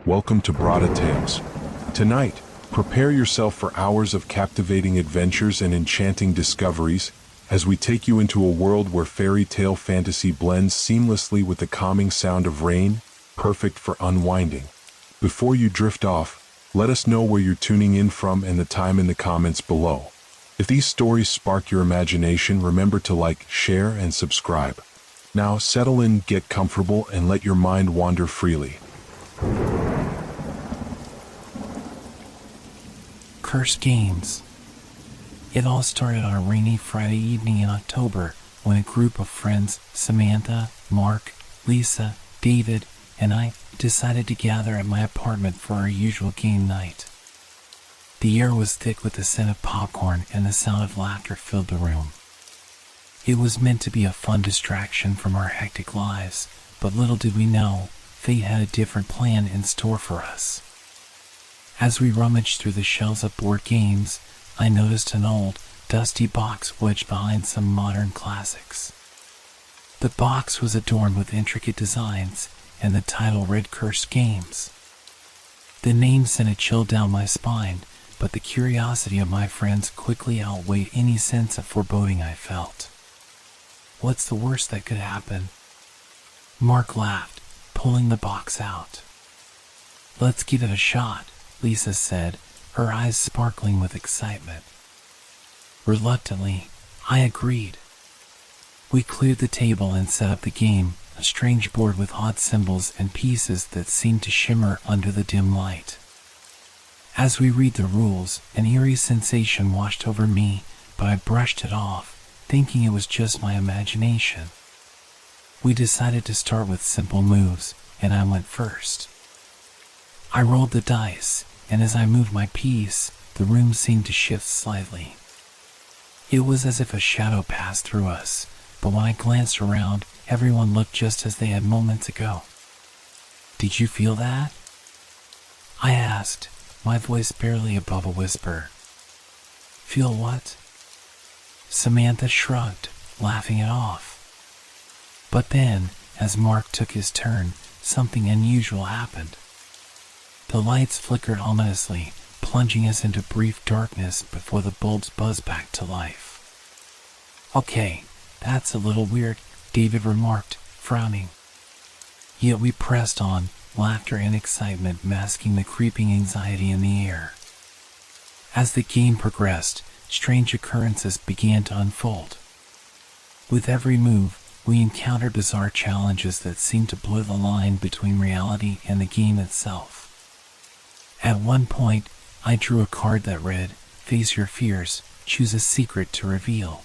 Welcome to Brada Tales. Tonight, prepare yourself for hours of captivating adventures and enchanting discoveries as we take you into a world where fairy tale fantasy blends seamlessly with the calming sound of rain, perfect for unwinding. Before you drift off, let us know where you're tuning in from and the time in the comments below. If these stories spark your imagination, remember to like, share, and subscribe. Now settle in, get comfortable, and let your mind wander freely. Cursed Games. It all started on a rainy Friday evening in October when a group of friends, Samantha, Mark, Lisa, David, and I, decided to gather at my apartment for our usual game night. The air was thick with the scent of popcorn and the sound of laughter filled the room. It was meant to be a fun distraction from our hectic lives, but little did we know, fate had a different plan in store for us. As we rummaged through the shelves of board games, I noticed an old, dusty box wedged behind some modern classics. The box was adorned with intricate designs, and the title read Cursed Games. The name sent a chill down my spine, but the curiosity of my friends quickly outweighed any sense of foreboding I felt. What's the worst that could happen? Mark laughed, pulling the box out. Let's give it a shot, Lisa said, her eyes sparkling with excitement. Reluctantly, I agreed. We cleared the table and set up the game, a strange board with odd symbols and pieces that seemed to shimmer under the dim light. As we read the rules, an eerie sensation washed over me, but I brushed it off, thinking it was just my imagination. We decided to start with simple moves, and I went first. I rolled the dice, and as I moved my piece, the room seemed to shift slightly. It was as if a shadow passed through us, but when I glanced around, everyone looked just as they had moments ago. Did you feel that? I asked, my voice barely above a whisper. Feel what? Samantha shrugged, laughing it off. But then, as Mark took his turn, something unusual happened. The lights flickered ominously, plunging us into brief darkness before the bulbs buzzed back to life. Okay, that's a little weird, David remarked, frowning. Yet we pressed on, laughter and excitement masking the creeping anxiety in the air. As the game progressed, strange occurrences began to unfold. With every move, we encountered bizarre challenges that seemed to blur the line between reality and the game itself. At one point, I drew a card that read, Face your fears, choose a secret to reveal.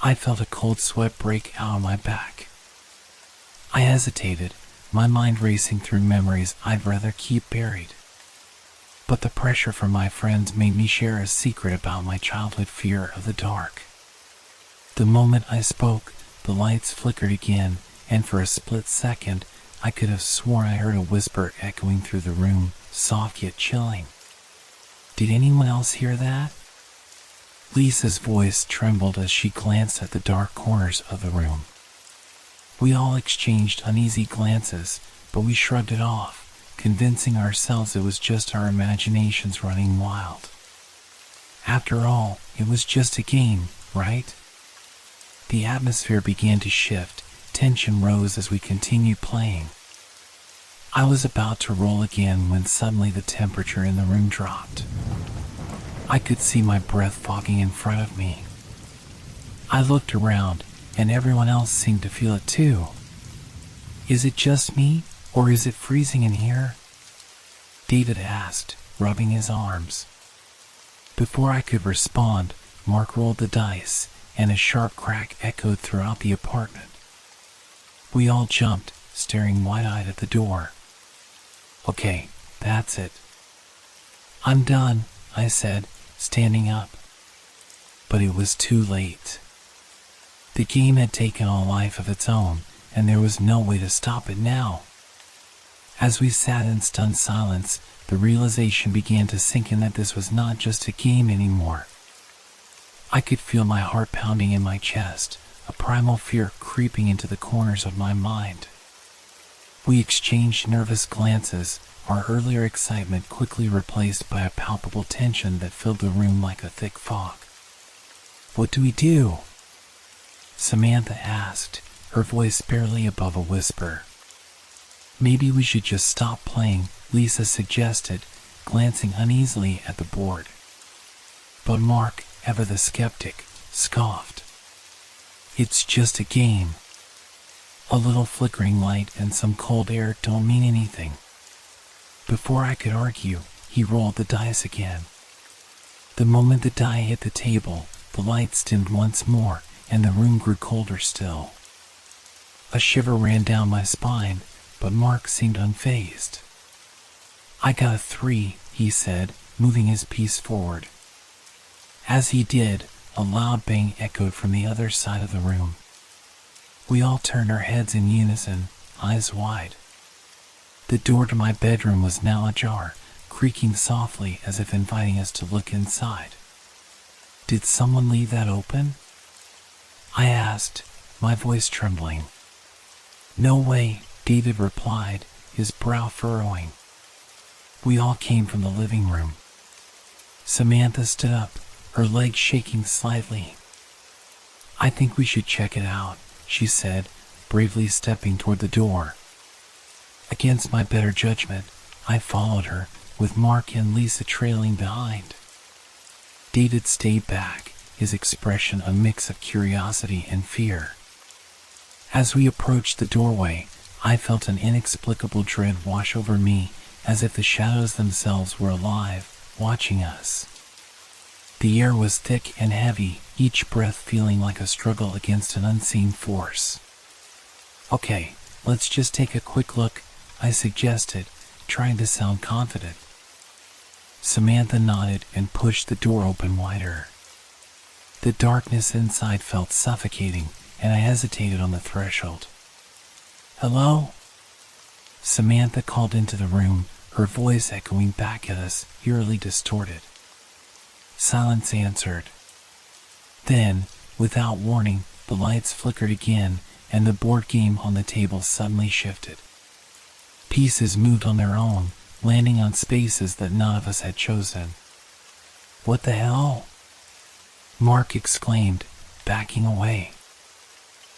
I felt a cold sweat break out on my back. I hesitated, my mind racing through memories I'd rather keep buried. But the pressure from my friends made me share a secret about my childhood fear of the dark. The moment I spoke, the lights flickered again, and for a split second, I could have sworn I heard a whisper echoing through the room, soft yet chilling. Did anyone else hear that? Lisa's voice trembled as she glanced at the dark corners of the room. We all exchanged uneasy glances, but we shrugged it off, convincing ourselves it was just our imaginations running wild. After all, it was just a game, right? The atmosphere began to shift, tension rose as we continued playing. I was about to roll again when suddenly the temperature in the room dropped. I could see my breath fogging in front of me. I looked around, and everyone else seemed to feel it too. Is it just me, or is it freezing in here? David asked, rubbing his arms. Before I could respond, Mark rolled the dice, and a sharp crack echoed throughout the apartment. We all jumped, staring wide-eyed at the door. Okay, that's it. I'm done, I said, standing up. But it was too late. The game had taken on a life of its own, and there was no way to stop it now. As we sat in stunned silence, the realization began to sink in that this was not just a game anymore. I could feel my heart pounding in my chest, a primal fear creeping into the corners of my mind. We exchanged nervous glances, our earlier excitement quickly replaced by a palpable tension that filled the room like a thick fog. "What do we do?" Samantha asked, her voice barely above a whisper. "Maybe we should just stop playing," Lisa suggested, glancing uneasily at the board. But Mark, ever the skeptic, scoffed. "It's just a game. A little flickering light and some cold air don't mean anything." Before I could argue, he rolled the dice again. The moment the die hit the table, the lights dimmed once more, and the room grew colder still. A shiver ran down my spine, but Mark seemed unfazed. "I got a 3, he said, moving his piece forward. As he did, a loud bang echoed from the other side of the room. We all turned our heads in unison, eyes wide. The door to my bedroom was now ajar, creaking softly as if inviting us to look inside. "Did someone leave that open?" I asked, my voice trembling. "No way," David replied, his brow furrowing. We all came from the living room. Samantha stood up, her legs shaking slightly. "I think we should check it out," she said, bravely stepping toward the door. Against my better judgment, I followed her, with Mark and Lisa trailing behind. David stayed back, his expression a mix of curiosity and fear. As we approached the doorway, I felt an inexplicable dread wash over me, as if the shadows themselves were alive, watching us. The air was thick and heavy, each breath feeling like a struggle against an unseen force. "Okay, let's just take a quick look," I suggested, trying to sound confident. Samantha nodded and pushed the door open wider. The darkness inside felt suffocating, and I hesitated on the threshold. "Hello?" Samantha called into the room, her voice echoing back at us, eerily distorted. Silence answered. Then, without warning, the lights flickered again, and the board game on the table suddenly shifted. Pieces moved on their own, landing on spaces that none of us had chosen. "What the hell?" Mark exclaimed, backing away.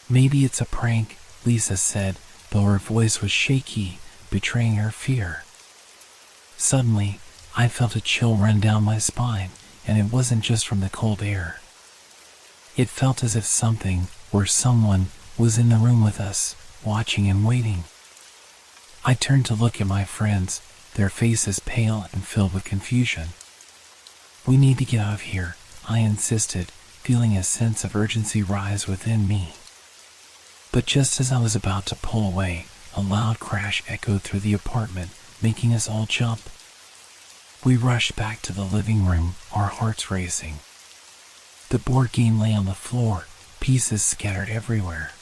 "Maybe it's a prank," Lisa said, though her voice was shaky, betraying her fear. Suddenly, I felt a chill run down my spine, and it wasn't just from the cold air. It felt as if something, or someone, was in the room with us, watching and waiting. I turned to look at my friends, their faces pale and filled with confusion. "We need to get out of here," I insisted, feeling a sense of urgency rise within me. But just as I was about to pull away, a loud crash echoed through the apartment, making us all jump. We rushed back to the living room, our hearts racing. The board game lay on the floor, pieces scattered everywhere.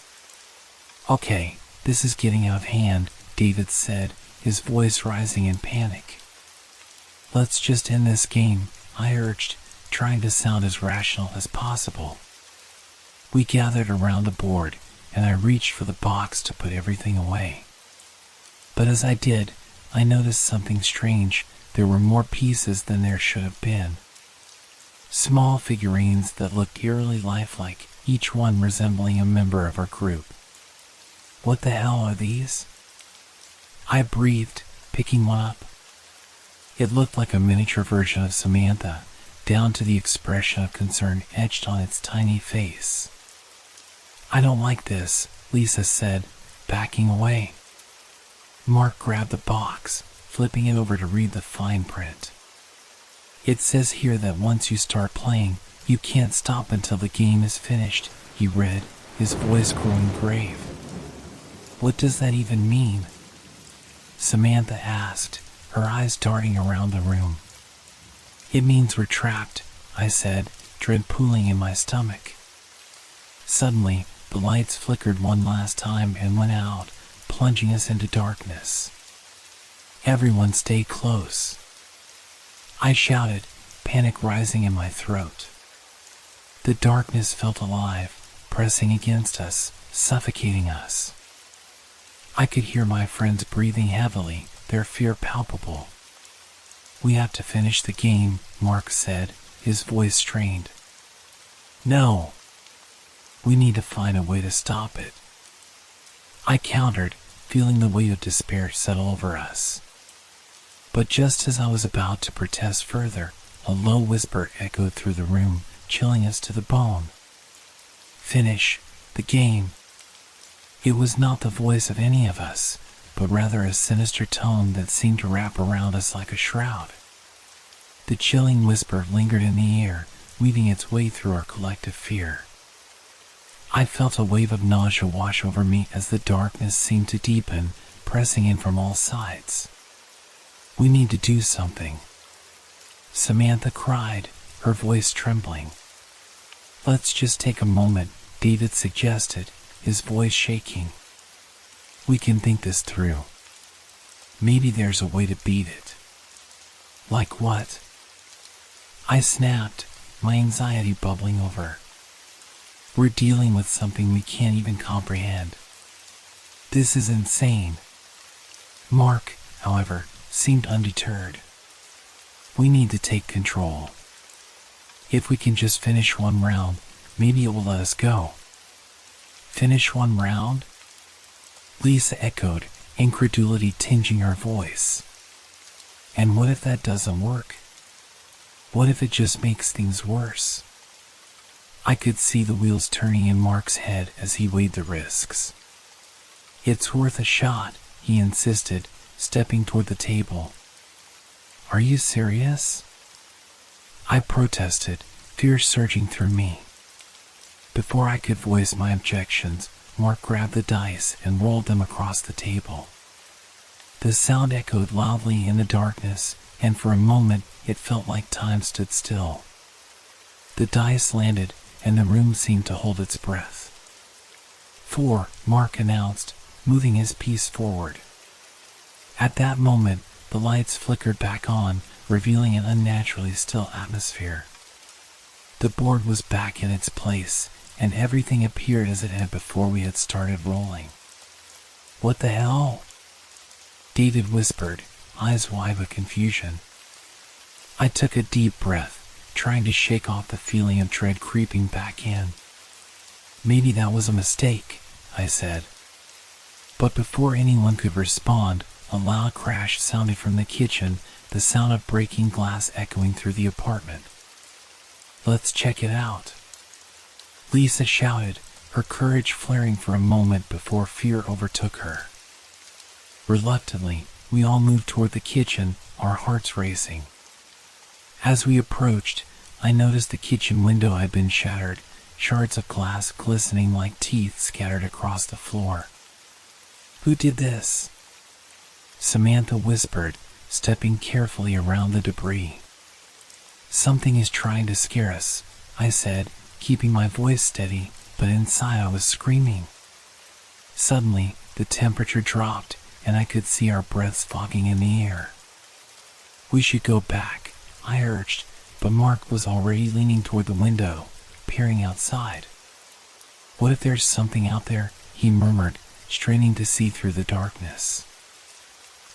"Okay, this is getting out of hand," David said, his voice rising in panic. "Let's just end this game," I urged, trying to sound as rational as possible. We gathered around the board, and I reached for the box to put everything away. But as I did, I noticed something strange. There were more pieces than there should have been. Small figurines that looked eerily lifelike, each one resembling a member of our group. "What the hell are these?" I breathed, picking one up. It looked like a miniature version of Samantha, down to the expression of concern etched on its tiny face. "I don't like this," Lisa said, backing away. Mark grabbed the box, flipping it over to read the fine print. "It says here that once you start playing, you can't stop until the game is finished," he read, his voice growing grave. "What does that even mean?" Samantha asked, her eyes darting around the room. "It means we're trapped," I said, dread pooling in my stomach. Suddenly, the lights flickered one last time and went out, plunging us into darkness. "Everyone stay close," I shouted, panic rising in my throat. The darkness felt alive, pressing against us, suffocating us. I could hear my friends breathing heavily, their fear palpable. "We have to finish the game," Mark said, his voice strained. "No. We need to find a way to stop it," I countered, feeling the weight of despair settle over us. But just as I was about to protest further, a low whisper echoed through the room, chilling us to the bone. "Finish the game." It was not the voice of any of us, but rather a sinister tone that seemed to wrap around us like a shroud. The chilling whisper lingered in the air, weaving its way through our collective fear. I felt a wave of nausea wash over me as the darkness seemed to deepen, pressing in from all sides. "We need to do something," Samantha cried, her voice trembling. "Let's just take a moment," David suggested, his voice shaking. "We can think this through. Maybe there's a way to beat it." "Like what?" I snapped, my anxiety bubbling over. "We're dealing with something we can't even comprehend. This is insane." Mark, however, seemed undeterred. "We need to take control. If we can just finish one round, maybe it will let us go." "Finish one round?" Lisa echoed, incredulity tinging her voice. "And what if that doesn't work? What if it just makes things worse?" I could see the wheels turning in Mark's head as he weighed the risks. "It's worth a shot," he insisted, stepping toward the table. "Are you serious?" I protested, fear surging through me. Before I could voice my objections, Mark grabbed the dice and rolled them across the table. The sound echoed loudly in the darkness, and for a moment it felt like time stood still. The dice landed, and the room seemed to hold its breath. "4," Mark announced, moving his piece forward. At that moment, the lights flickered back on, revealing an unnaturally still atmosphere. The board was back in its place, and everything appeared as it had before we had started rolling. "What the hell?" David whispered, eyes wide with confusion. I took a deep breath, trying to shake off the feeling of dread creeping back in. "Maybe that was a mistake," I said. But before anyone could respond, a loud crash sounded from the kitchen, the sound of breaking glass echoing through the apartment. "Let's check it out," Lisa shouted, her courage flaring for a moment before fear overtook her. Reluctantly, we all moved toward the kitchen, our hearts racing. As we approached, I noticed the kitchen window had been shattered, shards of glass glistening like teeth scattered across the floor. "Who did this?" Samantha whispered, stepping carefully around the debris. "Something is trying to scare us," I said, keeping my voice steady, but inside I was screaming. Suddenly, the temperature dropped, and I could see our breaths fogging in the air. "We should go back," I urged, but Mark was already leaning toward the window, peering outside. "What if there's something out there?" he murmured, straining to see through the darkness.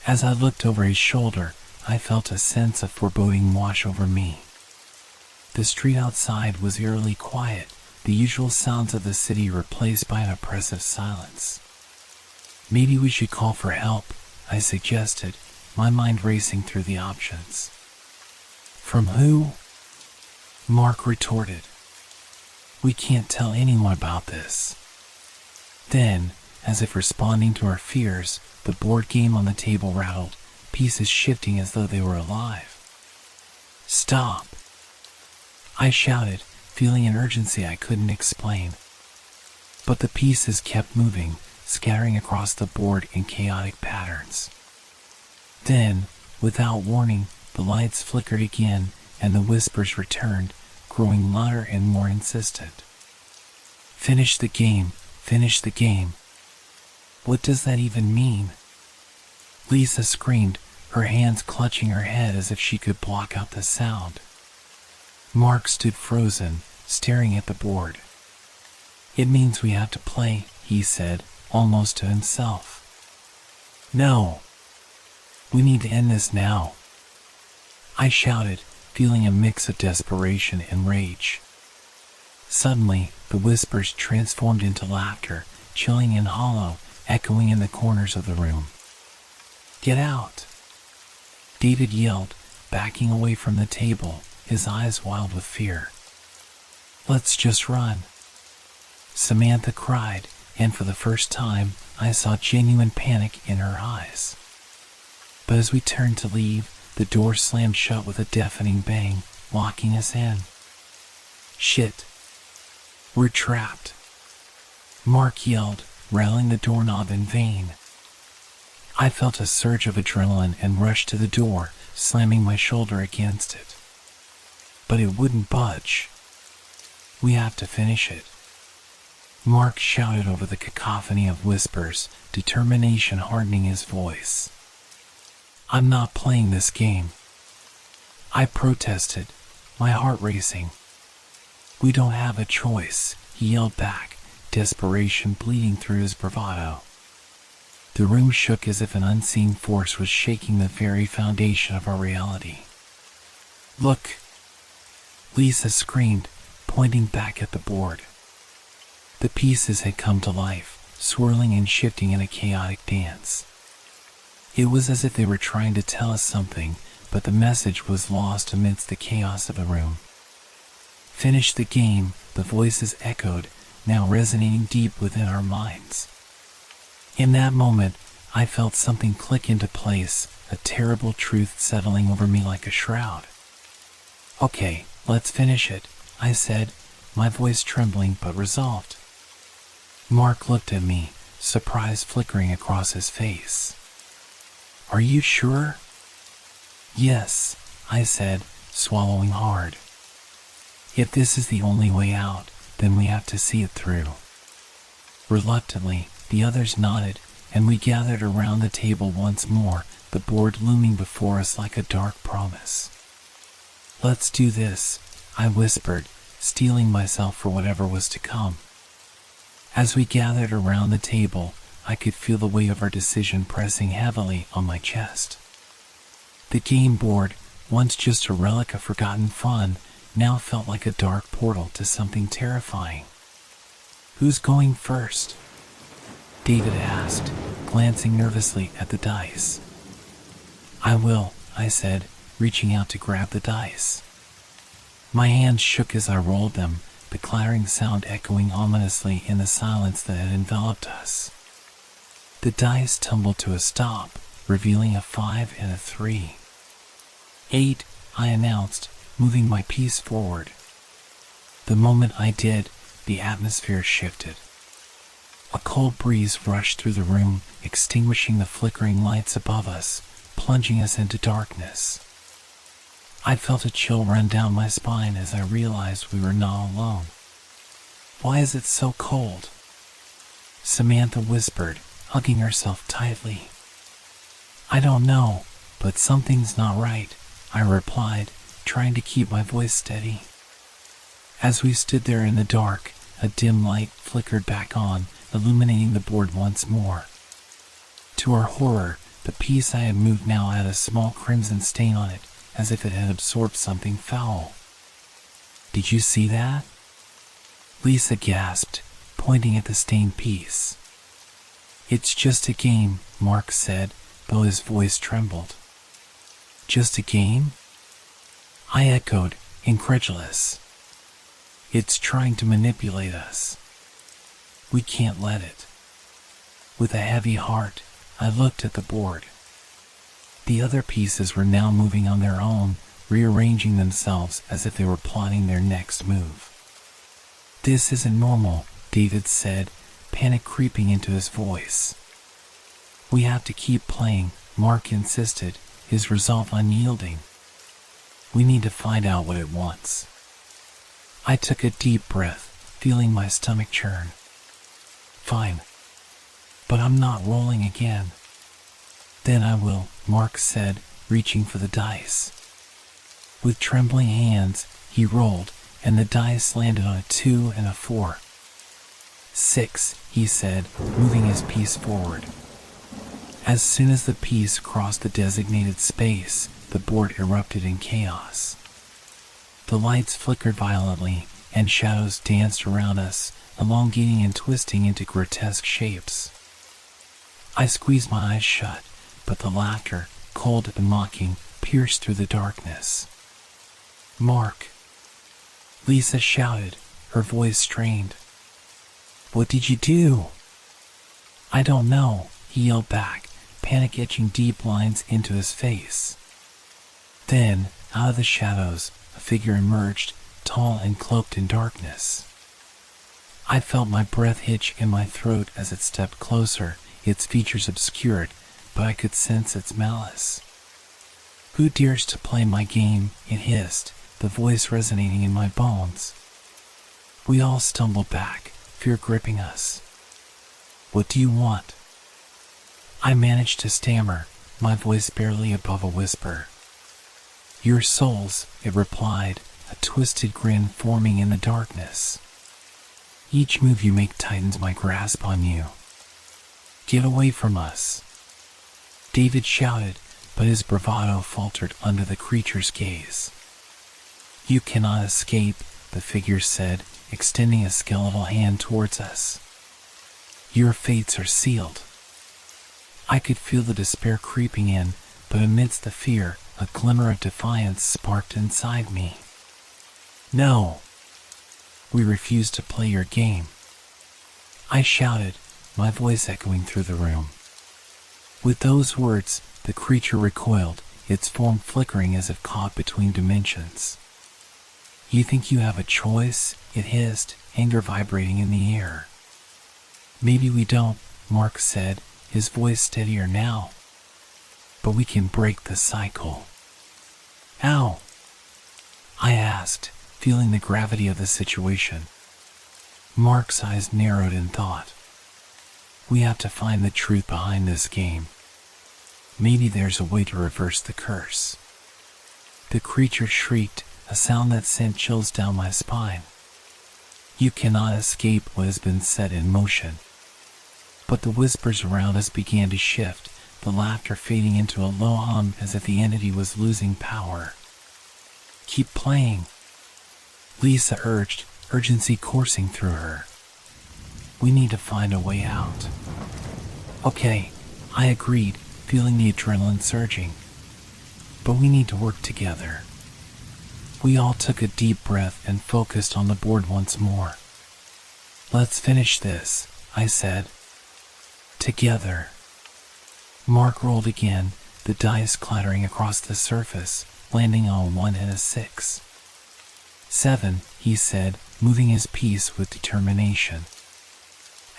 As I looked over his shoulder, I felt a sense of foreboding wash over me. The street outside was eerily quiet, the usual sounds of the city replaced by an oppressive silence. "Maybe we should call for help," I suggested, my mind racing through the options. "From who?" Mark retorted. "We can't tell anyone about this." Then, as if responding to our fears, the board game on the table rattled, pieces shifting as though they were alive. "Stop!" I shouted, feeling an urgency I couldn't explain. But the pieces kept moving, scattering across the board in chaotic patterns. Then, without warning, the lights flickered again, and the whispers returned, growing louder and more insistent. "Finish the game, finish the game." What does that even mean? Lisa screamed, her hands clutching her head as if she could block out the sound. Mark stood frozen, staring at the board. "It means we have to play," he said, almost to himself. No. We need to end this now, I shouted, feeling a mix of desperation and rage. Suddenly, the whispers transformed into laughter, chilling and hollow, echoing in the corners of the room. Get out! David yelled, backing away from the table, his eyes wild with fear. Let's just run, Samantha cried, and for the first time, I saw genuine panic in her eyes. But as we turned to leave, the door slammed shut with a deafening bang, locking us in. Shit. We're trapped, Mark yelled, rattling the doorknob in vain. I felt a surge of adrenaline and rushed to the door, slamming my shoulder against it. But it wouldn't budge. We have to finish it, Mark shouted over the cacophony of whispers, determination hardening his voice. I'm not playing this game, I protested, my heart racing. We don't have a choice, he yelled back, desperation bleeding through his bravado. The room shook as if an unseen force was shaking the very foundation of our reality. Look! Lisa screamed, pointing back at the board. The pieces had come to life, swirling and shifting in a chaotic dance. It was as if they were trying to tell us something, but the message was lost amidst the chaos of the room. Finish the game, the voices echoed, now resonating deep within our minds. In that moment, I felt something click into place, a terrible truth settling over me like a shroud. Okay, let's finish it, I said, my voice trembling but resolved. Mark looked at me, surprise flickering across his face. Are you sure? Yes, I said, swallowing hard. If this is the only way out, then we have to see it through. Reluctantly, the others nodded, and we gathered around the table once more, the board looming before us like a dark promise. Let's do this, I whispered, steeling myself for whatever was to come. As we gathered around the table, I could feel the weight of our decision pressing heavily on my chest. The game board, once just a relic of forgotten fun, now felt like a dark portal to something terrifying. Who's going first? David asked, glancing nervously at the dice. I will, I said, reaching out to grab the dice. My hands shook as I rolled them, the clattering sound echoing ominously in the silence that had enveloped us. The dice tumbled to a stop, revealing a 5 and a 3. 8, I announced, moving my piece forward. The moment I did, the atmosphere shifted. A cold breeze rushed through the room, extinguishing the flickering lights above us, plunging us into darkness. I felt a chill run down my spine as I realized we were not alone. Why is it so cold? Samantha whispered, hugging herself tightly. I don't know, but something's not right, I replied, trying to keep my voice steady. As we stood there in the dark, a dim light flickered back on, illuminating the board once more. To our horror, the piece I had moved now had a small crimson stain on it, as if it had absorbed something foul. Did you see that? Lisa gasped, pointing at the stained piece. It's just a game, Mark said, though his voice trembled. Just a game? I echoed, incredulous. It's trying to manipulate us. We can't let it. With a heavy heart, I looked at the board. The other pieces were now moving on their own, rearranging themselves as if they were plotting their next move. This isn't normal, David said, panic creeping into his voice. We have to keep playing, Mark insisted, his resolve unyielding. We need to find out what it wants. I took a deep breath, feeling my stomach churn. Fine. But I'm not rolling again. Then I will, Mark said, reaching for the dice. With trembling hands, he rolled, and the dice landed on a 2 and a 4. 6, he said, moving his piece forward. As soon as the piece crossed the designated space, the board erupted in chaos. The lights flickered violently, and shadows danced around us, elongating and twisting into grotesque shapes. I squeezed my eyes shut, but the laughter, cold and mocking, pierced through the darkness. "Mark!" Lisa shouted, her voice strained. "What did you do?" "I don't know," he yelled back, panic etching deep lines into his face. Then, out of the shadows, a figure emerged, tall and cloaked in darkness. I felt my breath hitch in my throat as it stepped closer, its features obscured, but I could sense its malice. "Who dares to play my game?" it hissed, the voice resonating in my bones. We all stumbled back, fear gripping us. "What do you want?" I managed to stammer, my voice barely above a whisper. "Your souls," it replied, a twisted grin forming in the darkness. "Each move you make tightens my grasp on you. Get away from us." David shouted, but his bravado faltered under the creature's gaze. "You cannot escape," the figure said, extending a skeletal hand towards us. "Your fates are sealed." I could feel the despair creeping in, but amidst the fear, a glimmer of defiance sparked inside me. "No! We refuse to play your game," I shouted, my voice echoing through the room. With those words, the creature recoiled, its form flickering as if caught between dimensions. "You think you have a choice?" it hissed, anger vibrating in the air. "Maybe we don't," Mark said, his voice steadier now. "But we can break the cycle." "How?" I asked, feeling the gravity of the situation. Mark's eyes narrowed in thought. "We have to find the truth behind this game. Maybe there's a way to reverse the curse." The creature shrieked, a sound that sent chills down my spine. "You cannot escape what has been set in motion." But the whispers around us began to shift, the laughter fading into a low hum as if the entity was losing power. "Keep playing," Lisa urged, urgency coursing through her. "We need to find a way out." "Okay," I agreed, feeling the adrenaline surging. "But we need to work together." We all took a deep breath and focused on the board once more. "Let's finish this," I said. "Together." Mark rolled again, the dice clattering across the surface, landing on a 1 and a 6. "7, he said, moving his piece with determination.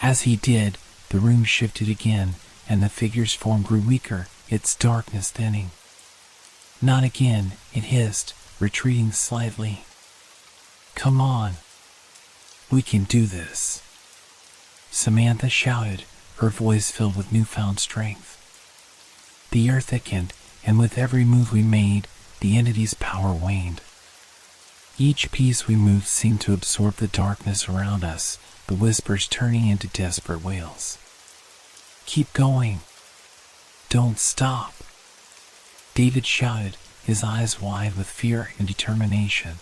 As he did, the room shifted again, and the figure's form grew weaker, its darkness thinning. "Not again," it hissed, retreating slightly. "Come on. We can do this." Samantha shouted, her voice filled with newfound strength. The air thickened, and with every move we made, the entity's power waned. Each piece we moved seemed to absorb the darkness around us, the whispers turning into desperate wails. "Keep going. Don't stop," David shouted, his eyes wide with fear and determination.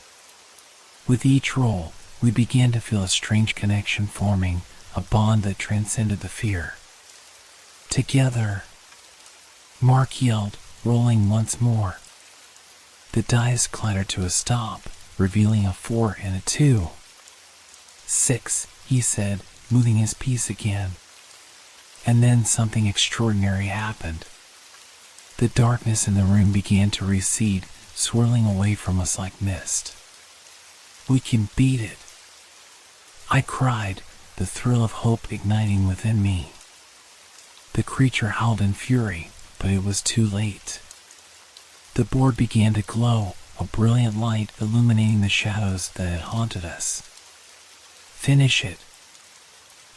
With each roll, we began to feel a strange connection forming, a bond that transcended the fear. "Together," Mark yelled, rolling once more. The dice clattered to a stop, revealing a 4 and a 2. "6, he said, moving his piece again. And then something extraordinary happened. The darkness in the room began to recede, swirling away from us like mist. "We can beat it," I cried, the thrill of hope igniting within me. The creature howled in fury, but it was too late. The board began to glow, a brilliant light illuminating the shadows that had haunted us. "Finish it,"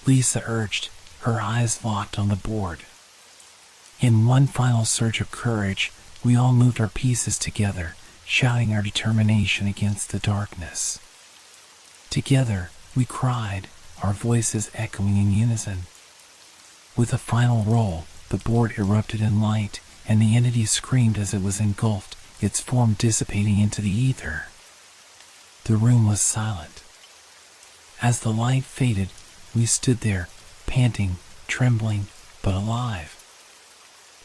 Lisa urged, her eyes locked on the board. In one final surge of courage, we all moved our pieces together, shouting our determination against the darkness. Together, we cried, our voices echoing in unison. With a final roll, The board erupted in light, and the entity screamed as it was engulfed, its form dissipating into the ether. The room was silent. As the light faded, we stood there, panting, trembling, but alive.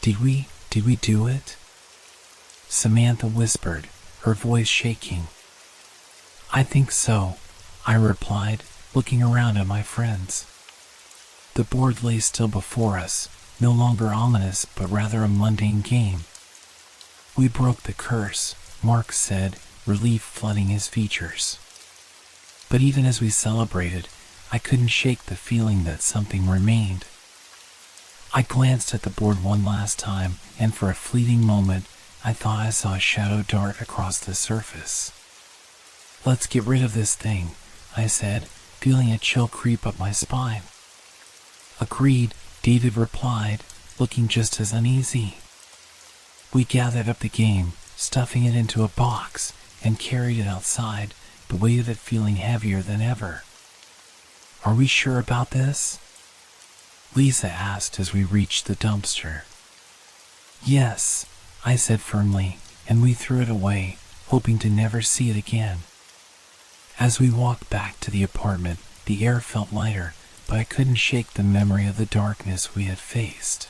Did we do it? Samantha whispered, her voice shaking. I think so, I replied, looking around at my friends. The board lay still before us, no longer ominous but rather a mundane game. We broke the curse, Mark said, relief flooding his features. But even as we celebrated, I couldn't shake the feeling that something remained. I glanced at the board one last time, and for a fleeting moment, I thought I saw a shadow dart across the surface. Let's get rid of this thing, I said, feeling a chill creep up my spine. Agreed, David replied, looking just as uneasy. We gathered up the game, stuffing it into a box, and carried it outside, the weight of it feeling heavier than ever. Are we sure about this? Lisa asked as we reached the dumpster. Yes, I said firmly, and we threw it away, hoping to never see it again. As we walked back to the apartment, the air felt lighter, but I couldn't shake the memory of the darkness we had faced.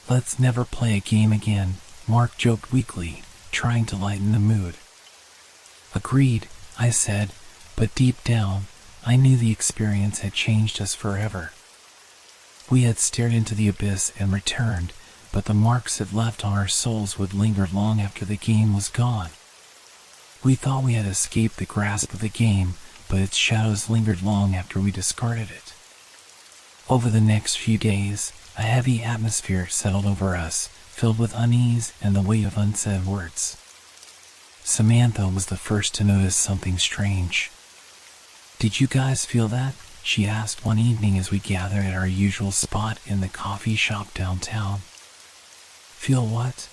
Let's never play a game again, Mark joked weakly, trying to lighten the mood. Agreed, I said, but deep down, I knew the experience had changed us forever. We had stared into the abyss and returned, but the marks it left on our souls would linger long after the game was gone. We thought we had escaped the grasp of the game, but its shadows lingered long after we discarded it. Over the next few days, a heavy atmosphere settled over us, filled with unease and the weight of unsaid words. Samantha was the first to notice something strange. Did you guys feel that? She asked one evening as we gathered at our usual spot in the coffee shop downtown. Feel what?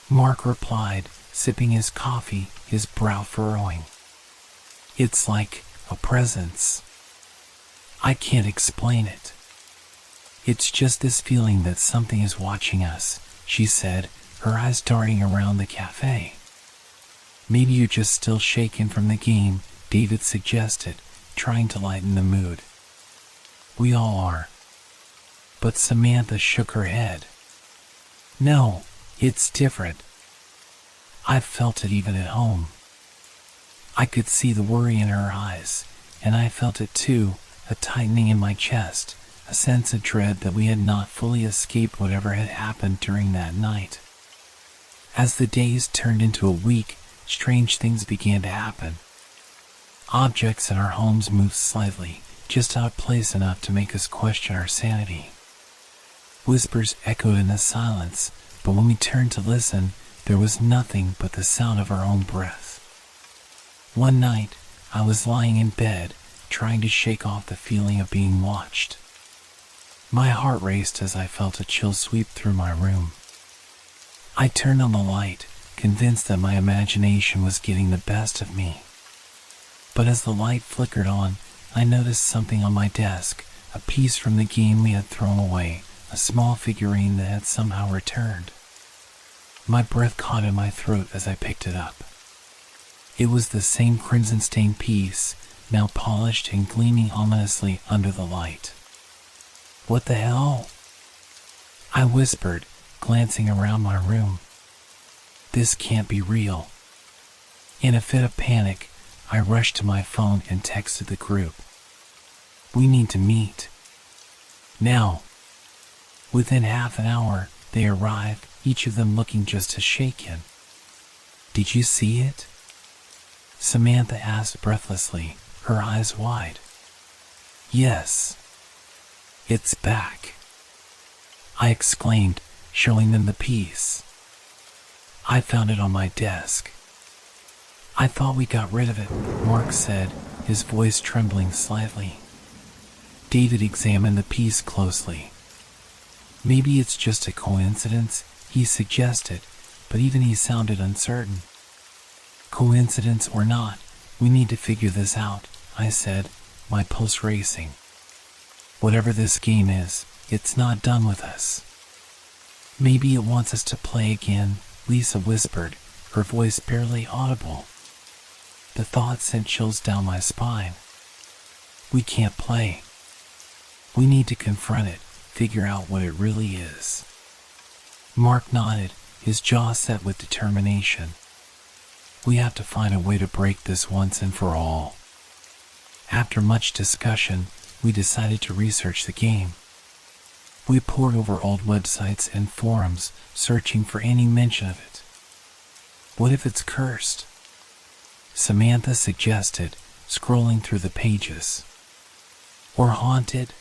Mark replied, sipping his coffee, his brow furrowing. It's like a presence. I can't explain it. It's just this feeling that something is watching us, she said, her eyes darting around the cafe. Maybe you're just still shaken from the game, David suggested, trying to lighten the mood. We all are. But Samantha shook her head. No, it's different. I've felt it even at home. I could see the worry in her eyes, and I felt it too, a tightening in my chest, a sense of dread that we had not fully escaped whatever had happened during that night. As the days turned into a week, strange things began to happen. Objects in our homes moved slightly, just out of place enough to make us question our sanity. Whispers echoed in the silence, but when we turned to listen, there was nothing but the sound of our own breath. One night, I was lying in bed, trying to shake off the feeling of being watched. My heart raced as I felt a chill sweep through my room. I turned on the light, convinced that my imagination was getting the best of me. But as the light flickered on, I noticed something on my desk, a piece from the game we had thrown away, a small figurine that had somehow returned. My breath caught in my throat as I picked it up. It was the same crimson-stained piece, now polished and gleaming ominously under the light. What the hell? I whispered, glancing around my room. This can't be real. In a fit of panic, I rushed to my phone and texted the group. We need to meet. Now. Within half an hour, they arrived, each of them looking just as shaken. Did you see it? Samantha asked breathlessly, her eyes wide. Yes. It's back. I exclaimed, showing them the piece. I found it on my desk. I thought we got rid of it, Mark said, his voice trembling slightly. David examined the piece closely. Maybe it's just a coincidence, he suggested, but even he sounded uncertain. Coincidence or not, we need to figure this out, I said, my pulse racing. Whatever this game is, it's not done with us. Maybe it wants us to play again, Lisa whispered, her voice barely audible. The thought sent chills down my spine. We can't play. We need to confront it, figure out what it really is. Mark nodded, his jaw set with determination. We have to find a way to break this once and for all. After much discussion, we decided to research the game. We pored over old websites and forums, searching for any mention of it. What if it's cursed? Samantha suggested, scrolling through the pages. Or haunted?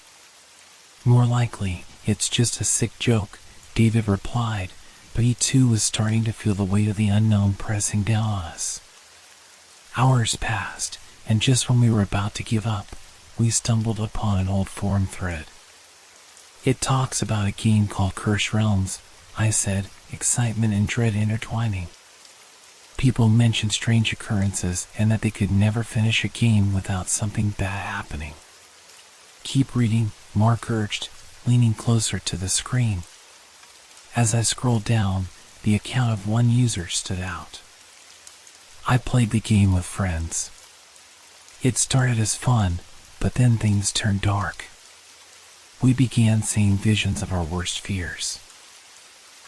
More likely, it's just a sick joke, David replied, but he too was starting to feel the weight of the unknown pressing down on us. Hours passed, and just when we were about to give up, we stumbled upon an old forum thread. It talks about a game called Cursed Realms, I said, excitement and dread intertwining. People mentioned strange occurrences and that they could never finish a game without something bad happening. Keep reading, Mark urged, leaning closer to the screen. As I scrolled down, the account of one user stood out. I played the game with friends. It started as fun, but then things turned dark. We began seeing visions of our worst fears.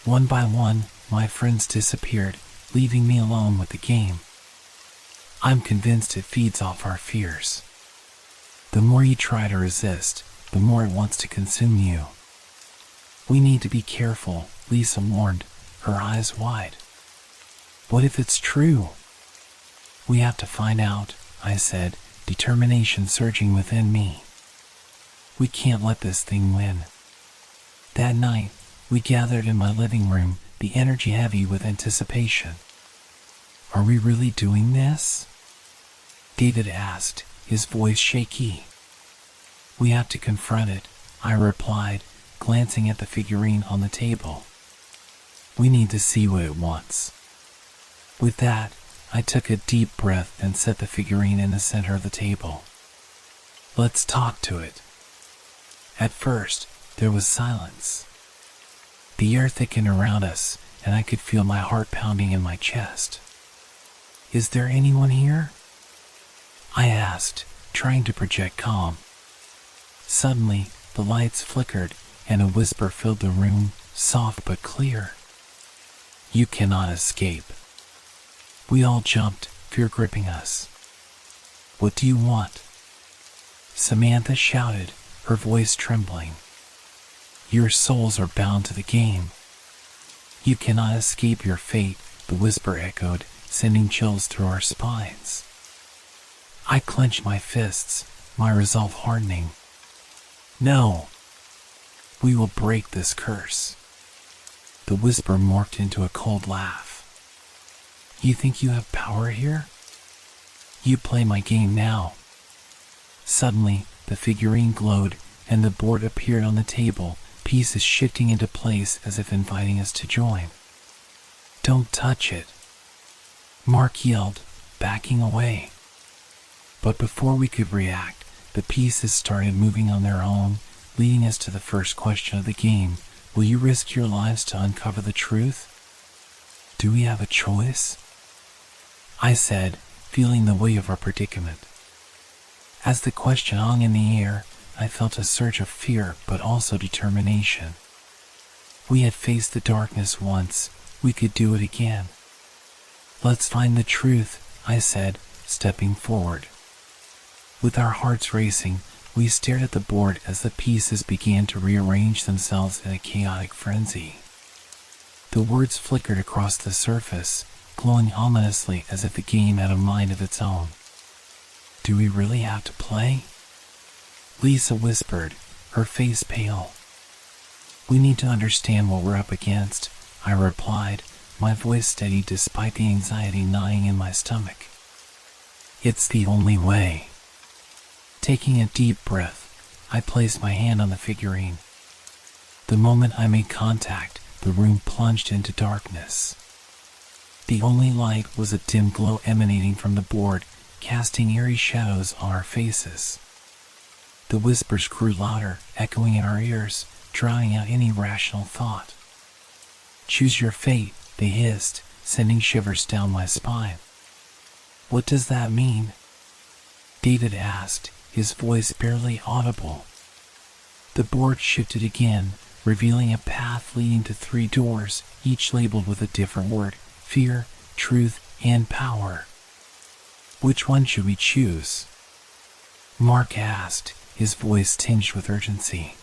One by one, my friends disappeared, leaving me alone with the game. I'm convinced it feeds off our fears. The more you try to resist, the more it wants to consume you. We need to be careful, Lisa warned, her eyes wide. What if it's true? We have to find out, I said, determination surging within me. We can't let this thing win. That night, we gathered in my living room, the energy heavy with anticipation. Are we really doing this? David asked, his voice shaky. We have to confront it, I replied, glancing at the figurine on the table. We need to see what it wants. With that, I took a deep breath and set the figurine in the center of the table. Let's talk to it. At first, there was silence. The air thickened around us, and I could feel my heart pounding in my chest. Is there anyone here? I asked, trying to project calm. Suddenly, the lights flickered, and a whisper filled the room, soft but clear. You cannot escape. We all jumped, fear gripping us. What do you want? Samantha shouted, her voice trembling. Your souls are bound to the game. You cannot escape your fate, the whisper echoed, sending chills through our spines. I clenched my fists, my resolve hardening. No. We will break this curse. The whisper morphed into a cold laugh. You think you have power here? You play my game now. Suddenly, the figurine glowed, and the board appeared on the table, pieces shifting into place as if inviting us to join. Don't touch it. Mark yelled, backing away. But before we could react, the pieces started moving on their own, leading us to the first question of the game. Will you risk your lives to uncover the truth? Do we have a choice? I said, feeling the weight of our predicament. As the question hung in the air, I felt a surge of fear but also determination. We had faced the darkness once, we could do it again. Let's find the truth, I said, stepping forward. With our hearts racing, we stared at the board as the pieces began to rearrange themselves in a chaotic frenzy. The words flickered across the surface, glowing ominously as if the game had a mind of its own. Do we really have to play? Lisa whispered, her face pale. We need to understand what we're up against, I replied, my voice steady despite the anxiety gnawing in my stomach. It's the only way. Taking a deep breath, I placed my hand on the figurine. The moment I made contact, the room plunged into darkness. The only light was a dim glow emanating from the board, casting eerie shadows on our faces. The whispers grew louder, echoing in our ears, drowning out any rational thought. Choose your fate, they hissed, sending shivers down my spine. What does that mean? David asked, his voice barely audible. The board shifted again, revealing a path leading to 3 doors, each labeled with a different word: fear, truth, and power. Which one should we choose? Mark asked, his voice tinged with urgency.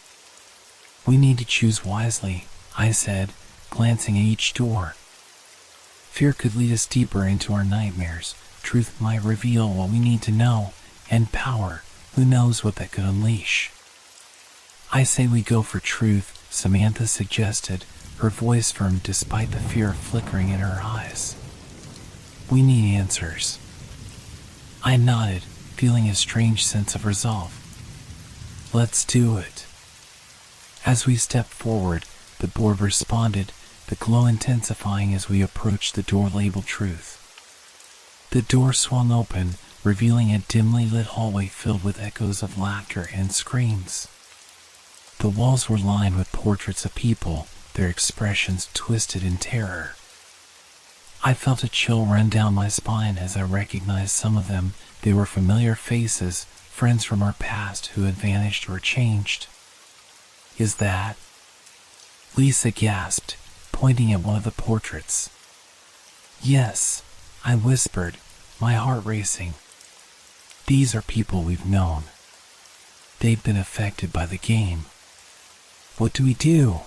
We need to choose wisely, I said, glancing at each door. Fear could lead us deeper into our nightmares, truth might reveal what we need to know, and power, who knows what that could unleash. I say we go for truth, Samantha suggested, her voice firm despite the fear flickering in her eyes. We need answers. I nodded, feeling a strange sense of resolve. Let's do it. As we stepped forward, the board responded, the glow intensifying as we approached the door labeled truth. The door swung open, revealing a dimly lit hallway filled with echoes of laughter and screams. The walls were lined with portraits of people, their expressions twisted in terror. I felt a chill run down my spine as I recognized some of them. They were familiar faces, friends from our past who had vanished or changed. Is that? Lisa gasped, pointing at one of the portraits. Yes, I whispered, my heart racing. These are people we've known. They've been affected by the game. What do we do?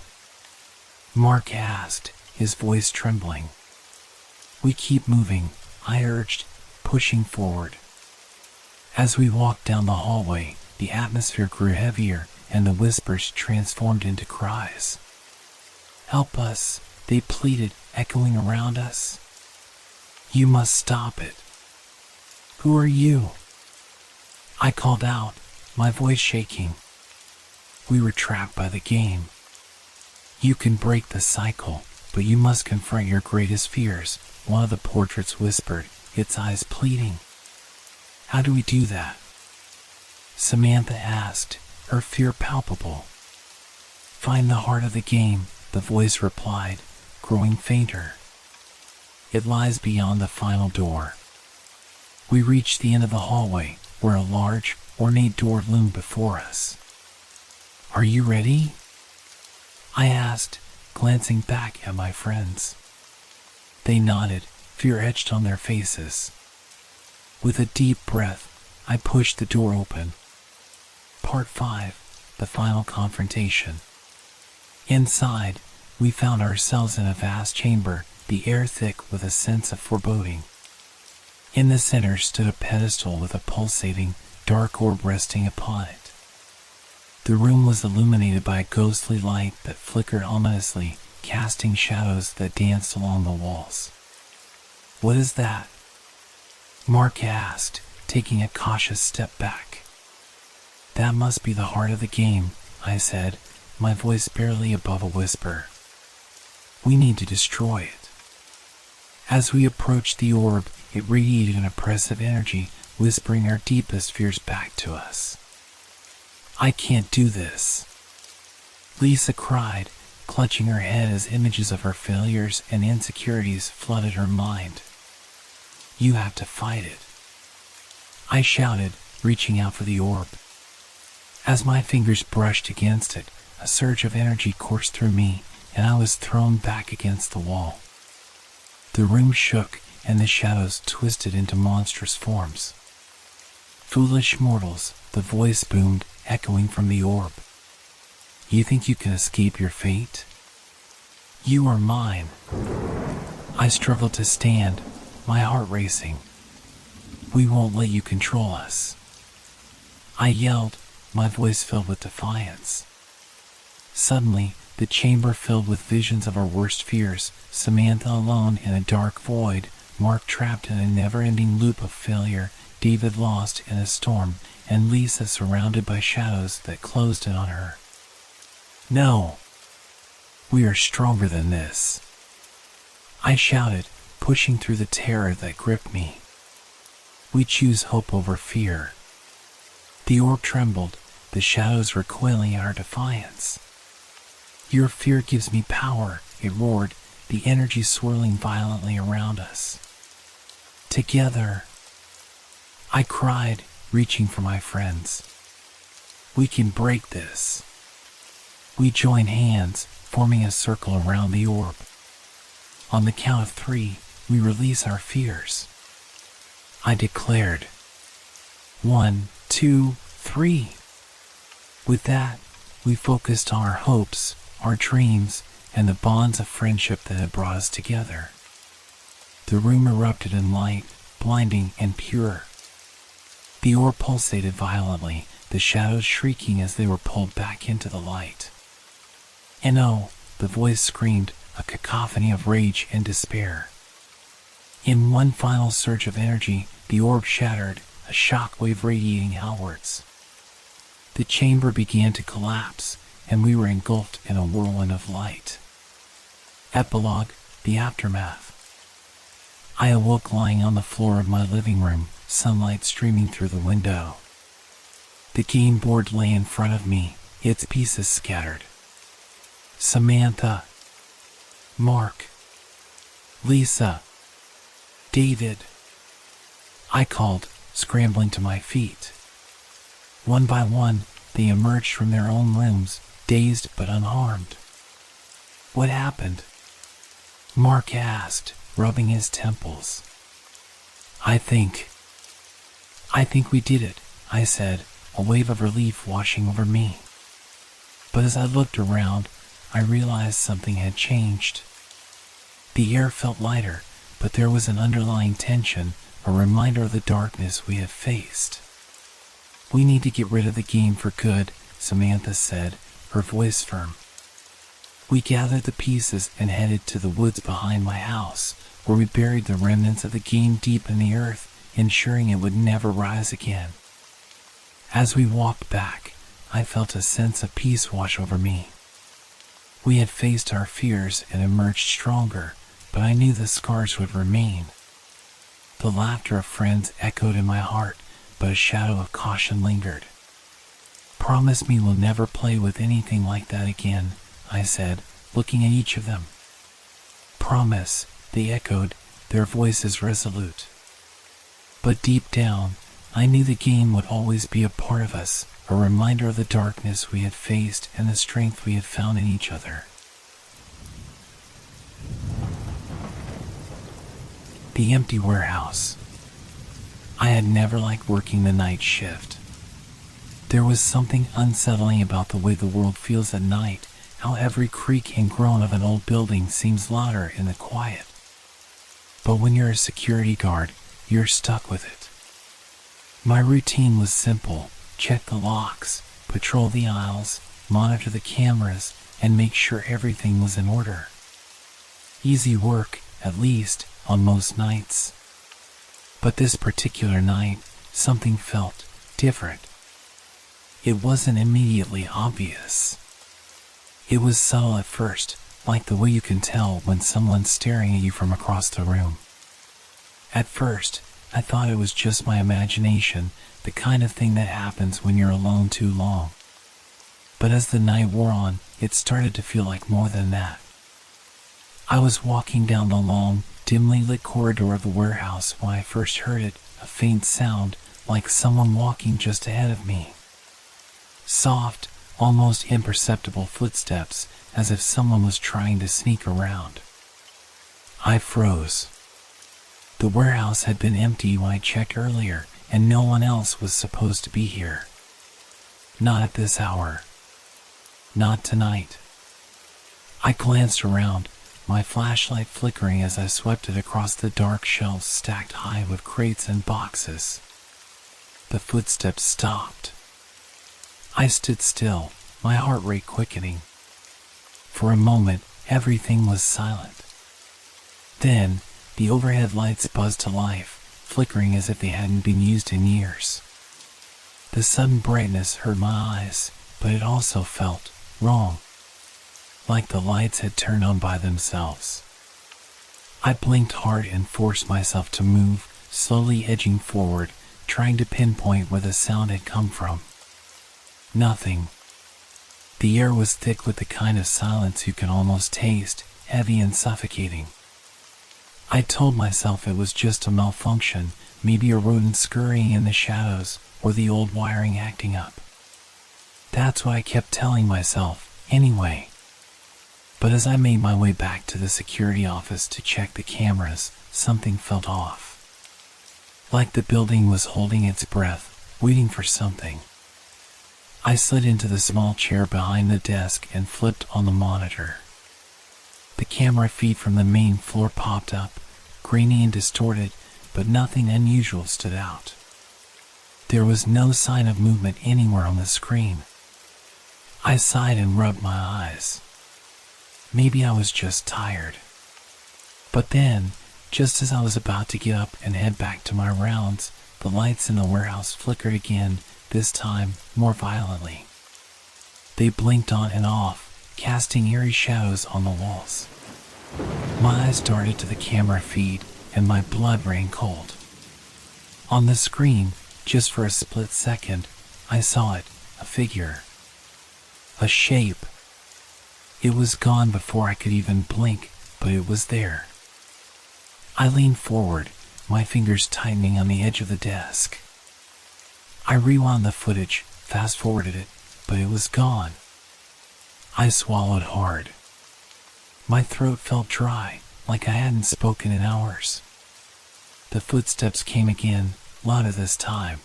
Mark asked, his voice trembling. We keep moving, I urged, pushing forward. As we walked down the hallway, the atmosphere grew heavier and the whispers transformed into cries. Help us, they pleaded, echoing around us. You must stop it. Who are you? I called out, my voice shaking. We were trapped by the game. You can break the cycle, but you must confront your greatest fears, one of the portraits whispered, its eyes pleading. How do we do that? Samantha asked, her fear palpable. Find the heart of the game, the voice replied, growing fainter. It lies beyond the final door. We reached the end of the hallway, where a large, ornate door loomed before us. Are you ready? I asked, glancing back at my friends. They nodded, fear etched on their faces. With a deep breath, I pushed the door open. Part 5, the final confrontation. Inside, we found ourselves in a vast chamber, the air thick with a sense of foreboding. In the center stood a pedestal with a pulsating, dark orb resting upon it. The room was illuminated by a ghostly light that flickered ominously, casting shadows that danced along the walls. What is that? Mark asked, taking a cautious step back. That must be the heart of the game, I said, my voice barely above a whisper. We need to destroy it. As we approached the orb, it radiated an oppressive energy, whispering our deepest fears back to us. I can't do this, Lisa cried, clutching her head as images of her failures and insecurities flooded her mind. You have to fight it, I shouted, reaching out for the orb. As my fingers brushed against it, a surge of energy coursed through me, and I was thrown back against the wall. The room shook, and the shadows twisted into monstrous forms. Foolish mortals, the voice boomed, echoing from the orb. You think you can escape your fate? You are mine. I struggled to stand, my heart racing. We won't let you control us, I yelled, my voice filled with defiance. Suddenly, the chamber filled with visions of our worst fears, Samantha alone in a dark void, Mark trapped in a never-ending loop of failure, David lost in a storm, and Lisa surrounded by shadows that closed in on her. No! We are stronger than this, I shouted, pushing through the terror that gripped me. We choose hope over fear. The orb trembled, the shadows recoiling at our defiance. Your fear gives me power, it roared, the energy swirling violently around us. Together, I cried, reaching for my friends. We can break this. We join hands, forming a circle around the orb. On the count of 3, we release our fears. I declared. 1, 2, 3. With that, we focused on our hopes, our dreams, and the bonds of friendship that had brought us together. The room erupted in light, blinding and pure. The orb pulsated violently, the shadows shrieking as they were pulled back into the light. And oh, the voice screamed, a cacophony of rage and despair. In one final surge of energy, the orb shattered, a shockwave radiating outwards. The chamber began to collapse, and we were engulfed in a whirlwind of light. Epilogue, the aftermath. I awoke lying on the floor of my living room, sunlight streaming through the window. The game board lay in front of me, its pieces scattered. Samantha, Mark, Lisa, David. I called, scrambling to my feet. One by one, they emerged from their own rooms, dazed but unharmed. What happened? Mark asked, rubbing his temples. I think we did it, I said, a wave of relief washing over me. But as I looked around, I realized something had changed. The air felt lighter, but there was an underlying tension, a reminder of the darkness we had faced. We need to get rid of the game for good, Samantha said, her voice firm. We gathered the pieces and headed to the woods behind my house, where we buried the remnants of the game deep in the earth, ensuring it would never rise again. As we walked back, I felt a sense of peace wash over me. We had faced our fears and emerged stronger, but I knew the scars would remain. The laughter of friends echoed in my heart, but a shadow of caution lingered. Promise me we'll never play with anything like that again, I said, looking at each of them. Promise, they echoed, their voices resolute. But deep down, I knew the game would always be a part of us, a reminder of the darkness we had faced and the strength we had found in each other. The empty warehouse. I had never liked working the night shift. There was something unsettling about the way the world feels at night, how every creak and groan of an old building seems louder in the quiet. But when you're a security guard, you're stuck with it. My routine was simple: check the locks, patrol the aisles, monitor the cameras, and make sure everything was in order. Easy work, at least, on most nights. But this particular night, something felt different. It wasn't immediately obvious. It was subtle at first, like the way you can tell when someone's staring at you from across the room. At first, I thought it was just my imagination, the kind of thing that happens when you're alone too long. But as the night wore on, it started to feel like more than that. I was walking down the long, dimly lit corridor of the warehouse when I first heard it, a faint sound, like someone walking just ahead of me. Soft, almost imperceptible footsteps, as if someone was trying to sneak around. I froze. The warehouse had been empty when I checked earlier, and no one else was supposed to be here. Not at this hour. Not tonight. I glanced around, my flashlight flickering as I swept it across the dark shelves stacked high with crates and boxes. The footsteps stopped. I stood still, my heart rate quickening. For a moment, everything was silent. Then, the overhead lights buzzed to life, flickering as if they hadn't been used in years. The sudden brightness hurt my eyes, but it also felt wrong. Like the lights had turned on by themselves. I blinked hard and forced myself to move, slowly edging forward, trying to pinpoint where the sound had come from. Nothing. The air was thick with the kind of silence you can almost taste, heavy and suffocating. I told myself it was just a malfunction, maybe a rodent scurrying in the shadows, or the old wiring acting up. That's what I kept telling myself, anyway. But as I made my way back to the security office to check the cameras, something felt off. Like the building was holding its breath, waiting for something. I slid into the small chair behind the desk and flipped on the monitor. The camera feed from the main floor popped up, grainy and distorted, but nothing unusual stood out. There was no sign of movement anywhere on the screen. I sighed and rubbed my eyes. Maybe I was just tired. But then, just as I was about to get up and head back to my rounds, the lights in the warehouse flickered again, this time more violently. They blinked on and off, casting eerie shadows on the walls. My eyes darted to the camera feed, and my blood ran cold. On the screen, just for a split second, I saw it, a figure. A shape. It was gone before I could even blink, but it was there. I leaned forward, my fingers tightening on the edge of the desk. I rewound the footage, fast-forwarded it, but it was gone. I swallowed hard. My throat felt dry, like I hadn't spoken in hours. The footsteps came again, louder this time.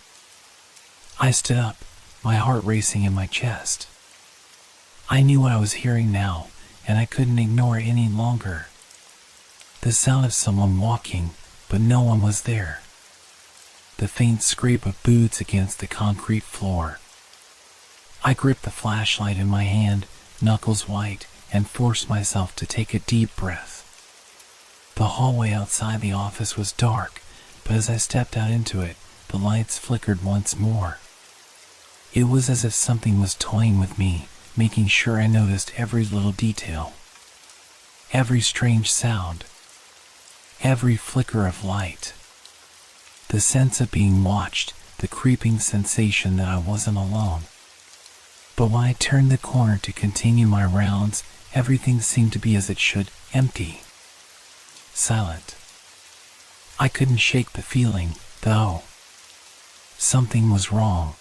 I stood up, my heart racing in my chest. I knew what I was hearing now, and I couldn't ignore it any longer. The sound of someone walking, but no one was there. The faint scrape of boots against the concrete floor. I gripped the flashlight in my hand, knuckles white, and forced myself to take a deep breath. The hallway outside the office was dark, but as I stepped out into it, the lights flickered once more. It was as if something was toying with me, making sure I noticed every little detail. Every strange sound. Every flicker of light. The sense of being watched, the creeping sensation that I wasn't alone. But when I turned the corner to continue my rounds, everything seemed to be as it should, empty. Silent. I couldn't shake the feeling, though. Something was wrong.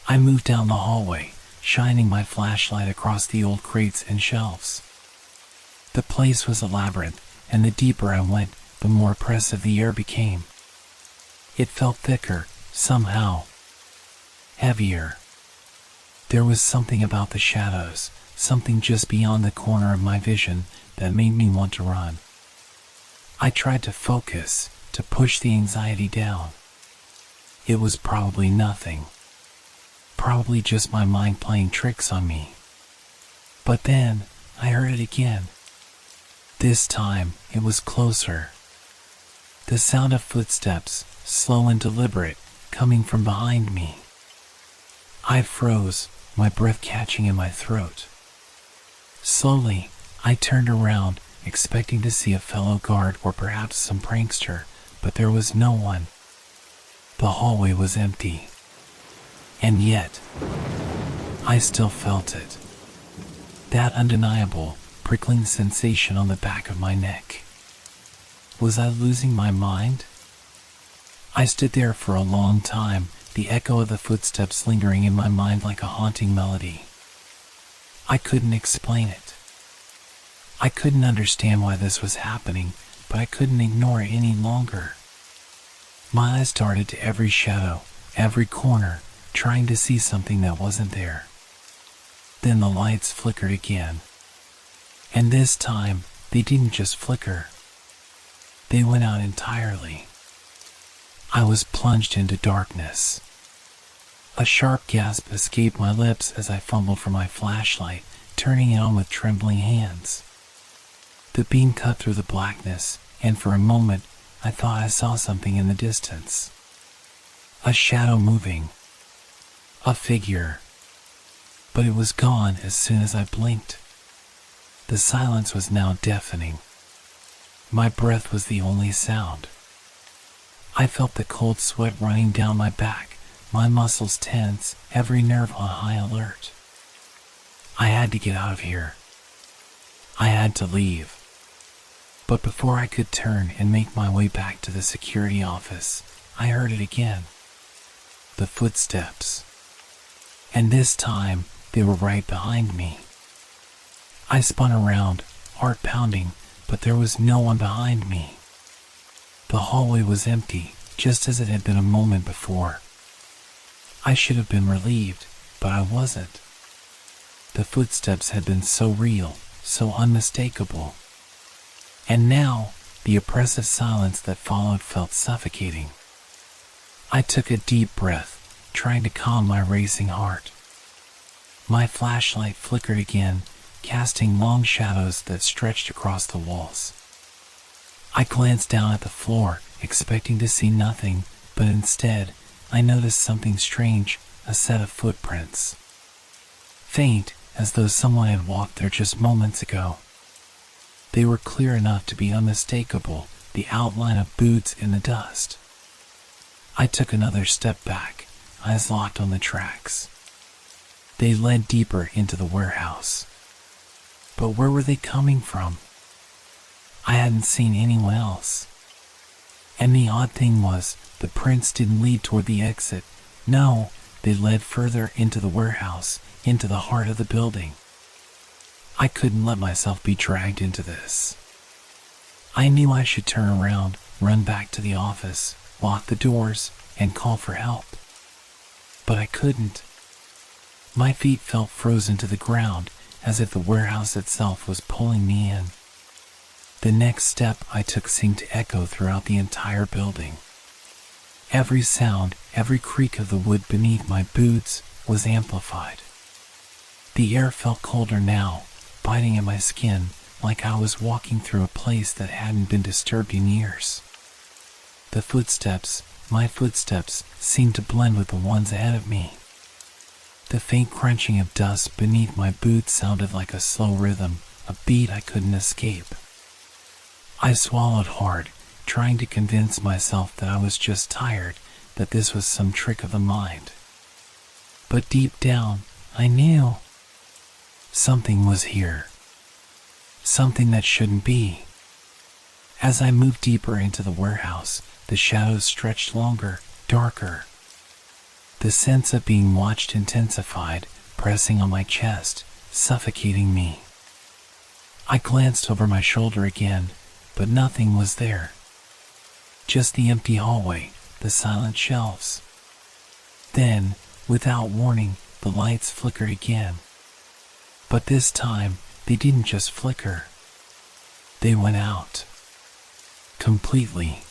I moved down the hallway, shining my flashlight across the old crates and shelves. The place was a labyrinth, and the deeper I went, the more oppressive the air became. It felt thicker, somehow. Heavier. There was something about the shadows, something just beyond the corner of my vision, that made me want to run. I tried to focus, to push the anxiety down. It was probably nothing. Probably just my mind playing tricks on me. But then, I heard it again. This time, it was closer. The sound of footsteps, slow and deliberate, coming from behind me. I froze, my breath catching in my throat. Slowly, I turned around, expecting to see a fellow guard or perhaps some prankster, but there was no one. The hallway was empty. And yet, I still felt it. That undeniable, prickling sensation on the back of my neck. Was I losing my mind? I stood there for a long time, the echo of the footsteps lingering in my mind like a haunting melody. I couldn't explain it. I couldn't understand why this was happening, but I couldn't ignore it any longer. My eyes darted to every shadow, every corner, trying to see something that wasn't there. Then the lights flickered again. And this time, they didn't just flicker. They went out entirely. I was plunged into darkness. A sharp gasp escaped my lips as I fumbled for my flashlight, turning it on with trembling hands. The beam cut through the blackness, and for a moment, I thought I saw something in the distance. A shadow moving. A figure. But it was gone as soon as I blinked. The silence was now deafening. My breath was the only sound. I felt the cold sweat running down my back, my muscles tense, every nerve on high alert. I had to get out of here. I had to leave. But before I could turn and make my way back to the security office, I heard it again. The footsteps. And this time, they were right behind me. I spun around, heart pounding, but there was no one behind me. The hallway was empty, just as it had been a moment before. I should have been relieved, but I wasn't. The footsteps had been so real, so unmistakable. And now, the oppressive silence that followed felt suffocating. I took a deep breath, trying to calm my racing heart. My flashlight flickered again, casting long shadows that stretched across the walls. I glanced down at the floor, expecting to see nothing, but instead, I noticed something strange, a set of footprints. Faint, as though someone had walked there just moments ago. They were clear enough to be unmistakable, the outline of boots in the dust. I took another step back, eyes locked on the tracks. They led deeper into the warehouse. But where were they coming from? I hadn't seen anyone else. And the odd thing was, the prints didn't lead toward the exit. No, they led further into the warehouse, into the heart of the building. I couldn't let myself be dragged into this. I knew I should turn around, run back to the office, lock the doors, and call for help. But I couldn't. My feet felt frozen to the ground, as if the warehouse itself was pulling me in. The next step I took seemed to echo throughout the entire building. Every sound, every creak of the wood beneath my boots was amplified. The air felt colder now, biting at my skin, like I was walking through a place that hadn't been disturbed in years. The footsteps, my footsteps, seemed to blend with the ones ahead of me. The faint crunching of dust beneath my boots sounded like a slow rhythm, a beat I couldn't escape. I swallowed hard, trying to convince myself that I was just tired, that this was some trick of the mind. But deep down, I knew. Something was here. Something that shouldn't be. As I moved deeper into the warehouse, the shadows stretched longer, darker. The sense of being watched intensified, pressing on my chest, suffocating me. I glanced over my shoulder again, but nothing was there. Just the empty hallway, the silent shelves. Then, without warning, the lights flickered again. But this time, they didn't just flicker. They went out. Completely.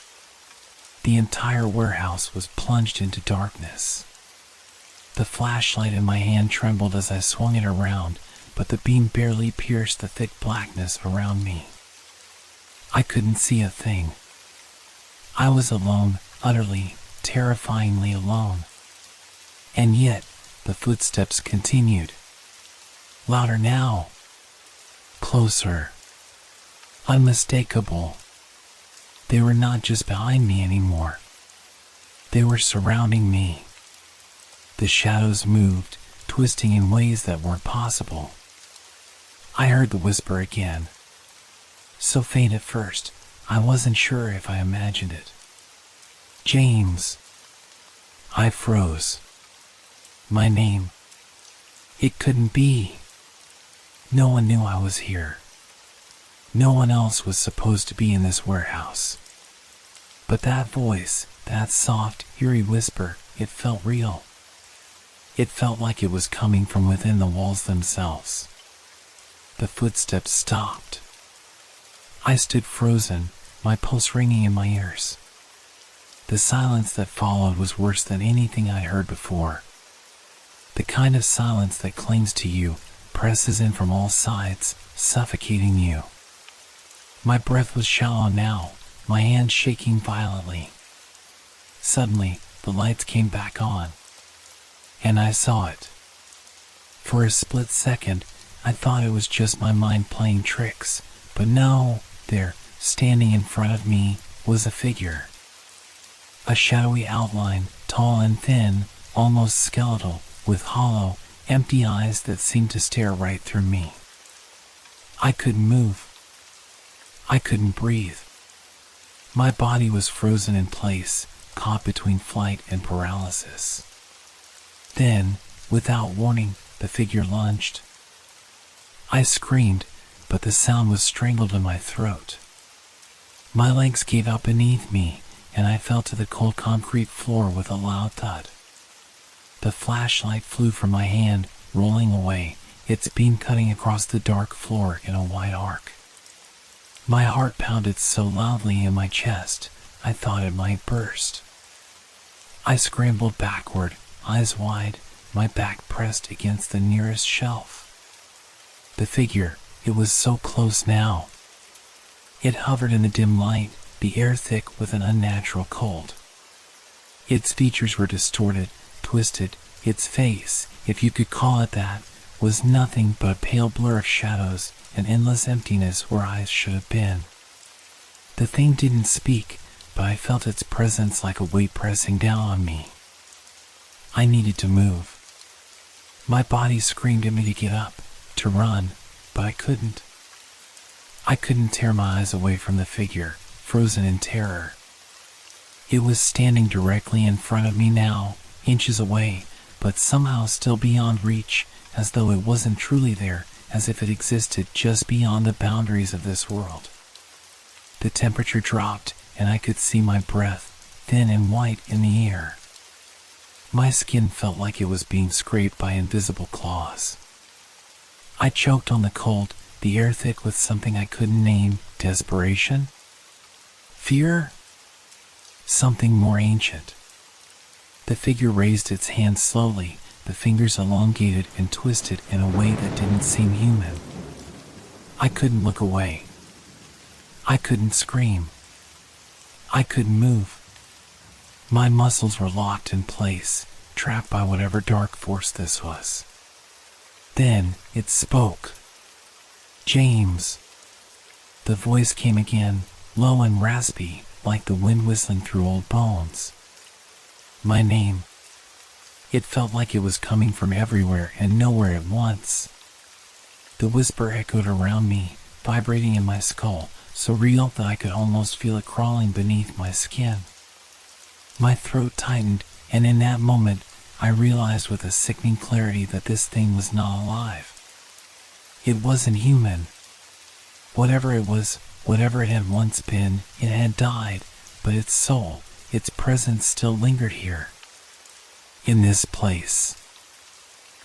The entire warehouse was plunged into darkness. The flashlight in my hand trembled as I swung it around, but the beam barely pierced the thick blackness around me. I couldn't see a thing. I was alone, utterly, terrifyingly alone. And yet, the footsteps continued. Louder now. Closer. Unmistakable. They were not just behind me anymore. They were surrounding me. The shadows moved, twisting in ways that weren't possible. I heard the whisper again. So faint at first, I wasn't sure if I imagined it. James. I froze. My name. It couldn't be. No one knew I was here. No one else was supposed to be in this warehouse. But that voice, that soft, eerie whisper, it felt real. It felt like it was coming from within the walls themselves. The footsteps stopped. I stood frozen, my pulse ringing in my ears. The silence that followed was worse than anything I'd heard before. The kind of silence that clings to you, presses in from all sides, suffocating you. My breath was shallow now, my hands shaking violently. Suddenly, the lights came back on. And I saw it. For a split second, I thought it was just my mind playing tricks, but no, there, standing in front of me, was a figure. A shadowy outline, tall and thin, almost skeletal, with hollow, empty eyes that seemed to stare right through me. I couldn't move. I couldn't breathe. My body was frozen in place, caught between flight and paralysis. Then, without warning, the figure lunged. I screamed, but the sound was strangled in my throat. My legs gave out beneath me, and I fell to the cold concrete floor with a loud thud. The flashlight flew from my hand, rolling away, its beam cutting across the dark floor in a wide arc. My heart pounded so loudly in my chest, I thought it might burst. I scrambled backward, eyes wide, my back pressed against the nearest shelf. The figure, it was so close now. It hovered in the dim light, the air thick with an unnatural cold. Its features were distorted, twisted. Its face, if you could call it that, was nothing but a pale blur of shadows and endless emptiness where eyes should have been. The thing didn't speak, but I felt its presence like a weight pressing down on me. I needed to move. My body screamed at me to get up, to run, but I couldn't. I couldn't tear my eyes away from the figure, frozen in terror. It was standing directly in front of me now, inches away, but somehow still beyond reach, as though it wasn't truly there, as if it existed just beyond the boundaries of this world. The temperature dropped, and I could see my breath, thin and white in the air. My skin felt like it was being scraped by invisible claws. I choked on the cold, the air thick with something I couldn't name. Desperation? Fear? Something more ancient. The figure raised its hands slowly, the fingers elongated and twisted in a way that didn't seem human. I couldn't look away. I couldn't scream. I couldn't move. My muscles were locked in place, trapped by whatever dark force this was. Then it spoke. James. The voice came again, low and raspy, like the wind whistling through old bones. My name. It felt like it was coming from everywhere and nowhere at once. The whisper echoed around me, vibrating in my skull, so real that I could almost feel it crawling beneath my skin. My throat tightened, and in that moment, I realized with a sickening clarity that this thing was not alive. It wasn't human. Whatever it was, whatever it had once been, it had died, but its soul, its presence still lingered here. In this place.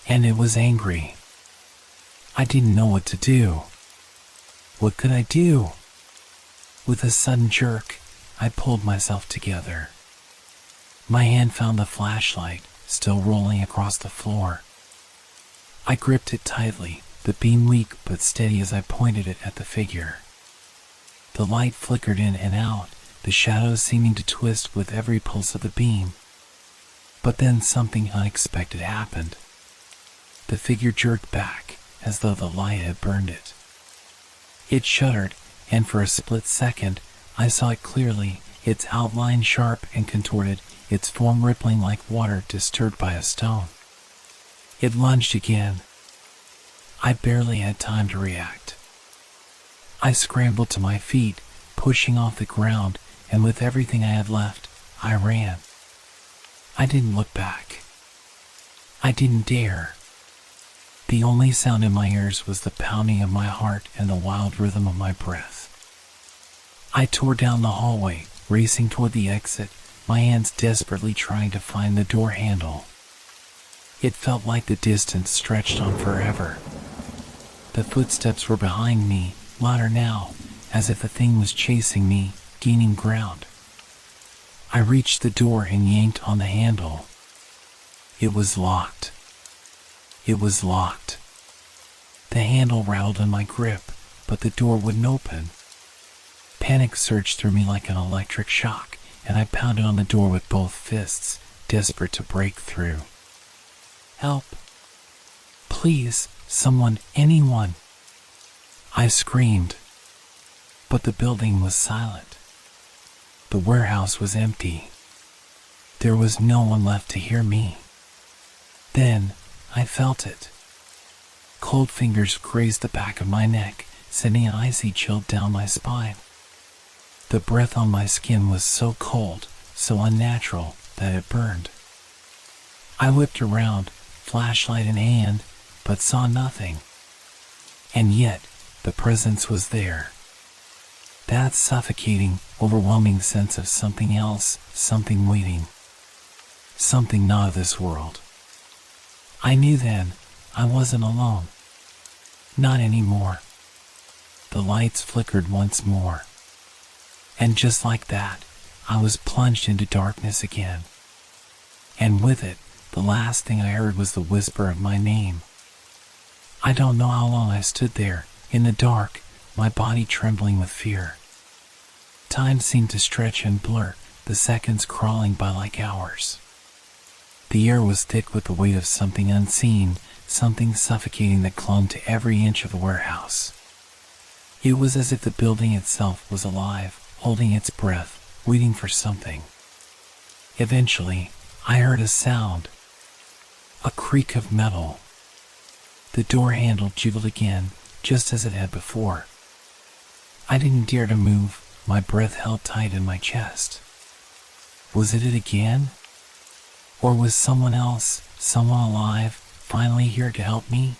And it was angry. I didn't know what to do. What could I do? With a sudden jerk, I pulled myself together. My hand found the flashlight, still rolling across the floor. I gripped it tightly, the beam weak but steady as I pointed it at the figure. The light flickered in and out, the shadows seeming to twist with every pulse of the beam. But then something unexpected happened. The figure jerked back, as though the light had burned it. It shuddered, and for a split second, I saw it clearly, its outline sharp and contorted, its form rippling like water disturbed by a stone. It lunged again. I barely had time to react. I scrambled to my feet, pushing off the ground, and with everything I had left, I ran. I didn't look back. I didn't dare. The only sound in my ears was the pounding of my heart and the wild rhythm of my breath. I tore down the hallway, racing toward the exit, my hands desperately trying to find the door handle. It felt like the distance stretched on forever. The footsteps were behind me, louder now, as if the thing was chasing me, gaining ground. I reached the door and yanked on the handle. It was locked. It was locked. The handle rattled in my grip, but the door wouldn't open. Panic surged through me like an electric shock, and I pounded on the door with both fists, desperate to break through. Help. Please, someone, anyone. I screamed. But the building was silent. The warehouse was empty. There was no one left to hear me. Then, I felt it. Cold fingers grazed the back of my neck, sending an icy chill down my spine. The breath on my skin was so cold, so unnatural, that it burned. I whipped around, flashlight in hand, but saw nothing. And yet, the presence was there. That suffocating, overwhelming sense of something else, something waiting. Something not of this world. I knew then I wasn't alone. Not anymore. The lights flickered once more. And just like that, I was plunged into darkness again. And with it, the last thing I heard was the whisper of my name. I don't know how long I stood there, in the dark, my body trembling with fear. Time seemed to stretch and blur, the seconds crawling by like hours. The air was thick with the weight of something unseen, something suffocating that clung to every inch of the warehouse. It was as if the building itself was alive, holding its breath, waiting for something. Eventually, I heard a sound. A creak of metal. The door handle jiggled again, just as it had before. I didn't dare to move, my breath held tight in my chest. Was it again? Or was someone else, someone alive, finally here to help me?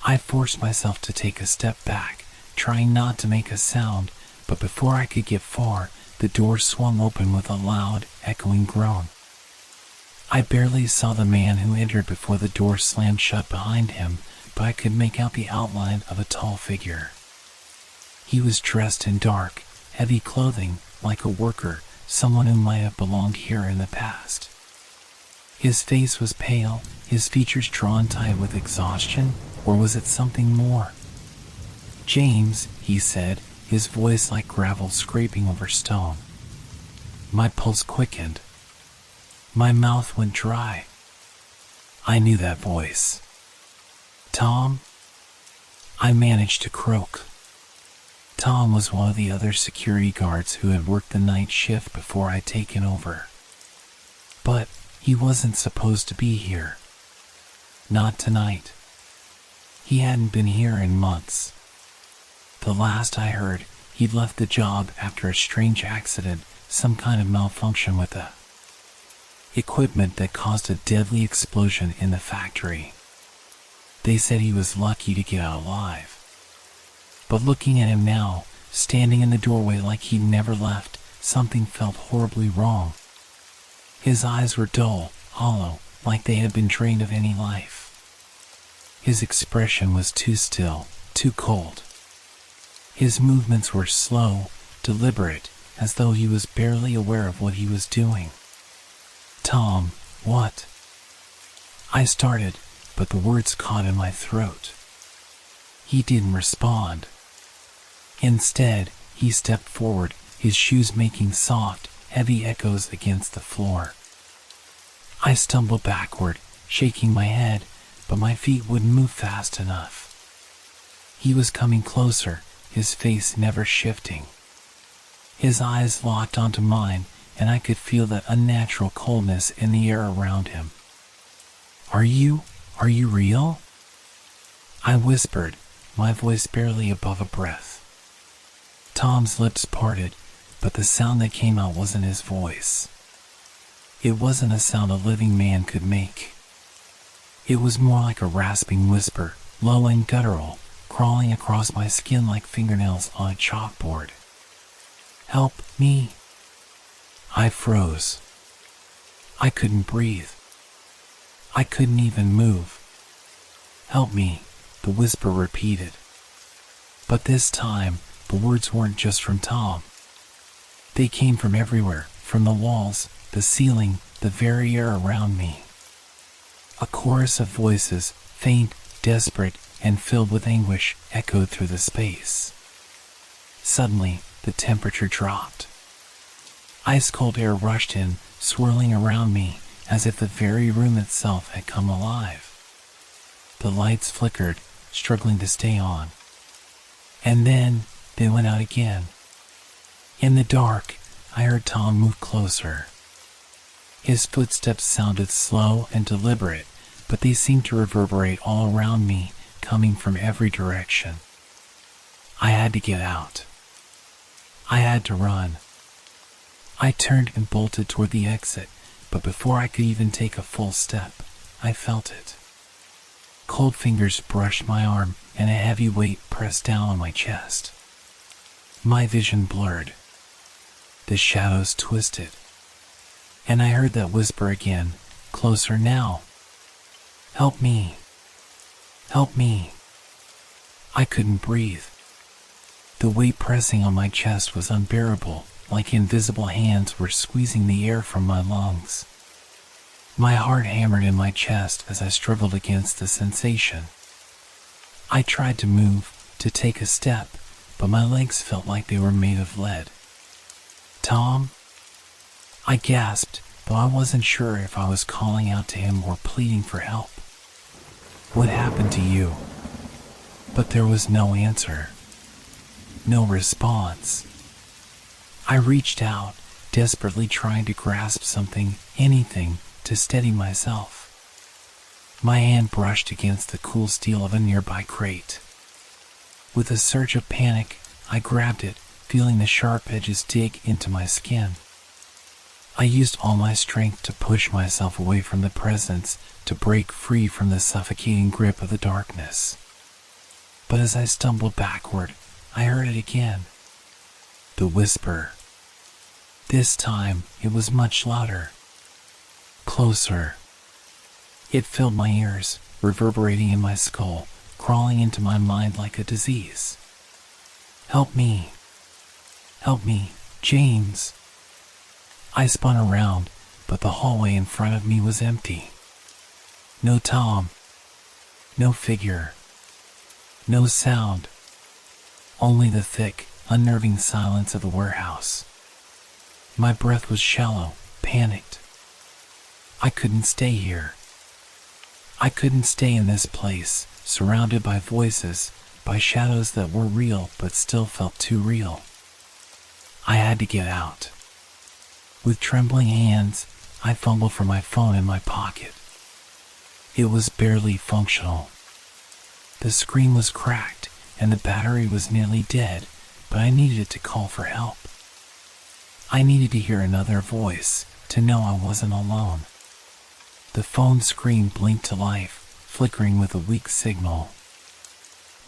I forced myself to take a step back, trying not to make a sound, but before I could get far, the door swung open with a loud, echoing groan. I barely saw the man who entered before the door slammed shut behind him, but I could make out the outline of a tall figure. He was dressed in dark, heavy clothing, like a worker, someone who might have belonged here in the past. His face was pale, his features drawn tight with exhaustion, or was it something more? "James," he said, his voice like gravel scraping over stone. My pulse quickened. My mouth went dry. I knew that voice. "Tom?" I managed to croak. Tom was one of the other security guards who had worked the night shift before I'd taken over. But he wasn't supposed to be here. Not tonight. He hadn't been here in months. The last I heard, he'd left the job after a strange accident, some kind of malfunction with the equipment that caused a deadly explosion in the factory. They said he was lucky to get out alive. But looking at him now, standing in the doorway like he'd never left, something felt horribly wrong. His eyes were dull, hollow, like they had been drained of any life. His expression was too still, too cold. His movements were slow, deliberate, as though he was barely aware of what he was doing. "Tom, what?" I started, but the words caught in my throat. He didn't respond. Instead, he stepped forward, his shoes making soft, heavy echoes against the floor. I stumbled backward, shaking my head, but my feet wouldn't move fast enough. He was coming closer, his face never shifting. His eyes locked onto mine, and I could feel that unnatural coldness in the air around him. Are you real?" I whispered, my voice barely above a breath. Tom's lips parted, but the sound that came out wasn't his voice. It wasn't a sound a living man could make. It was more like a rasping whisper, low and guttural, crawling across my skin like fingernails on a chalkboard. "Help me." I froze. I couldn't breathe. I couldn't even move. "Help me," the whisper repeated. But this time, the words weren't just from Tom. They came from everywhere, from the walls, the ceiling, the very air around me. A chorus of voices, faint, desperate, and filled with anguish, echoed through the space. Suddenly, the temperature dropped. Ice-cold air rushed in, swirling around me, as if the very room itself had come alive. The lights flickered, struggling to stay on. And then, they went out again. In the dark, I heard Tom move closer. His footsteps sounded slow and deliberate, but they seemed to reverberate all around me, coming from every direction. I had to get out. I had to run. I turned and bolted toward the exit, but before I could even take a full step, I felt it. Cold fingers brushed my arm, and a heavy weight pressed down on my chest. My vision blurred. The shadows twisted. And I heard that whisper again, closer now. Help me. Help me. I couldn't breathe. The weight pressing on my chest was unbearable, like invisible hands were squeezing the air from my lungs. My heart hammered in my chest as I struggled against the sensation. I tried to move, to take a step, but my legs felt like they were made of lead. Tom? I gasped, though I wasn't sure if I was calling out to him or pleading for help. What happened to you? But there was no answer. No response. I reached out, desperately trying to grasp something, anything, to steady myself. My hand brushed against the cool steel of a nearby crate. With a surge of panic, I grabbed it, feeling the sharp edges dig into my skin. I used all my strength to push myself away from the presence, to break free from the suffocating grip of the darkness. But as I stumbled backward, I heard it again. The whisper. This time, it was much louder. Closer. It filled my ears, reverberating in my skull, crawling into my mind like a disease. Help me. Help me, James. I spun around, but the hallway in front of me was empty. No Tom. No figure. No sound. Only the thick, unnerving silence of the warehouse. My breath was shallow, panicked. I couldn't stay here. I couldn't stay in this place, surrounded by voices, by shadows that were real but still felt too real. I had to get out. With trembling hands, I fumbled for my phone in my pocket. It was barely functional. The screen was cracked, and the battery was nearly dead, but I needed it to call for help. I needed to hear another voice, to know I wasn't alone. The phone screen blinked to life, flickering with a weak signal.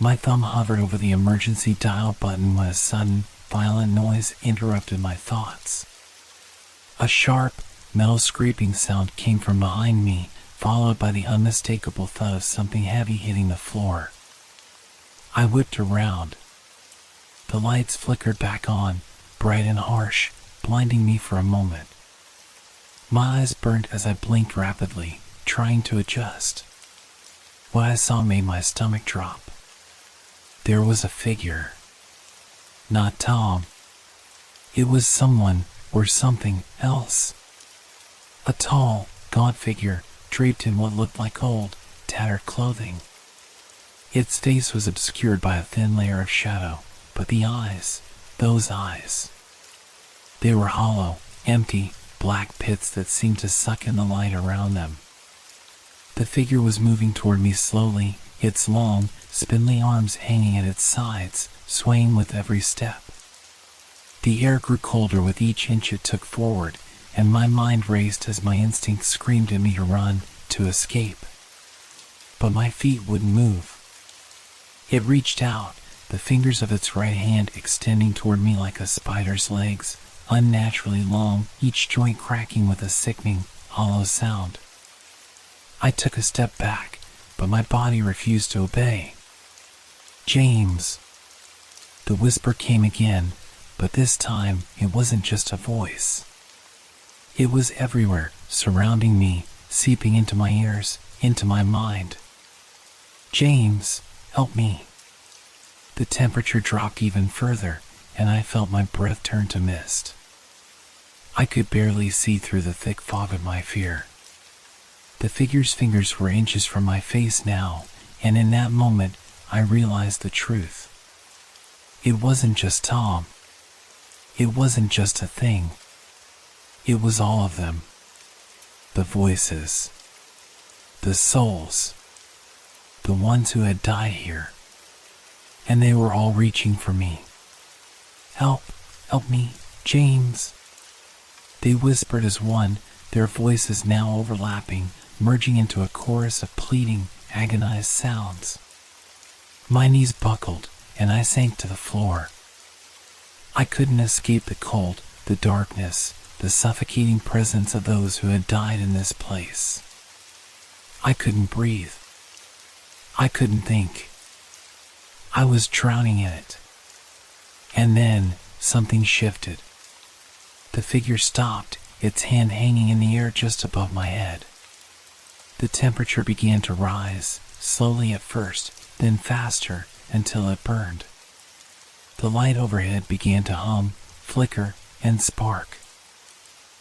My thumb hovered over the emergency dial button when a sudden, violent noise interrupted my thoughts. A sharp, metal scraping sound came from behind me, followed by the unmistakable thud of something heavy hitting the floor. I whipped around. The lights flickered back on, bright and harsh, blinding me for a moment. My eyes burned as I blinked rapidly, trying to adjust. What I saw made my stomach drop. There was a figure. Not Tom. It was someone, or something else. A tall, gaunt figure, draped in what looked like old, tattered clothing. Its face was obscured by a thin layer of shadow, but the eyes, those eyes. They were hollow, empty, black pits that seemed to suck in the light around them. The figure was moving toward me slowly, its long, spindly arms hanging at its sides, swaying with every step. The air grew colder with each inch it took forward, and my mind raced as my instinct screamed at me to run, to escape. But my feet wouldn't move. It reached out, the fingers of its right hand extending toward me like a spider's legs, unnaturally long, each joint cracking with a sickening, hollow sound. I took a step back, but my body refused to obey. James. The whisper came again, but this time it wasn't just a voice. It was everywhere, surrounding me, seeping into my ears, into my mind. James, help me. The temperature dropped even further, and I felt my breath turn to mist. I could barely see through the thick fog of my fear. The figure's fingers were inches from my face now, and in that moment, I realized the truth. It wasn't just Tom. It wasn't just a thing. It was all of them. The voices. the souls, the ones who had died here, and they were all reaching for me. Help, help me, James. They whispered as one, their voices now overlapping, merging into a chorus of pleading, agonized sounds. My knees buckled, and I sank to the floor. I couldn't escape the cold, the darkness, the suffocating presence of those who had died in this place. I couldn't breathe. I couldn't think. I was drowning in it. And then, something shifted. The figure stopped, its hand hanging in the air just above my head. The temperature began to rise, slowly at first, then faster, until it burned. The light overhead began to hum, flicker, and spark.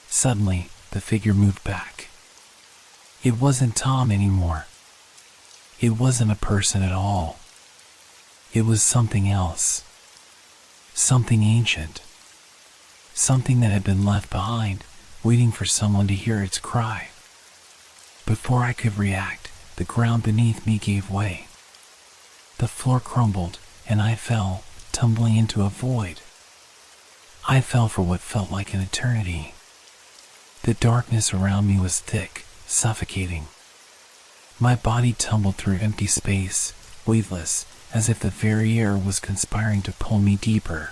Suddenly, the figure moved back. It wasn't Tom anymore. It wasn't a person at all. It was something else. Something ancient. Something that had been left behind, waiting for someone to hear its cry. Before I could react, the ground beneath me gave way. The floor crumbled, and I fell, tumbling into a void. I fell for what felt like an eternity. The darkness around me was thick, suffocating. My body tumbled through empty space, weightless, as if the very air was conspiring to pull me deeper.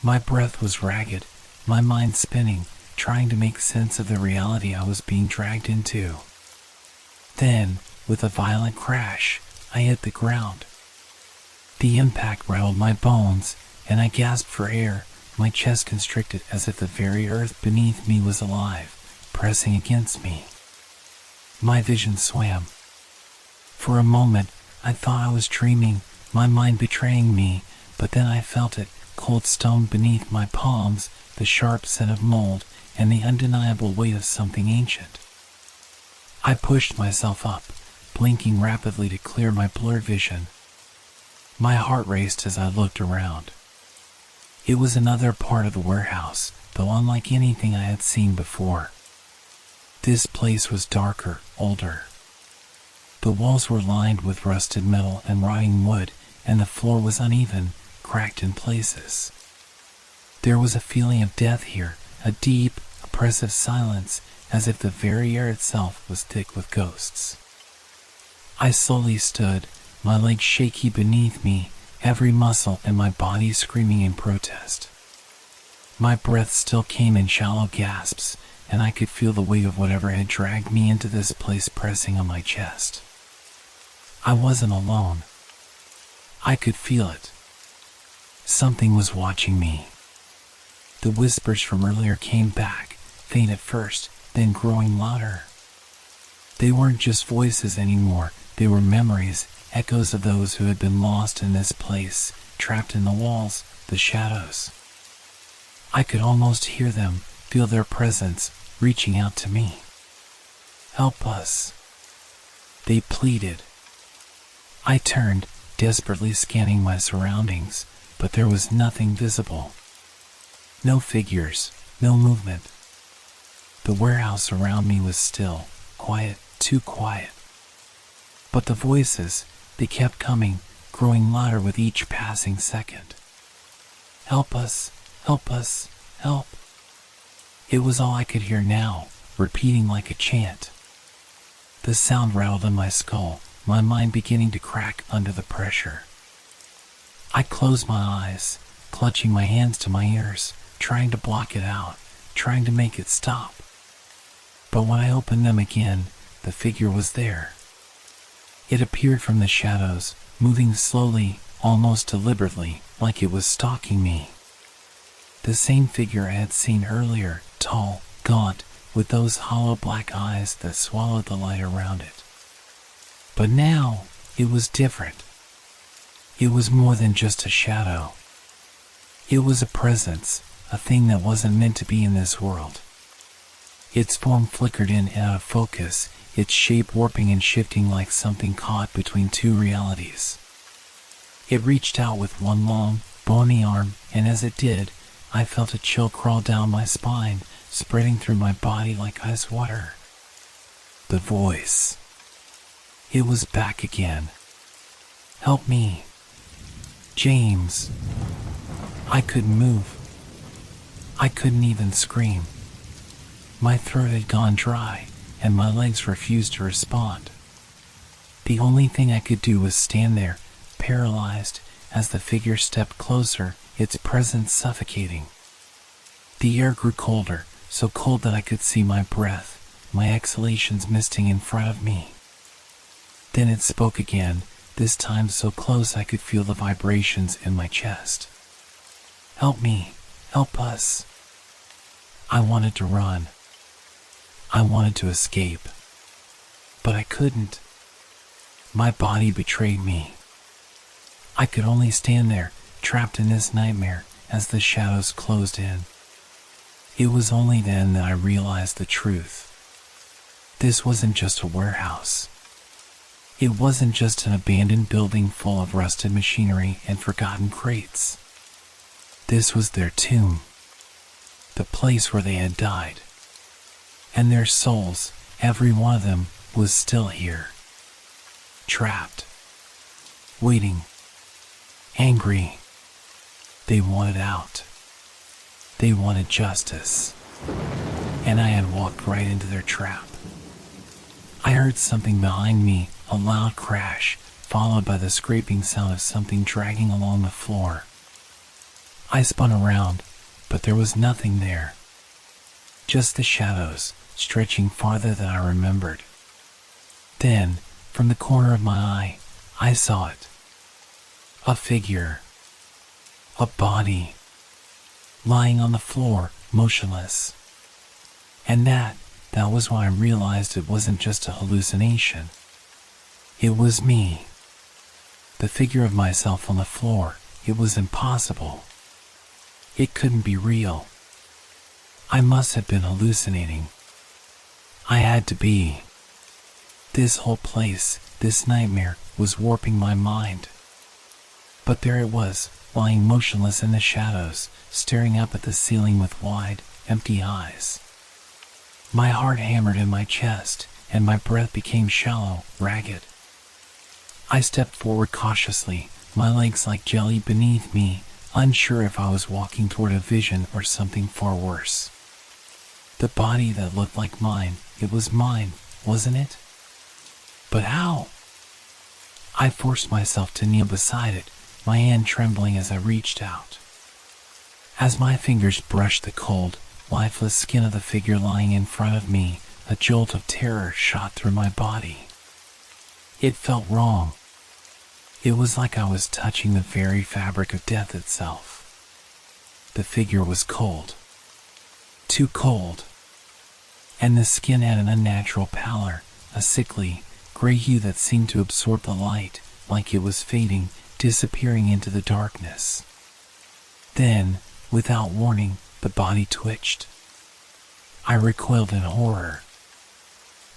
My breath was ragged, my mind spinning, trying to make sense of the reality I was being dragged into. Then, with a violent crash, I hit the ground. The impact rattled my bones, and I gasped for air, my chest constricted as if the very earth beneath me was alive, pressing against me. My vision swam. For a moment, I thought I was dreaming, my mind betraying me, but then I felt it, cold stone beneath my palms, the sharp scent of mold, and the undeniable weight of something ancient. I pushed myself up, blinking rapidly to clear my blurred vision. My heart raced as I looked around. It was another part of the warehouse, though unlike anything I had seen before. This place was darker, older. The walls were lined with rusted metal and rotting wood, and the floor was uneven, cracked in places. There was a feeling of death here, a deep, oppressive silence, as if the very air itself was thick with ghosts. I slowly stood, my legs shaky beneath me, every muscle in my body screaming in protest. My breath still came in shallow gasps, and I could feel the weight of whatever had dragged me into this place pressing on my chest. I wasn't alone. I could feel it. Something was watching me. The whispers from earlier came back, faint at first, then growing louder. They weren't just voices anymore, they were memories, echoes of those who had been lost in this place, trapped in the walls, the shadows. I could almost hear them, feel their presence, reaching out to me. Help us, they pleaded. I turned, desperately scanning my surroundings, but there was nothing visible. No figures, no movement. The warehouse around me was still, quiet, too quiet. But the voices, they kept coming, growing louder with each passing second. Help us, help us, help. It was all I could hear now, repeating like a chant. The sound rattled in my skull, my mind beginning to crack under the pressure. I closed my eyes, clutching my hands to my ears, trying to block it out, trying to make it stop. But when I opened them again, the figure was there. It appeared from the shadows, moving slowly, almost deliberately, like it was stalking me. The same figure I had seen earlier, tall, gaunt, with those hollow black eyes that swallowed the light around it. But now, it was different. It was more than just a shadow. It was a presence, a thing that wasn't meant to be in this world. Its form flickered in and out of focus, its shape warping and shifting like something caught between two realities. It reached out with one long, bony arm, and as it did, I felt a chill crawl down my spine, spreading through my body like ice water. The voice. It was back again. Help me. James. I couldn't move. I couldn't even scream. My throat had gone dry, and my legs refused to respond. The only thing I could do was stand there, paralyzed, as the figure stepped closer, its presence suffocating. The air grew colder, so cold that I could see my breath, my exhalations misting in front of me. Then it spoke again, this time so close I could feel the vibrations in my chest. Help me, help us. I wanted to run. I wanted to escape. But I couldn't. My body betrayed me. I could only stand there, trapped in this nightmare, as the shadows closed in. It was only then that I realized the truth. This wasn't just a warehouse. It wasn't just an abandoned building full of rusted machinery and forgotten crates. This was their tomb, the place where they had died. And their souls, every one of them, was still here. Trapped. Waiting. Angry. They wanted out. They wanted justice. And I had walked right into their trap. I heard something behind me, a loud crash, followed by the scraping sound of something dragging along the floor. I spun around, but there was nothing there. Just the shadows, stretching farther than I remembered. Then, from the corner of my eye, I saw it. A figure. A body. Lying on the floor, motionless. And that was when I realized it wasn't just a hallucination. It was me. The figure of myself on the floor. It was impossible. It couldn't be real. I must have been hallucinating. I had to be. This whole place, this nightmare, was warping my mind. But there it was, lying motionless in the shadows, staring up at the ceiling with wide, empty eyes. My heart hammered in my chest, and my breath became shallow, ragged. I stepped forward cautiously, my legs like jelly beneath me, unsure if I was walking toward a vision or something far worse. The body that looked like mine, it was mine, wasn't it? But how? I forced myself to kneel beside it, my hand trembling as I reached out. As my fingers brushed the cold, lifeless skin of the figure lying in front of me, a jolt of terror shot through my body. It felt wrong. It was like I was touching the very fabric of death itself. The figure was cold. Too cold. And the skin had an unnatural pallor, a sickly, gray hue that seemed to absorb the light, like it was fading, disappearing into the darkness. Then, without warning, the body twitched. I recoiled in horror.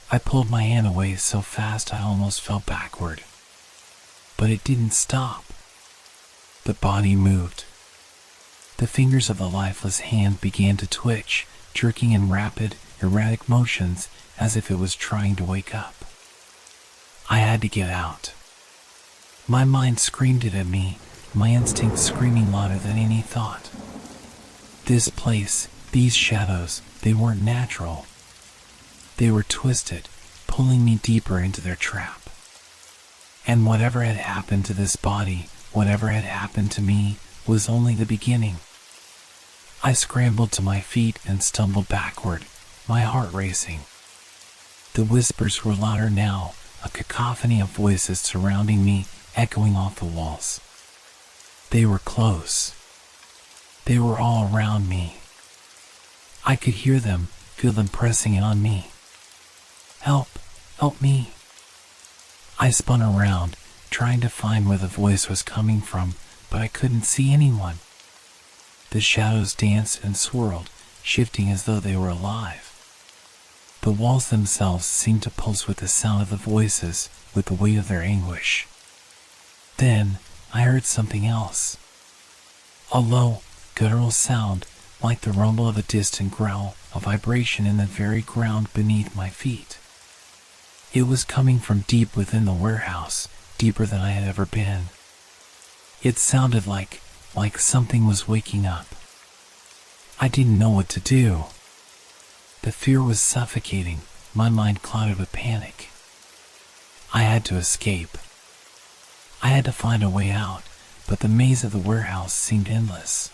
I pulled my hand away so fast I almost fell backward. But it didn't stop. The body moved. The fingers of the lifeless hand began to twitch, jerking in rapid, erratic motions as if it was trying to wake up. I had to get out. My mind screamed it at me, my instincts screaming louder than any thought. This place, these shadows, they weren't natural. They were twisted, pulling me deeper into their trap. And whatever had happened to this body, whatever had happened to me, was only the beginning. I scrambled to my feet and stumbled backward, my heart racing. The whispers were louder now, a cacophony of voices surrounding me, echoing off the walls. They were close. They were all around me. I could hear them, feel them pressing in on me. Help! Help me! I spun around, trying to find where the voice was coming from, but I couldn't see anyone. The shadows danced and swirled, shifting as though they were alive. The walls themselves seemed to pulse with the sound of the voices, with the weight of their anguish. Then, I heard something else. A low, guttural sound, like the rumble of a distant growl, a vibration in the very ground beneath my feet. It was coming from deep within the warehouse, deeper than I had ever been. It sounded like something was waking up. I didn't know what to do. The fear was suffocating, my mind clouded with panic. I had to escape. I had to find a way out, but the maze of the warehouse seemed endless.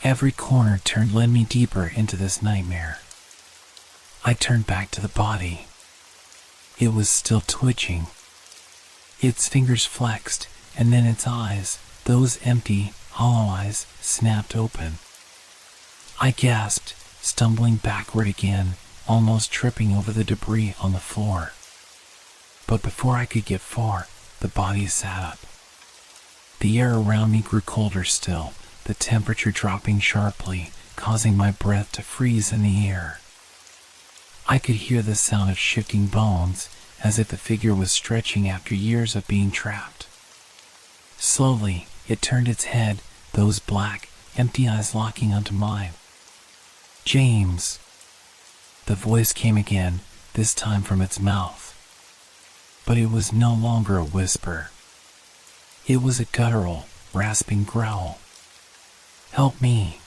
Every corner led me deeper into this nightmare. I turned back to the body. It was still twitching. Its fingers flexed, and then its eyes, those empty, hollow eyes, snapped open. I gasped, stumbling backward again, almost tripping over the debris on the floor. But before I could get far, the body sat up. The air around me grew colder still, the temperature dropping sharply, causing my breath to freeze in the air. I could hear the sound of shifting bones, as if the figure was stretching after years of being trapped. Slowly, it turned its head, those black, empty eyes locking onto mine. "James." The voice came again, this time from its mouth. But it was no longer a whisper. It was a guttural, rasping growl. "Help me."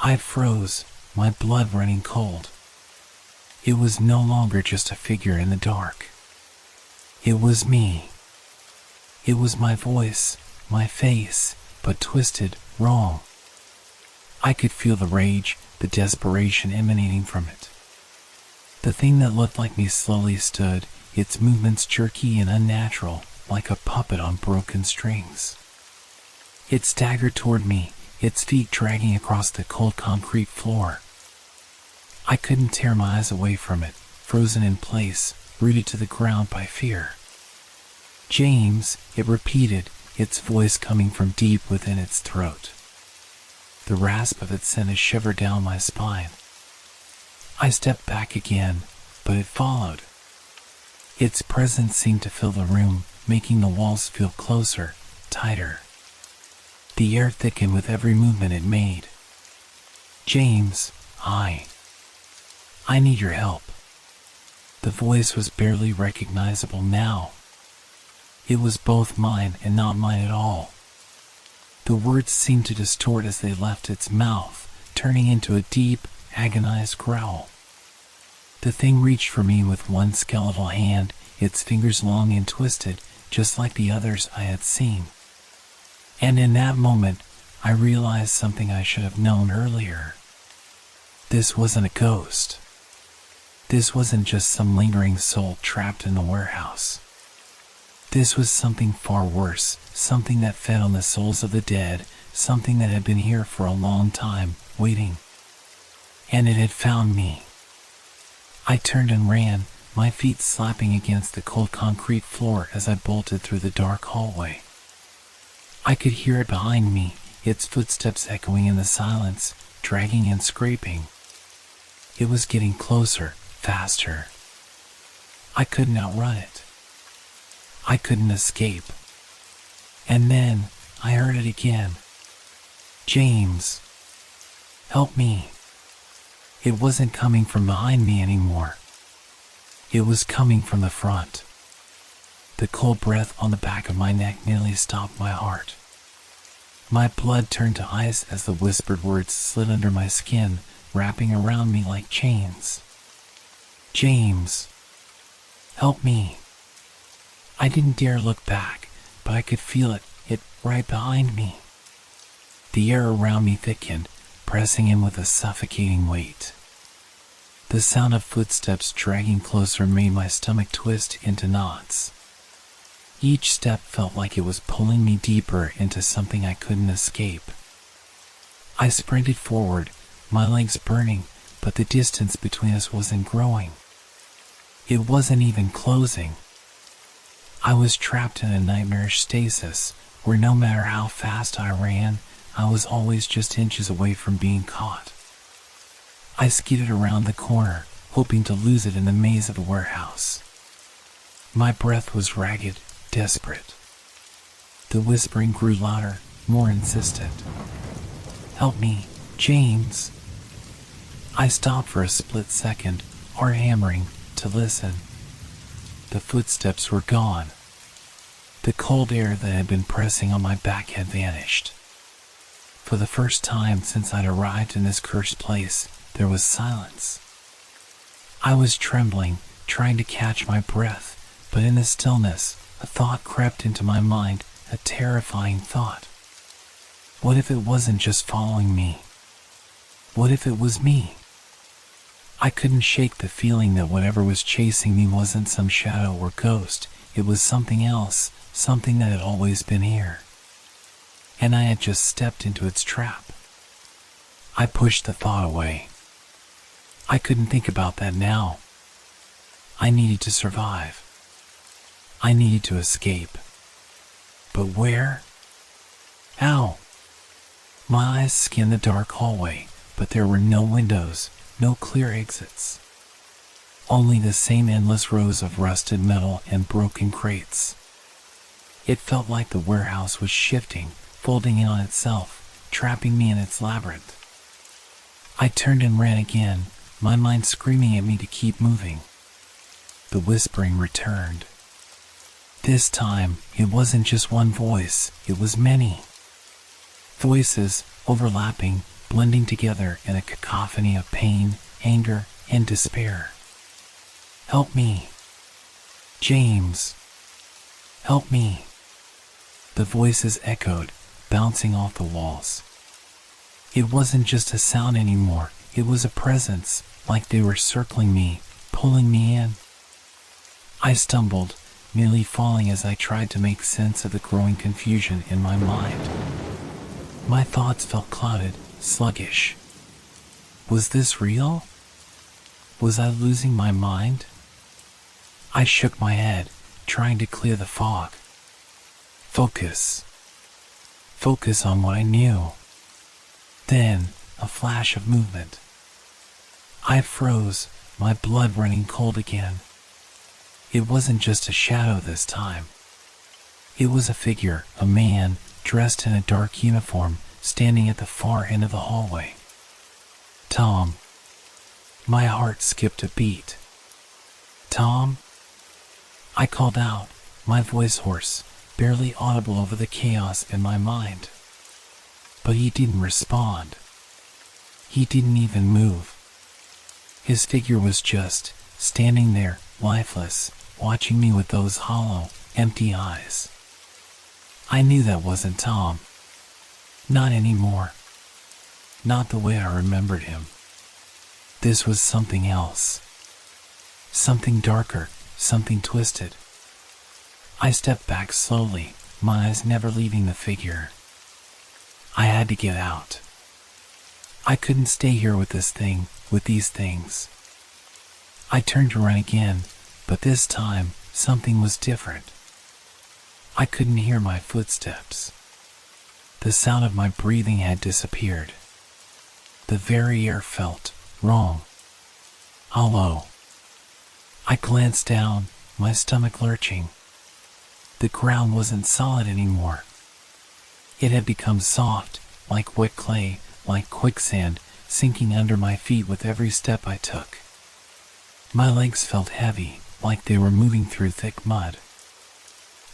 I froze, my blood running cold. It was no longer just a figure in the dark. It was me. It was my voice, my face, but twisted, wrong. I could feel the rage, the desperation emanating from it. The thing that looked like me slowly stood, its movements jerky and unnatural, like a puppet on broken strings. It staggered toward me, its feet dragging across the cold concrete floor. I couldn't tear my eyes away from it, frozen in place, rooted to the ground by fear. "James," it repeated, its voice coming from deep within its throat. The rasp of it sent a shiver down my spine. I stepped back again, but it followed. Its presence seemed to fill the room, making the walls feel closer, tighter. The air thickened with every movement it made. "James, I need your help." The voice was barely recognizable now. It was both mine and not mine at all. The words seemed to distort as they left its mouth, turning into a deep, agonized growl. The thing reached for me with one skeletal hand, its fingers long and twisted, just like the others I had seen. And in that moment, I realized something I should have known earlier. This wasn't a ghost. This wasn't just some lingering soul trapped in the warehouse. This was something far worse, something that fed on the souls of the dead, something that had been here for a long time, waiting. And it had found me. I turned and ran, my feet slapping against the cold concrete floor as I bolted through the dark hallway. I could hear it behind me, its footsteps echoing in the silence, dragging and scraping. It was getting closer, faster. I couldn't outrun it. I couldn't escape. And then, I heard it again. "James, help me." It wasn't coming from behind me anymore. It was coming from the front. The cold breath on the back of my neck nearly stopped my heart. My blood turned to ice as the whispered words slid under my skin, wrapping around me like chains. "James, help me." I didn't dare look back, but I could feel it right behind me. The air around me thickened, pressing in with a suffocating weight. The sound of footsteps dragging closer made my stomach twist into knots. Each step felt like it was pulling me deeper into something I couldn't escape. I sprinted forward, my legs burning, but the distance between us wasn't growing. It wasn't even closing. I was trapped in a nightmarish stasis, where no matter how fast I ran, I was always just inches away from being caught. I skidded around the corner, hoping to lose it in the maze of the warehouse. My breath was ragged, desperate. The whispering grew louder, more insistent. "Help me, James." I stopped for a split second, heart hammering, to listen, the footsteps were gone. The cold air that had been pressing on my back had vanished. For the first time since I'd arrived in this cursed place, there was silence. I was trembling, trying to catch my breath, but in the stillness, a thought crept into my mind, a terrifying thought. What if it wasn't just following me? What if it was me? I couldn't shake the feeling that whatever was chasing me wasn't some shadow or ghost. It was something else, something that had always been here. And I had just stepped into its trap. I pushed the thought away. I couldn't think about that now. I needed to survive. I needed to escape. But where? How? My eyes scanned the dark hallway, but there were no windows, no clear exits. Only the same endless rows of rusted metal and broken crates. It felt like the warehouse was shifting, folding in on itself, trapping me in its labyrinth. I turned and ran again, my mind screaming at me to keep moving. The whispering returned. This time, it wasn't just one voice, it was many. Voices, overlapping, blending together in a cacophony of pain, anger, and despair. Help me. James. Help me. The voices echoed, bouncing off the walls. It wasn't just a sound anymore, it was a presence, like they were circling me, pulling me in. I stumbled, nearly falling as I tried to make sense of the growing confusion in my mind. My thoughts felt clouded, sluggish. Was this real? Was I losing my mind? I shook my head, trying to clear the fog. Focus. Focus on what I knew. Then, a flash of movement. I froze, my blood running cold again. It wasn't just a shadow this time. It was a figure, a man, dressed in a dark uniform, standing at the far end of the hallway. Tom. My heart skipped a beat. Tom? I called out, my voice hoarse, barely audible over the chaos in my mind. But he didn't respond. He didn't even move. His figure was just standing there, lifeless, watching me with those hollow, empty eyes. I knew that wasn't Tom. Not anymore. Not the way I remembered him. This was something else. Something darker, something twisted. I stepped back slowly, my eyes never leaving the figure. I had to get out. I couldn't stay here with this thing, with these things. I turned to run again, but this time, something was different. I couldn't hear my footsteps. The sound of my breathing had disappeared. The very air felt wrong. Hollow. I glanced down, my stomach lurching. The ground wasn't solid anymore. It had become soft, like wet clay, like quicksand, sinking under my feet with every step I took. My legs felt heavy, like they were moving through thick mud.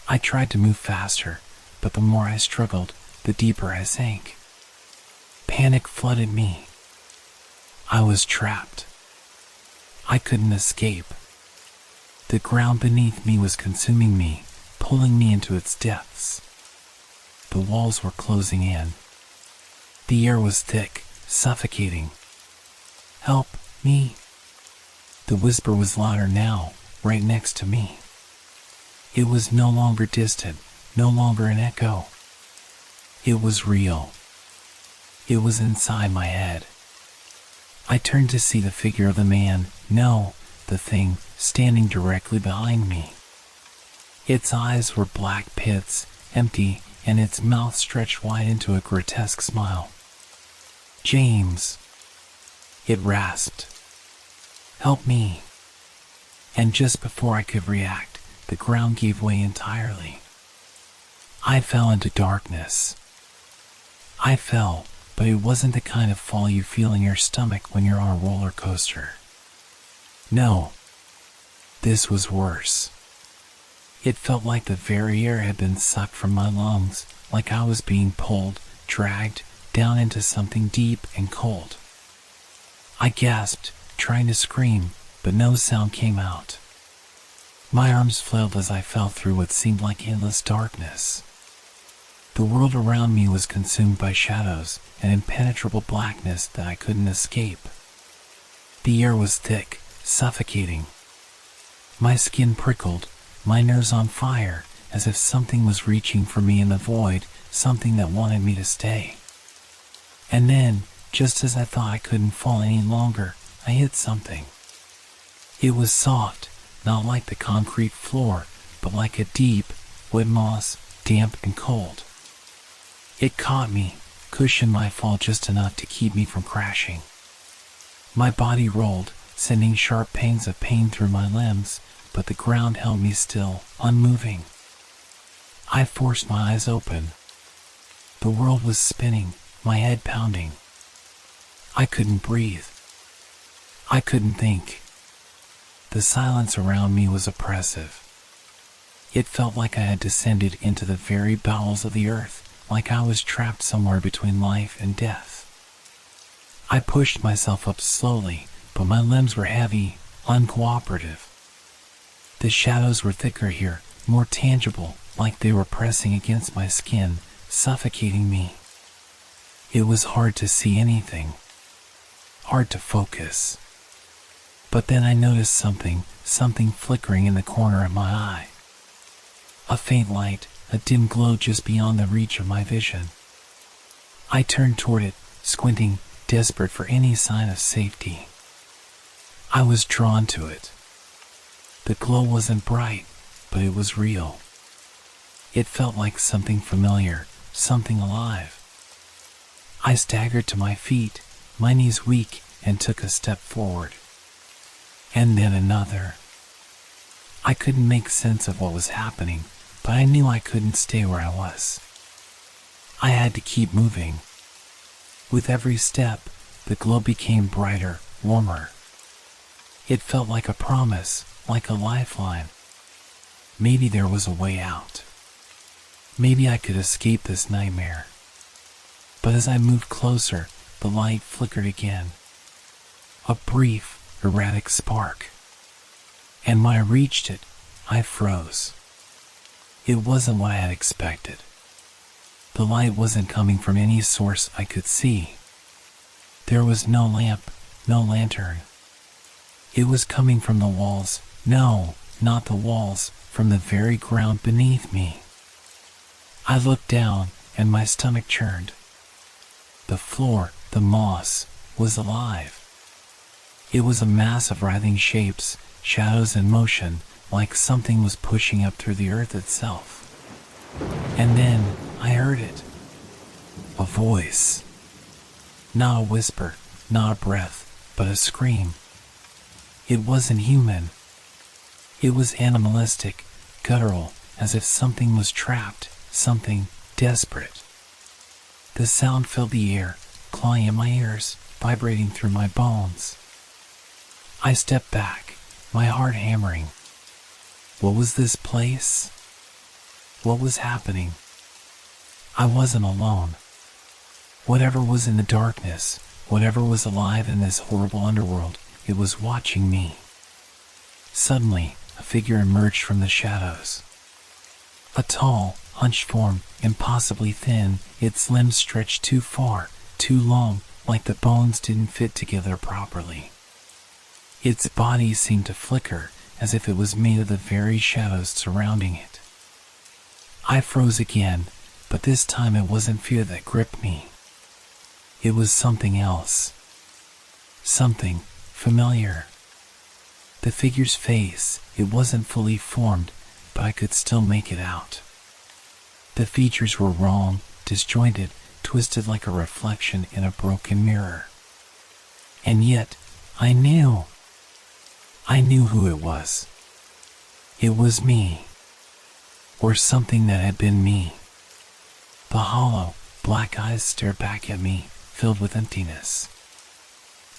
I tried to move faster, but the more I struggled, the deeper I sank. Panic flooded me. I was trapped. I couldn't escape. The ground beneath me was consuming me, pulling me into its depths. The walls were closing in. The air was thick, suffocating. Help me. The whisper was louder now, right next to me. It was no longer distant, no longer an echo. It was real. It was inside my head. I turned to see the figure of the man, no, the thing, standing directly behind me. Its eyes were black pits, empty, and its mouth stretched wide into a grotesque smile. James. It rasped. Help me. And just before I could react, the ground gave way entirely. I fell into darkness. I fell, but it wasn't the kind of fall you feel in your stomach when you're on a roller coaster. No. This was worse. It felt like the very air had been sucked from my lungs, like I was being pulled, dragged, down into something deep and cold. I gasped, trying to scream, but no sound came out. My arms flailed as I fell through what seemed like endless darkness. The world around me was consumed by shadows and impenetrable blackness that I couldn't escape. The air was thick, suffocating. My skin prickled, my nerves on fire, as if something was reaching for me in the void, something that wanted me to stay. And then, just as I thought I couldn't fall any longer, I hit something. It was soft, not like the concrete floor, but like a deep, wet moss, damp and cold. It caught me, cushioned my fall just enough to keep me from crashing. My body rolled, sending sharp pangs of pain through my limbs, but the ground held me still, unmoving. I forced my eyes open. The world was spinning, my head pounding. I couldn't breathe. I couldn't think. The silence around me was oppressive. It felt like I had descended into the very bowels of the earth, like I was trapped somewhere between life and death. I pushed myself up slowly, but my limbs were heavy, uncooperative. The shadows were thicker here, more tangible, like they were pressing against my skin, suffocating me. It was hard to see anything, hard to focus. But then I noticed something flickering in the corner of my eye. A faint light, a dim glow just beyond the reach of my vision. I turned toward it, squinting, desperate for any sign of safety. I was drawn to it. The glow wasn't bright, but it was real. It felt like something familiar, something alive. I staggered to my feet, my knees weak, and took a step forward. And then another. I couldn't make sense of what was happening, but I knew I couldn't stay where I was. I had to keep moving. With every step, the glow became brighter, warmer. It felt like a promise, like a lifeline. Maybe there was a way out. Maybe I could escape this nightmare. But as I moved closer, the light flickered again. A brief, erratic spark. And when I reached it, I froze. It wasn't what I had expected. The light wasn't coming from any source I could see. There was no lamp, no lantern. It was coming from the walls. No, not the walls, from the very ground beneath me. I looked down, and my stomach churned. The floor, the moss, was alive. It was a mass of writhing shapes, shadows in motion, like something was pushing up through the earth itself. And then I heard it. A voice. Not a whisper, not a breath, but a scream. It wasn't human. It was animalistic, guttural, as if something was trapped, something desperate. The sound filled the air, clawing at my ears, vibrating through my bones. I stepped back, my heart hammering. What was this place? What was happening? I wasn't alone. Whatever was in the darkness, whatever was alive in this horrible underworld, it was watching me. Suddenly, a figure emerged from the shadows. A tall, hunched form, impossibly thin, its limbs stretched too far, too long, like the bones didn't fit together properly. Its body seemed to flicker, as if it was made of the very shadows surrounding it. I froze again, but this time it wasn't fear that gripped me. It was something else. Something familiar. The figure's face, it wasn't fully formed, but I could still make it out. The features were wrong, disjointed, twisted like a reflection in a broken mirror. And yet, I knew who it was. It was me. Or something that had been me. The hollow, black eyes stared back at me, filled with emptiness.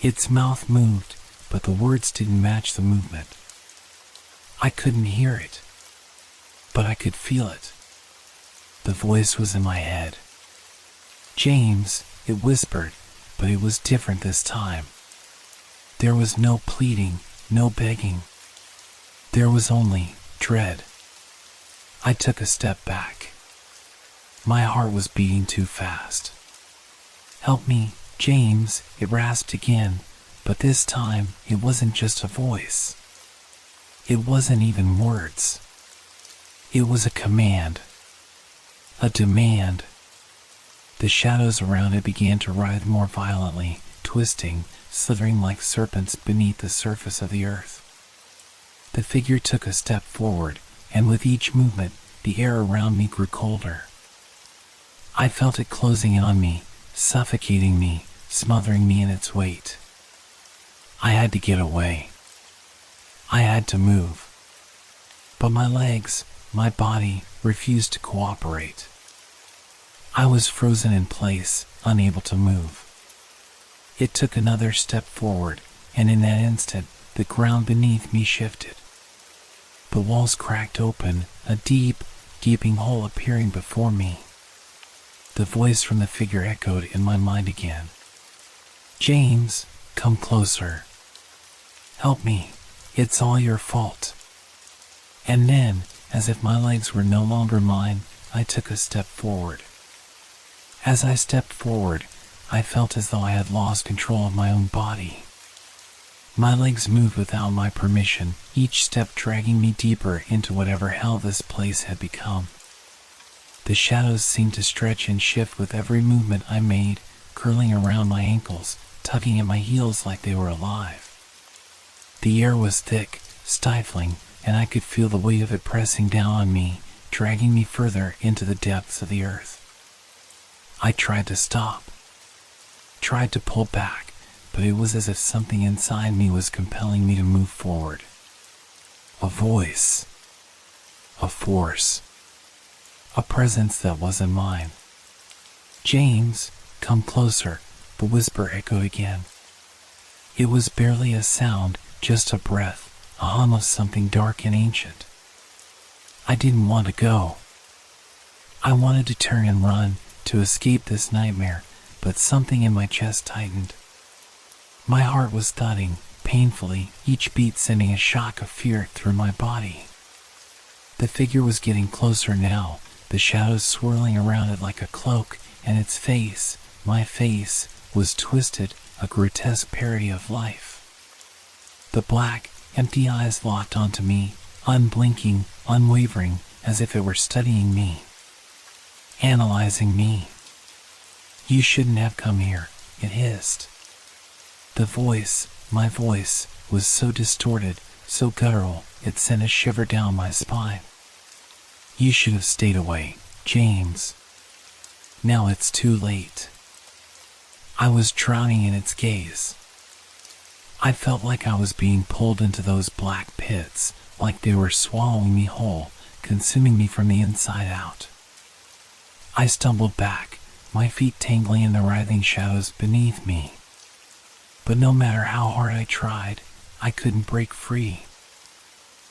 Its mouth moved, but the words didn't match the movement. I couldn't hear it. but I could feel it. The voice was in my head. "James," it whispered, but it was different this time. There was no pleading, no begging. There was only dread. I took a step back. My heart was beating too fast. "Help me, James," it rasped again, but this time it wasn't just a voice. It wasn't even words. It was a command. A demand. The shadows around it began to writhe more violently, twisting, slithering like serpents beneath the surface of the earth. The figure took a step forward, and with each movement, the air around me grew colder. I felt it closing in on me, suffocating me, smothering me in its weight. I had to get away. I had to move. But my legs, my body, refused to cooperate. I was frozen in place, unable to move. It took another step forward, and in that instant, the ground beneath me shifted. The walls cracked open, a deep, gaping hole appearing before me. The voice from the figure echoed in my mind again. "James, come closer. Help me. It's all your fault." And then, as if my legs were no longer mine, I took a step forward. As I stepped forward, I felt as though I had lost control of my own body. My legs moved without my permission, each step dragging me deeper into whatever hell this place had become. The shadows seemed to stretch and shift with every movement I made, curling around my ankles, tugging at my heels like they were alive. The air was thick, stifling, and I could feel the weight of it pressing down on me, dragging me further into the depths of the earth. I tried to stop, tried to pull back, but it was as if something inside me was compelling me to move forward. A voice, a force, a presence that wasn't mine. "James, come closer," the whisper echoed again. It was barely a sound, just a breath, a hum of something dark and ancient. I didn't want to go. I wanted to turn and run, to escape this nightmare, but something in my chest tightened. My heart was thudding, painfully, each beat sending a shock of fear through my body. The figure was getting closer now, the shadows swirling around it like a cloak, and its face, my face, was twisted, a grotesque parody of life. The black, empty eyes locked onto me, unblinking, unwavering, as if it were studying me, analyzing me. "You shouldn't have come here," it hissed. The voice, my voice, was so distorted, so guttural, it sent a shiver down my spine. "You should have stayed away, James. Now it's too late." I was drowning in its gaze. I felt like I was being pulled into those black pits, like they were swallowing me whole, consuming me from the inside out. I stumbled back, my feet tangling in the writhing shadows beneath me. But no matter how hard I tried, I couldn't break free.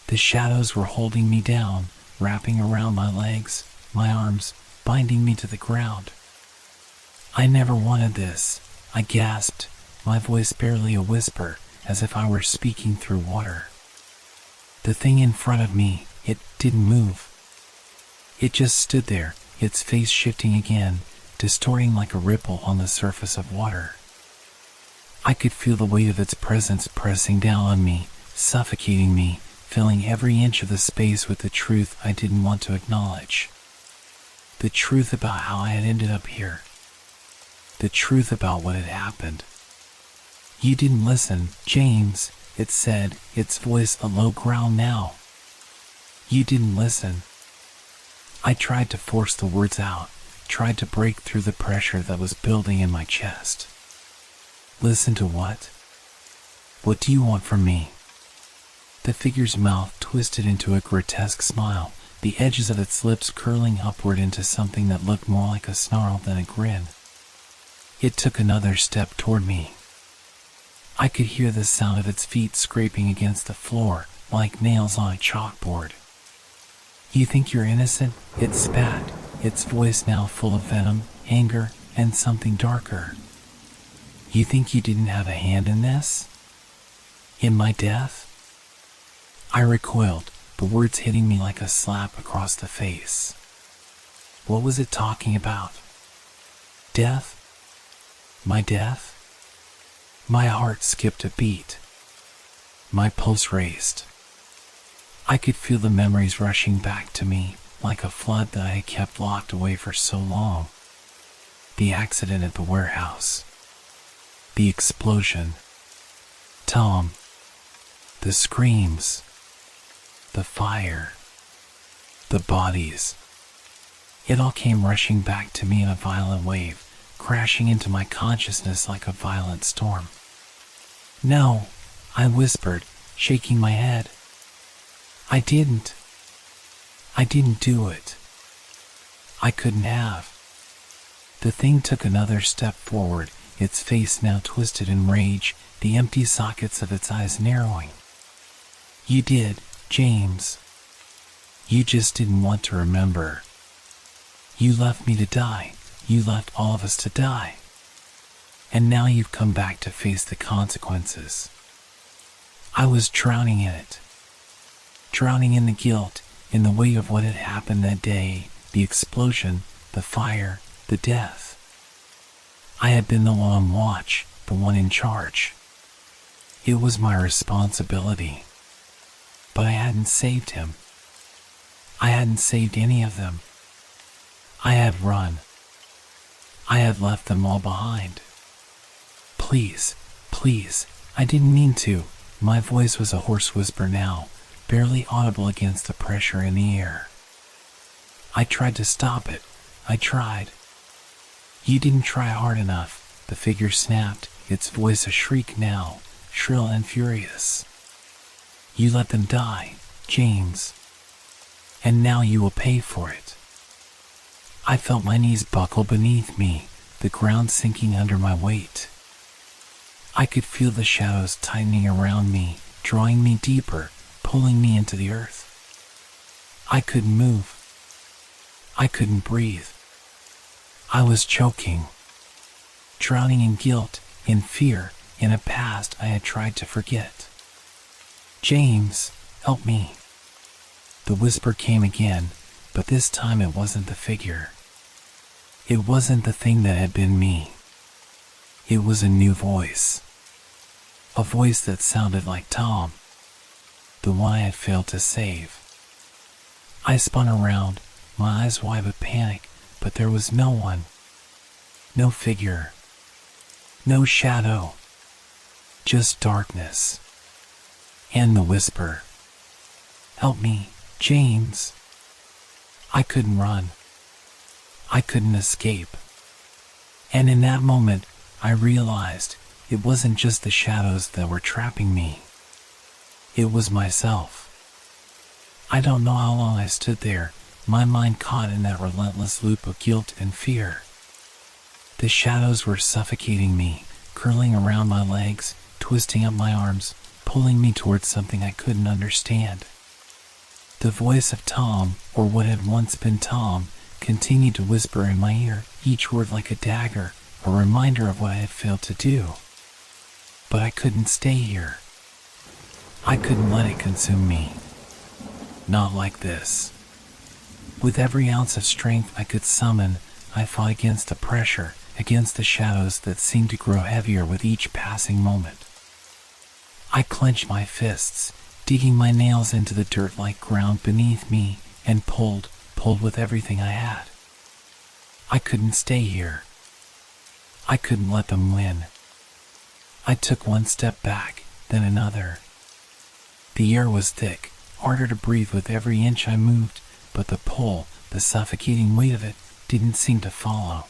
The shadows were holding me down, wrapping around my legs, my arms, binding me to the ground. "I never wanted this," I gasped, my voice barely a whisper, as if I were speaking through water. The thing in front of me, it didn't move. It just stood there, its face shifting again, distorting like a ripple on the surface of water. I could feel the weight of its presence pressing down on me, suffocating me, filling every inch of the space with the truth I didn't want to acknowledge. The truth about how I had ended up here. The truth about what had happened. "You didn't listen, James," it said, its voice a low growl now. "You didn't listen." I tried to force the words out, tried to break through the pressure that was building in my chest. "Listen to what? What do you want from me?" The figure's mouth twisted into a grotesque smile, the edges of its lips curling upward into something that looked more like a snarl than a grin. It took another step toward me. I could hear the sound of its feet scraping against the floor, like nails on a chalkboard. You think you're innocent? It spat, its voice now full of venom, anger, and something darker. You think you didn't have a hand in this? In my death? I recoiled, the words hitting me like a slap across the face. What was it talking about? Death? My death? My heart skipped a beat. My pulse raced. I could feel the memories rushing back to me like a flood that I had kept locked away for so long. The accident at the warehouse. The explosion. Tom. The screams. The fire. The bodies. It all came rushing back to me in a violent wave, crashing into my consciousness like a violent storm. No, I whispered, shaking my head. I didn't do it. I couldn't have. The thing took another step forward, its face now twisted in rage, the empty sockets of its eyes narrowing. You did, James. You just didn't want to remember. You left me to die. You left all of us to die. And now you've come back to face the consequences. I was drowning in it. Drowning in the guilt, in the weight of what had happened that day, the explosion, the fire, the death. I had been the one on watch, the one in charge. It was my responsibility. But I hadn't saved him. I hadn't saved any of them. I had run. I had left them all behind. Please, please, I didn't mean to. My voice was a hoarse whisper now, barely audible against the pressure in the air. I tried to stop it. I tried. You didn't try hard enough, the figure snapped, its voice a shriek now, shrill and furious. You let them die, James. And now you will pay for it. I felt my knees buckle beneath me, the ground sinking under my weight. I could feel the shadows tightening around me, drawing me deeper, pulling me into the earth. I couldn't move. I couldn't breathe. I was choking, drowning in guilt, in fear, in a past I had tried to forget. James, help me. The whisper came again, but this time it wasn't the figure. It wasn't the thing that had been me. It was a new voice. A voice that sounded like Tom, the one I had failed to save. I spun around, my eyes wide with panic, but there was no one. No figure. No shadow. Just darkness. And the whisper. Help me, James. I couldn't run. I couldn't escape. And in that moment, I realized it wasn't just the shadows that were trapping me. It was myself. I don't know how long I stood there, my mind caught in that relentless loop of guilt and fear. The shadows were suffocating me, curling around my legs, twisting up my arms, pulling me towards something I couldn't understand. The voice of Tom, or what had once been Tom, continued to whisper in my ear, each word like a dagger, a reminder of what I had failed to do. But I couldn't stay here. I couldn't let it consume me. Not like this. With every ounce of strength I could summon, I fought against the pressure, against the shadows that seemed to grow heavier with each passing moment. I clenched my fists, digging my nails into the dirt-like ground beneath me, and pulled with everything I had. I couldn't stay here. I couldn't let them win. I took one step back, then another. The air was thick, harder to breathe with every inch I moved, but the pull, the suffocating weight of it, didn't seem to follow.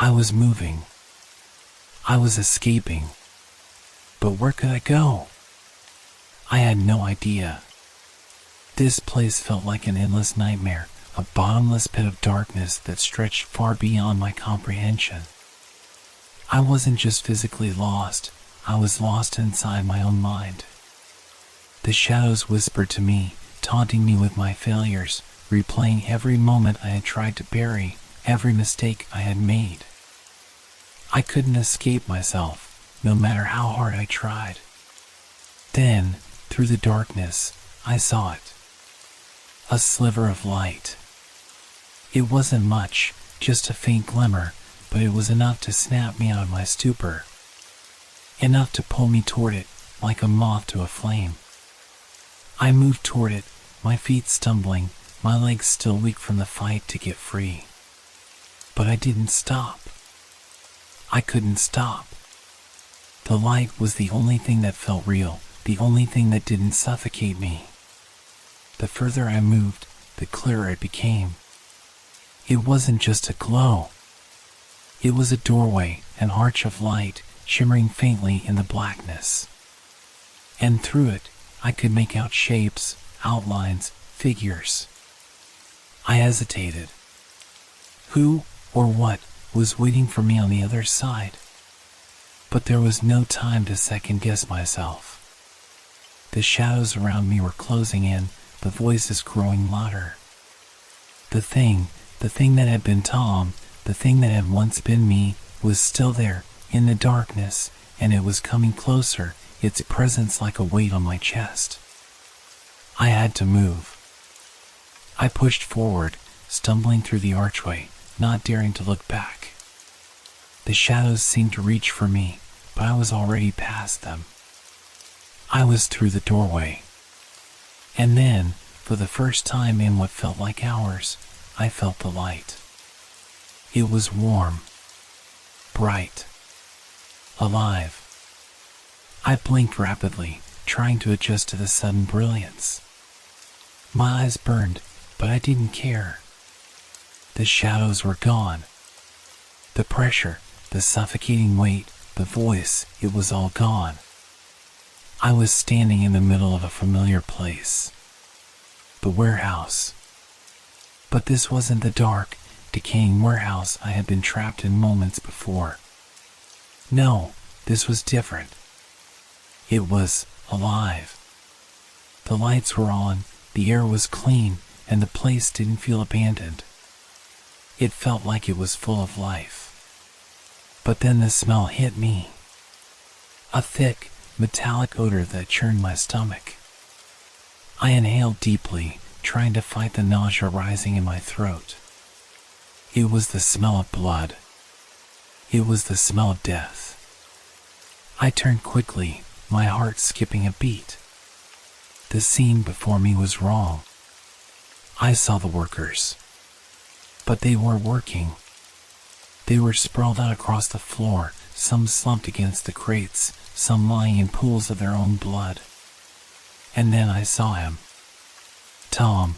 I was moving. I was escaping. But where could I go? I had no idea. This place felt like an endless nightmare, a bottomless pit of darkness that stretched far beyond my comprehension. I wasn't just physically lost, I was lost inside my own mind. The shadows whispered to me, taunting me with my failures, replaying every moment I had tried to bury, every mistake I had made. I couldn't escape myself, no matter how hard I tried. Then, through the darkness, I saw it. A sliver of light. It wasn't much, just a faint glimmer, but it was enough to snap me out of my stupor. Enough to pull me toward it, like a moth to a flame. I moved toward it, my feet stumbling, my legs still weak from the fight to get free. But I didn't stop. I couldn't stop. The light was the only thing that felt real, the only thing that didn't suffocate me. The further I moved, the clearer it became. It wasn't just a glow. It was a doorway, an arch of light, shimmering faintly in the blackness. And through it, I could make out shapes, outlines, figures. I hesitated. Who, or what, was waiting for me on the other side? But there was no time to second-guess myself. The shadows around me were closing in, the voices growing louder. The thing that had been Tom, the thing that had once been me, was still there, in the darkness, and it was coming closer, its presence like a weight on my chest. I had to move. I pushed forward, stumbling through the archway, not daring to look back. The shadows seemed to reach for me, but I was already past them. I was through the doorway. And then, for the first time in what felt like hours, I felt the light. It was warm, bright, alive. I blinked rapidly, trying to adjust to the sudden brilliance. My eyes burned, but I didn't care. The shadows were gone. The pressure, the suffocating weight, the voice, it was all gone. I was standing in the middle of a familiar place. The warehouse. But this wasn't the dark, decaying warehouse I had been trapped in moments before. No, this was different. It was alive. The lights were on, the air was clean, and the place didn't feel abandoned. It felt like it was full of life. But then the smell hit me. A thick, metallic odor that churned my stomach. I inhaled deeply, trying to fight the nausea rising in my throat. It was the smell of blood. It was the smell of death. I turned quickly, my heart skipping a beat. The scene before me was wrong. I saw the workers. But they weren't working. They were sprawled out across the floor, some slumped against the crates, some lying in pools of their own blood. And then I saw him. Tom.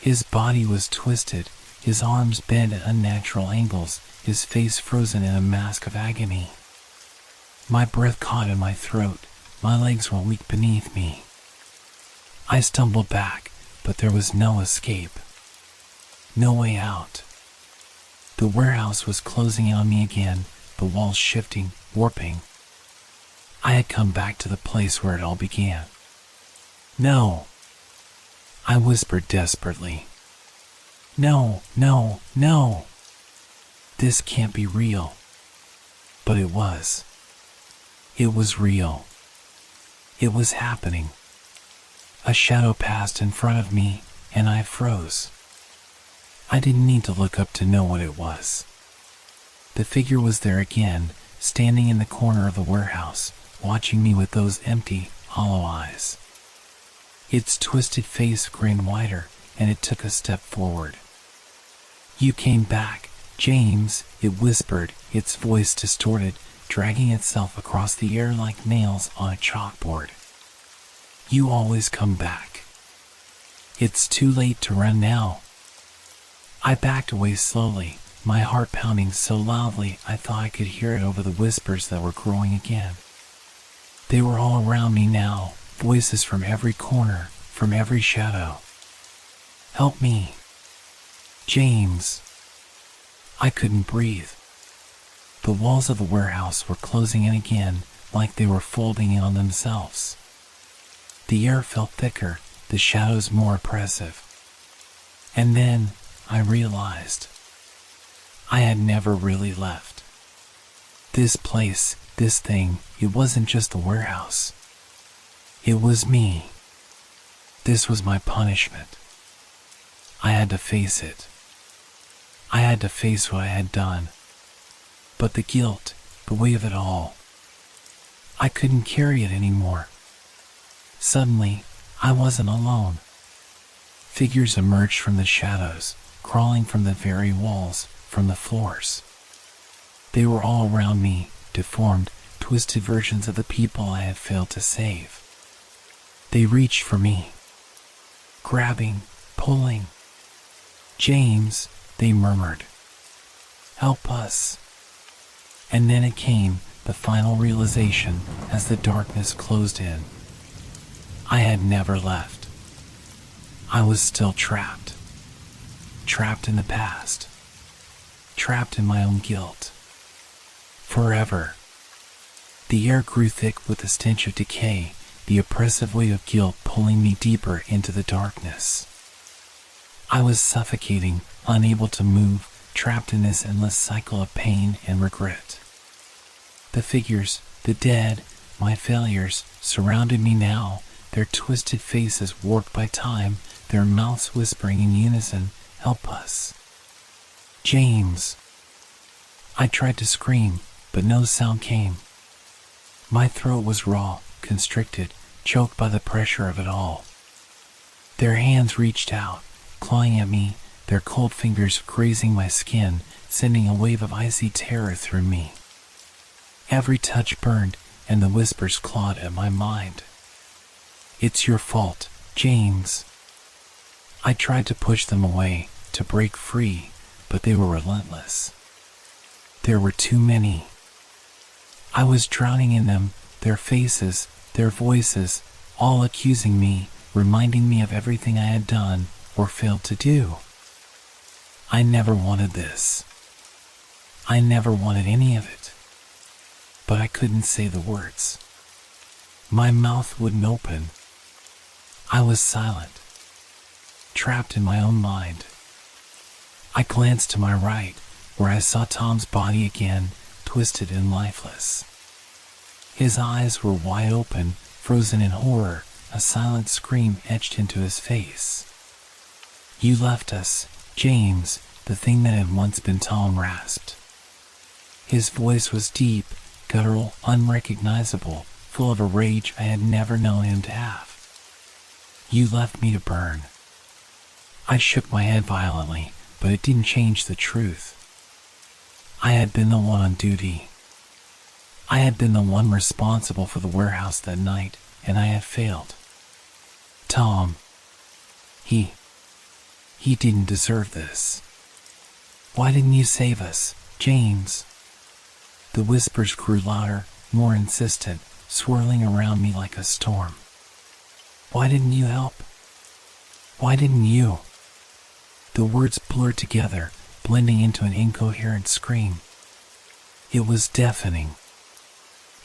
His body was twisted, his arms bent at unnatural angles, his face frozen in a mask of agony. My breath caught in my throat, my legs were weak beneath me. I stumbled back, but there was no escape. No way out. The warehouse was closing in on me again, the walls shifting, warping. I had come back to the place where it all began. No! I whispered desperately. No, no, no! This can't be real. But it was. It was real. It was happening. A shadow passed in front of me, and I froze. I didn't need to look up to know what it was. The figure was there again, standing in the corner of the warehouse, watching me with those empty, hollow eyes. Its twisted face grinned wider, and it took a step forward. You came back, James, it whispered, its voice distorted, dragging itself across the air like nails on a chalkboard. You always come back. It's too late to run now. I backed away slowly, my heart pounding so loudly I thought I could hear it over the whispers that were growing again. They were all around me now, voices from every corner, from every shadow. Help me. James. I couldn't breathe. The walls of the warehouse were closing in again, like they were folding in on themselves. The air felt thicker, the shadows more oppressive. And then I realized I had never really left. This place, this thing, it wasn't just the warehouse. It was me. This was my punishment. I had to face it. I had to face what I had done. But the guilt, the weight of it all, I couldn't carry it anymore. Suddenly, I wasn't alone. Figures emerged from the shadows, crawling from the very walls, from the floors. They were all around me, deformed, twisted versions of the people I had failed to save. They reached for me, grabbing, pulling. "James," they murmured. "Help us." And then it came, the final realization as the darkness closed in. I had never left. I was still trapped. Trapped in the past. Trapped in my own guilt. Forever. The air grew thick with the stench of decay, the oppressive weight of guilt pulling me deeper into the darkness. I was suffocating, unable to move, trapped in this endless cycle of pain and regret. The figures, the dead, my failures, surrounded me now, their twisted faces warped by time, their mouths whispering in unison, "Help us." "James." I tried to scream, but no sound came. My throat was raw, constricted, choked by the pressure of it all. Their hands reached out, clawing at me, their cold fingers grazing my skin, sending a wave of icy terror through me. Every touch burned, and the whispers clawed at my mind. "It's your fault, James." I tried to push them away, to break free, but they were relentless. There were too many. I was drowning in them, their faces, their voices, all accusing me, reminding me of everything I had done or failed to do. I never wanted this. I never wanted any of it. But I couldn't say the words. My mouth wouldn't open. I was silent, trapped in my own mind. I glanced to my right, where I saw Tom's body again, twisted and lifeless. His eyes were wide open, frozen in horror, a silent scream etched into his face. "You left us, James," the thing that had once been Tom rasped. His voice was deep, guttural, unrecognizable, full of a rage I had never known him to have. "You left me to burn." I shook my head violently, but it didn't change the truth. I had been the one on duty. I had been the one responsible for the warehouse that night, and I had failed. Tom, he didn't deserve this. "Why didn't you save us, James?" The whispers grew louder, more insistent, swirling around me like a storm. "Why didn't you help? Why didn't you?" The words blurred together, blending into an incoherent scream. It was deafening.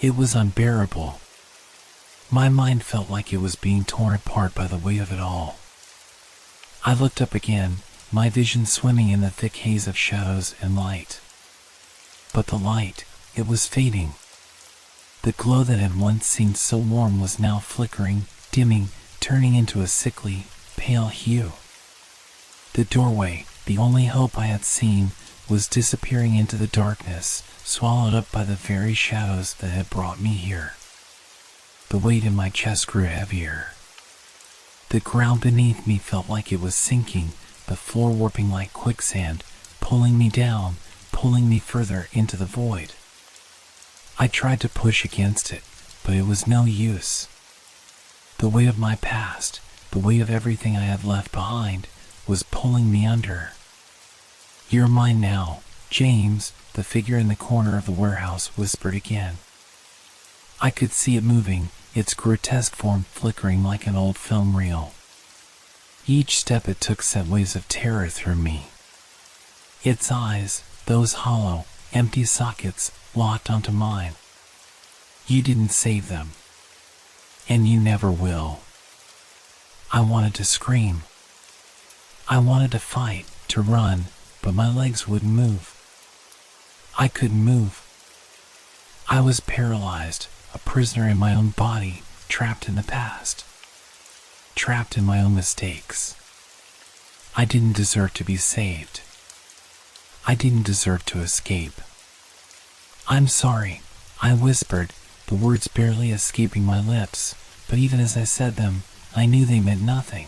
It was unbearable. My mind felt like it was being torn apart by the weight of it all. I looked up again, my vision swimming in the thick haze of shadows and light. But the light, it was fading. The glow that had once seemed so warm was now flickering, dimming, turning into a sickly, pale hue. The doorway, the only hope I had seen, was disappearing into the darkness, swallowed up by the very shadows that had brought me here. The weight in my chest grew heavier. The ground beneath me felt like it was sinking, the floor warping like quicksand, pulling me down, pulling me further into the void. I tried to push against it, but it was no use. The weight of my past, the weight of everything I had left behind, was pulling me under. "You're mine now, James," the figure in the corner of the warehouse whispered again. I could see it moving, its grotesque form flickering like an old film reel. Each step it took sent waves of terror through me. Its eyes, those hollow, empty sockets, locked onto mine. "You didn't save them. And you never will." I wanted to scream. I wanted to fight, to run, but my legs wouldn't move. I couldn't move. I was paralyzed, a prisoner in my own body, trapped in the past. Trapped in my own mistakes. I didn't deserve to be saved. I didn't deserve to escape. "I'm sorry," I whispered, the words barely escaping my lips, but even as I said them, I knew they meant nothing.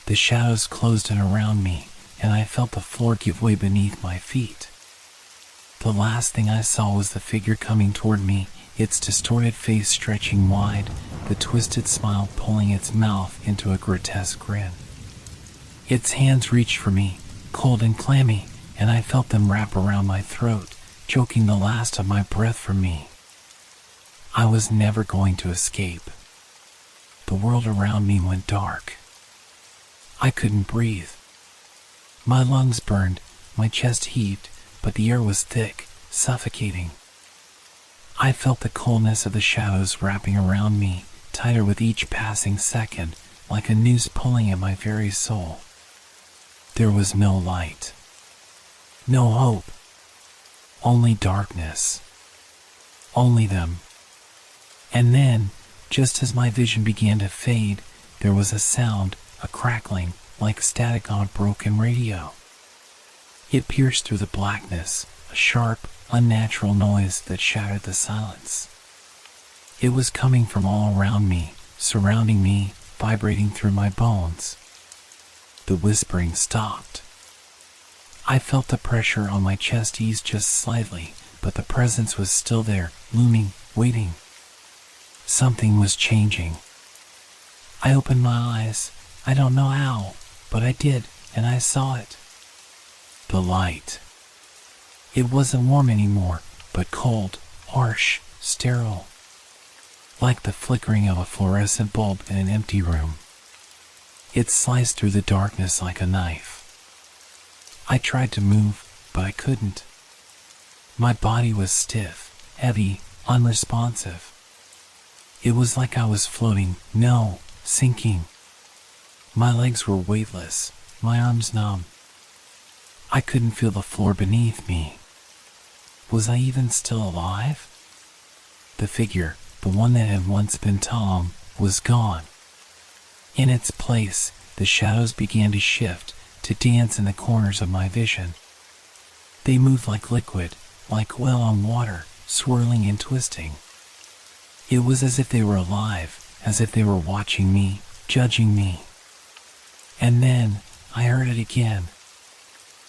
The shadows closed in around me, and I felt the floor give way beneath my feet. The last thing I saw was the figure coming toward me, its distorted face stretching wide, the twisted smile pulling its mouth into a grotesque grin. Its hands reached for me, cold and clammy, and I felt them wrap around my throat, choking the last of my breath from me. I was never going to escape. The world around me went dark. I couldn't breathe. My lungs burned, my chest heaved, but the air was thick, suffocating. I felt the coldness of the shadows wrapping around me, tighter with each passing second, like a noose pulling at my very soul. There was no light. No hope. Only darkness. Only them. And then, just as my vision began to fade, there was a sound, a crackling, like static on a broken radio. It pierced through the blackness, a sharp, unnatural noise that shattered the silence. It was coming from all around me, surrounding me, vibrating through my bones. The whispering stopped. I felt the pressure on my chest ease just slightly, but the presence was still there, looming, waiting. Something was changing. I opened my eyes. I don't know how, but I did, and I saw it. The light. It wasn't warm anymore, but cold, harsh, sterile. Like the flickering of a fluorescent bulb in an empty room. It sliced through the darkness like a knife. I tried to move, but I couldn't. My body was stiff, heavy, unresponsive. It was like I was floating, no, sinking. My legs were weightless, my arms numb. I couldn't feel the floor beneath me. Was I even still alive? The figure, the one that had once been Tom, was gone. In its place, the shadows began to shift, to dance in the corners of my vision. They moved like liquid, like oil on water, swirling and twisting. It was as if they were alive, as if they were watching me, judging me. And then, I heard it again.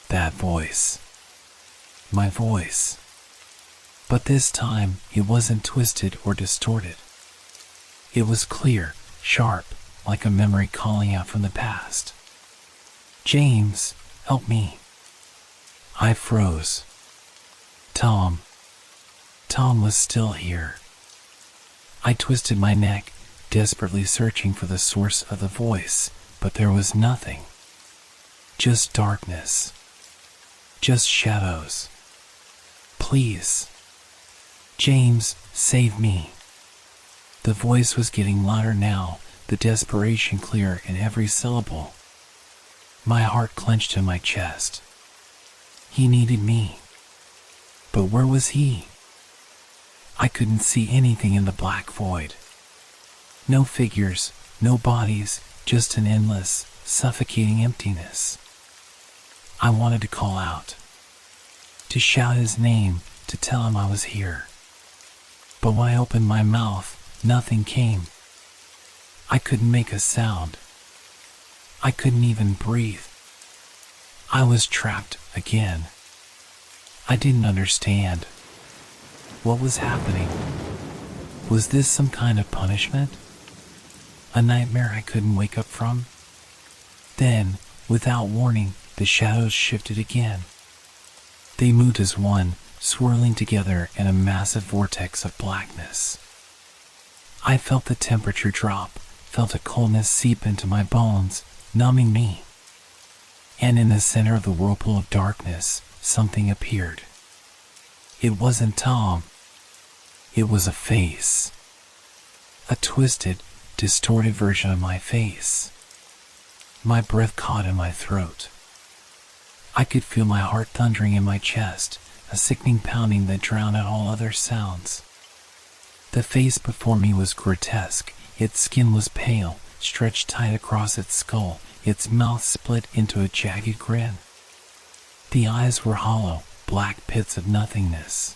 That voice. My voice. But this time, it wasn't twisted or distorted. It was clear, sharp, like a memory calling out from the past. "James, help me." I froze. Tom. Tom was still here. I twisted my neck, desperately searching for the source of the voice, but there was nothing. Just darkness. Just shadows. "Please. James, save me." The voice was getting louder now, the desperation clear in every syllable. My heart clenched in my chest. He needed me. But where was he? I couldn't see anything in the black void. No figures, no bodies, just an endless, suffocating emptiness. I wanted to call out, to shout his name, to tell him I was here. But when I opened my mouth, nothing came. I couldn't make a sound. I couldn't even breathe. I was trapped again. I didn't understand. What was happening? Was this some kind of punishment? A nightmare I couldn't wake up from? Then, without warning, the shadows shifted again. They moved as one, swirling together in a massive vortex of blackness. I felt the temperature drop, felt a coldness seep into my bones, numbing me. And in the center of the whirlpool of darkness, something appeared. It wasn't Tom. It was a face. A twisted, distorted version of my face. My breath caught in my throat. I could feel my heart thundering in my chest, a sickening pounding that drowned out all other sounds. The face before me was grotesque. Its skin was pale, stretched tight across its skull, its mouth split into a jagged grin. The eyes were hollow, black pits of nothingness.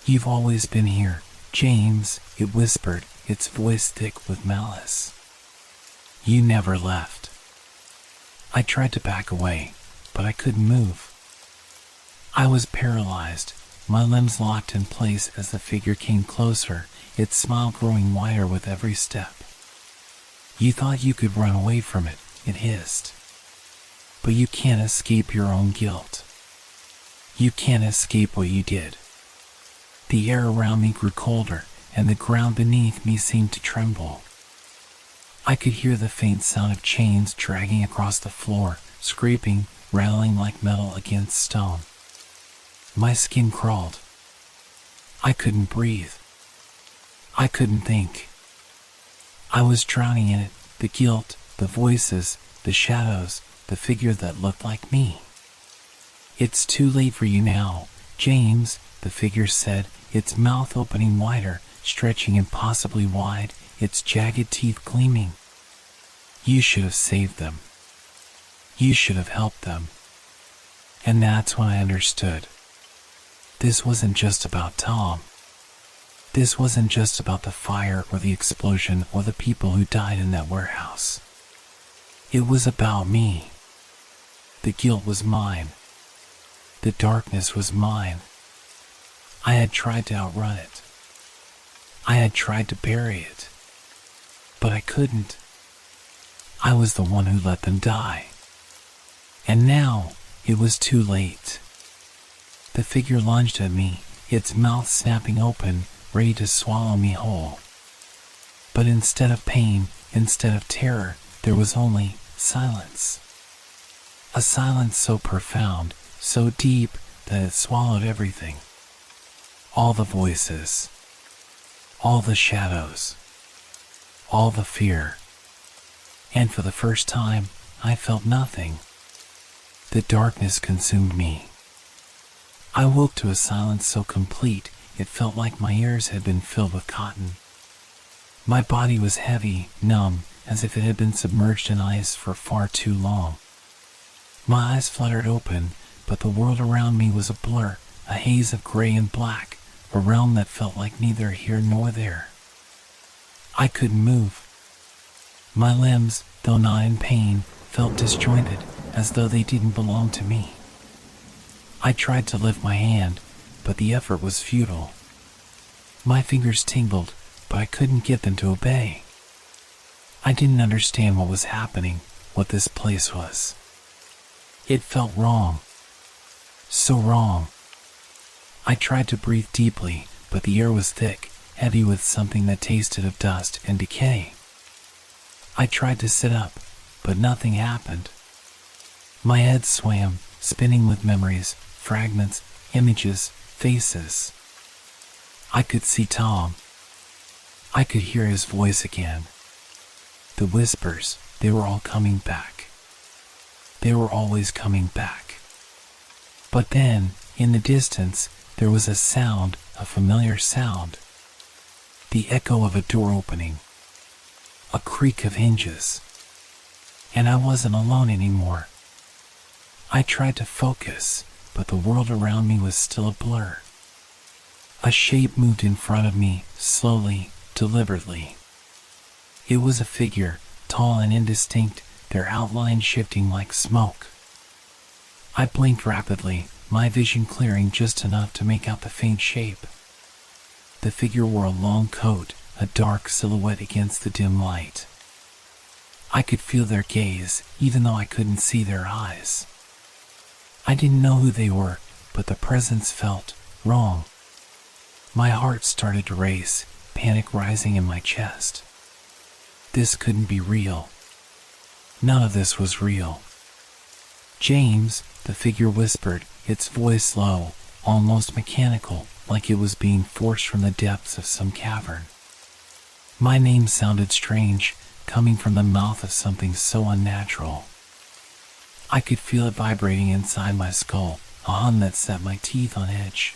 "You've always been here, James," it whispered, its voice thick with malice. "You never left." I tried to back away, but I couldn't move. I was paralyzed, my limbs locked in place as the figure came closer, its smile growing wider with every step. "You thought you could run away from it," it hissed. "But you can't escape your own guilt. You can't escape what you did." The air around me grew colder, and the ground beneath me seemed to tremble. I could hear the faint sound of chains dragging across the floor, scraping, rattling like metal against stone. My skin crawled. I couldn't breathe. I couldn't think. I was drowning in it, the guilt, the voices, the shadows, the figure that looked like me. "It's too late for you now, James," the figure said, its mouth opening wider, stretching impossibly wide, its jagged teeth gleaming. "You should have saved them. You should have helped them." And that's when I understood. This wasn't just about Tom. This wasn't just about the fire or the explosion or the people who died in that warehouse. It was about me. The guilt was mine. The darkness was mine. I had tried to outrun it. I had tried to bury it. But I couldn't. I was the one who let them die. And now it was too late. The figure lunged at me, its mouth snapping open, ready to swallow me whole. But instead of pain, instead of terror, there was only silence. A silence so profound, so deep, that it swallowed everything. All the voices, all the shadows, all the fear. And for the first time, I felt nothing. The darkness consumed me. I woke to a silence so complete, it felt like my ears had been filled with cotton. My body was heavy, numb, as if it had been submerged in ice for far too long. My eyes fluttered open, but the world around me was a blur, a haze of gray and black, a realm that felt like neither here nor there. I couldn't move. My limbs, though not in pain, felt disjointed, as though they didn't belong to me. I tried to lift my hand, but the effort was futile. My fingers tingled, but I couldn't get them to obey. I didn't understand what was happening, what this place was. It felt wrong. So wrong. I tried to breathe deeply, but the air was thick, heavy with something that tasted of dust and decay. I tried to sit up, but nothing happened. My head swam, spinning with memories, fragments, images, faces. I could see Tom. I could hear his voice again. The whispers, they were all coming back. They were always coming back. But then, in the distance, there was a sound, a familiar sound. The echo of a door opening. A creak of hinges. And I wasn't alone anymore. I tried to focus, but the world around me was still a blur. A shape moved in front of me, slowly, deliberately. It was a figure, tall and indistinct, their outline shifting like smoke. I blinked rapidly, my vision clearing just enough to make out the faint shape. The figure wore a long coat, a dark silhouette against the dim light. I could feel their gaze, even though I couldn't see their eyes. I didn't know who they were, but the presence felt wrong. My heart started to race, panic rising in my chest. This couldn't be real. None of this was real. "James," the figure whispered, its voice low, almost mechanical, like it was being forced from the depths of some cavern. My name sounded strange, coming from the mouth of something so unnatural. I could feel it vibrating inside my skull, a hum that set my teeth on edge.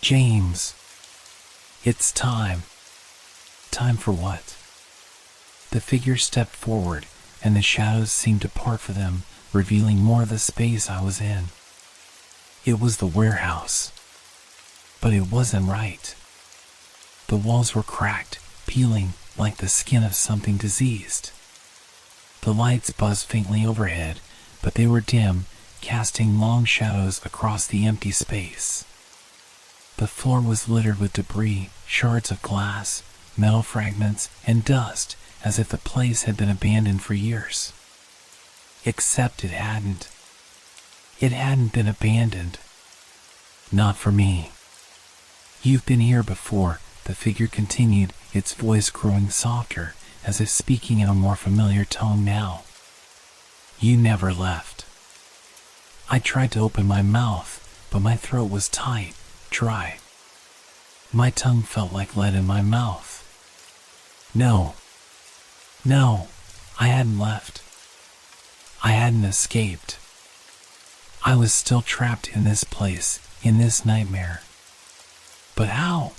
James. It's time. Time for what? The figure stepped forward, and the shadows seemed to part for them, revealing more of the space I was in. It was the warehouse. But it wasn't right. The walls were cracked, peeling like the skin of something diseased. The lights buzzed faintly overhead, but they were dim, casting long shadows across the empty space. The floor was littered with debris, shards of glass, metal fragments, and dust, as if the place had been abandoned for years. Except it hadn't. It hadn't been abandoned. Not for me. You've been here before, the figure continued, its voice growing softer, as if speaking in a more familiar tone now. You never left. I tried to open my mouth, but my throat was tight, dry. My tongue felt like lead in my mouth. No, I hadn't left. I hadn't escaped. I was still trapped in this place, in this nightmare. But how?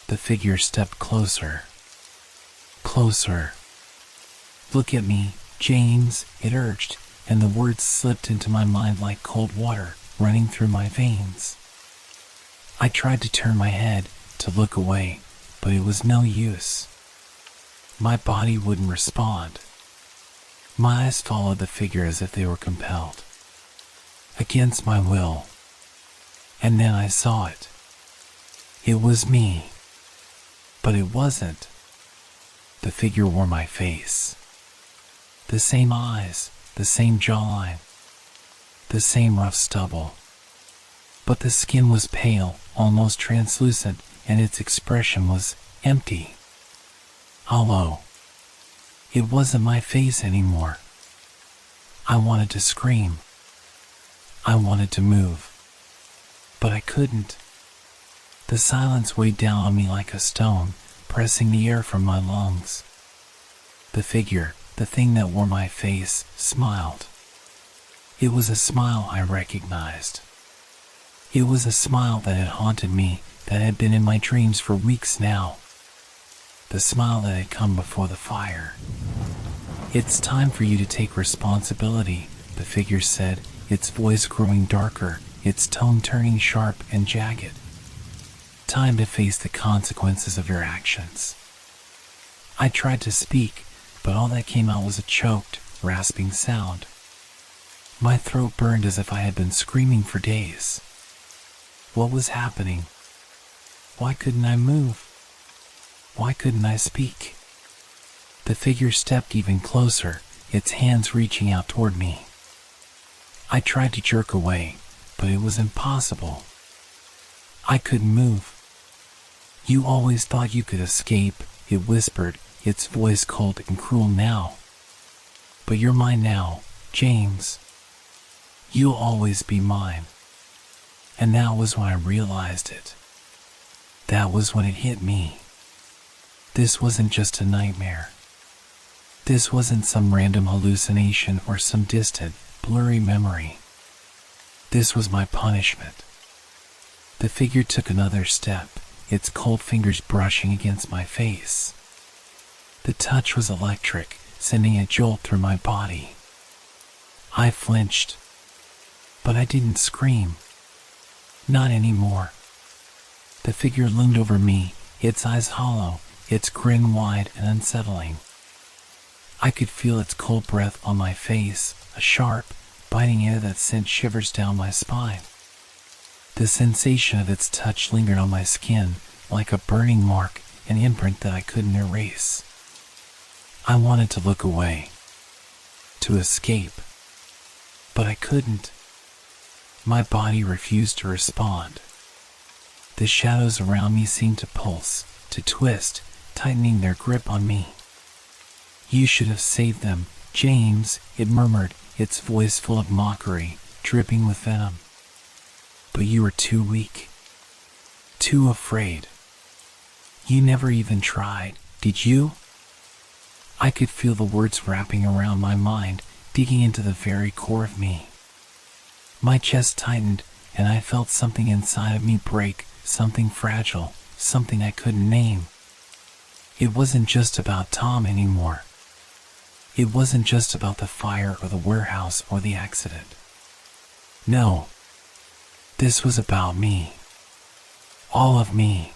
The figure stepped closer. Closer. Look at me, James, it urged, and the words slipped into my mind like cold water running through my veins. I tried to turn my head, to look away, but it was no use. My body wouldn't respond. My eyes followed the figure as if they were compelled. Against my will. And then I saw it. It was me. But it wasn't. The figure wore my face. The same eyes, the same jawline, the same rough stubble. But the skin was pale, almost translucent, and its expression was empty. Hollow. It wasn't my face anymore. I wanted to scream. I wanted to move. But I couldn't. The silence weighed down on me like a stone, pressing the air from my lungs. The figure, the thing that wore my face, smiled. It was a smile I recognized. It was a smile that had haunted me, that had been in my dreams for weeks now. The smile that had come before the fire. It's time for you to take responsibility, the figure said, its voice growing darker, its tone turning sharp and jagged. Time to face the consequences of your actions. I tried to speak, but all that came out was a choked, rasping sound. My throat burned as if I had been screaming for days. What was happening? Why couldn't I move? Why couldn't I speak? The figure stepped even closer, its hands reaching out toward me. I tried to jerk away, but it was impossible. I couldn't move. You always thought you could escape, it whispered, its voice cold and cruel now. But you're mine now, James. You'll always be mine. And that was when I realized it. That was when it hit me. This wasn't just a nightmare. This wasn't some random hallucination or some distant, blurry memory. This was my punishment. The figure took another step, its cold fingers brushing against my face. The touch was electric, sending a jolt through my body. I flinched. But I didn't scream. Not anymore. The figure loomed over me, its eyes hollow, its grin wide and unsettling. I could feel its cold breath on my face, a sharp, biting air that sent shivers down my spine. The sensation of its touch lingered on my skin, like a burning mark, an imprint that I couldn't erase. I wanted to look away, to escape, but I couldn't. My body refused to respond. The shadows around me seemed to pulse, to twist, tightening their grip on me. You should have saved them, James, it murmured, its voice full of mockery, dripping with venom. But you were too weak. Too afraid. You never even tried, did you? I could feel the words wrapping around my mind, digging into the very core of me. My chest tightened, and I felt something inside of me break, something fragile, something I couldn't name. It wasn't just about Tom anymore. It wasn't just about the fire or the warehouse or the accident. No. This was about me. All of me.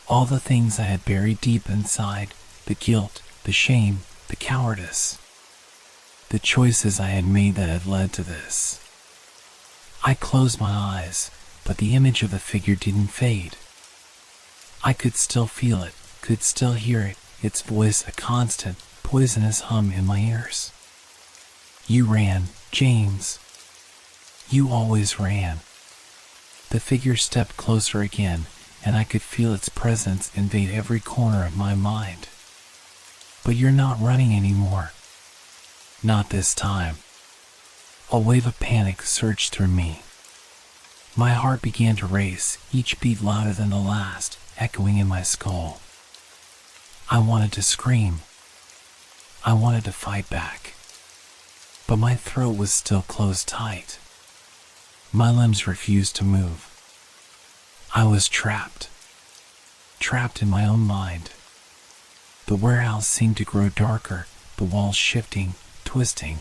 All the things I had buried deep inside, the guilt, the shame, the cowardice. The choices I had made that had led to this. I closed my eyes, but the image of the figure didn't fade. I could still feel it, could still hear it, its voice a constant, poisonous hum in my ears. You ran, James. You always ran. The figure stepped closer again, and I could feel its presence invade every corner of my mind. But you're not running anymore. Not this time. A wave of panic surged through me. My heart began to race, each beat louder than the last, echoing in my skull. I wanted to scream. I wanted to fight back. But my throat was still closed tight. My limbs refused to move. I was trapped. Trapped in my own mind. The warehouse seemed to grow darker, the walls shifting, twisting.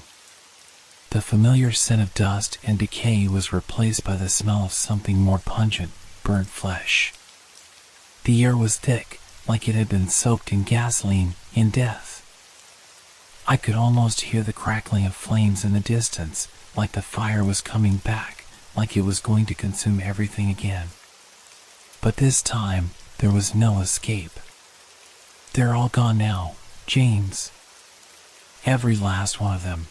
The familiar scent of dust and decay was replaced by the smell of something more pungent, burnt flesh. The air was thick, like it had been soaked in gasoline, in death. I could almost hear the crackling of flames in the distance, like the fire was coming back, like it was going to consume everything again. But this time, there was no escape. They're all gone now, James. Every last one of them.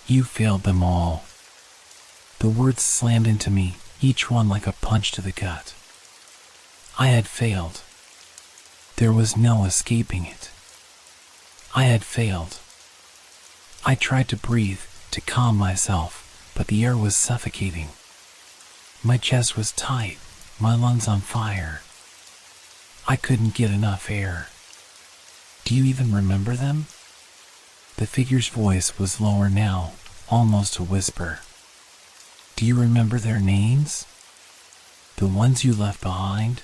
You failed them all. The words slammed into me, each one like a punch to the gut. I had failed. There was no escaping it. I had failed. I tried to breathe, to calm myself, but the air was suffocating. My chest was tight, my lungs on fire. I couldn't get enough air. Do you even remember them? The figure's voice was lower now, almost a whisper. Do you remember their names? The ones you left behind?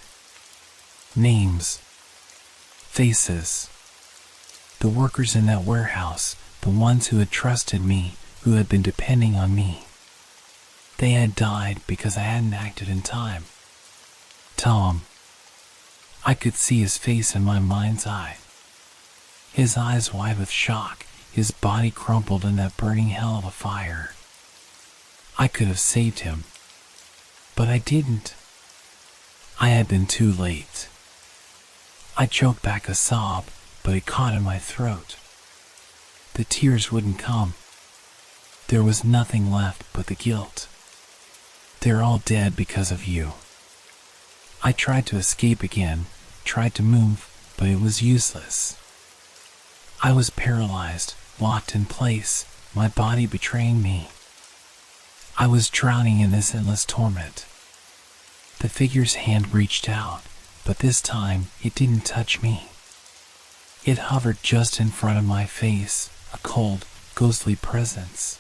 Names. Faces. The workers in that warehouse, the ones who had trusted me, who had been depending on me. They had died because I hadn't acted in time. Tom. I could see his face in my mind's eye. His eyes wide with shock, his body crumpled in that burning hell of a fire. I could have saved him. But I didn't. I had been too late. I choked back a sob, but it caught in my throat. The tears wouldn't come. There was nothing left but the guilt. They're all dead because of you. I tried to escape again, tried to move, but it was useless. I was paralyzed, locked in place, my body betraying me. I was drowning in this endless torment. The figure's hand reached out, but this time it didn't touch me. It hovered just in front of my face, a cold, ghostly presence.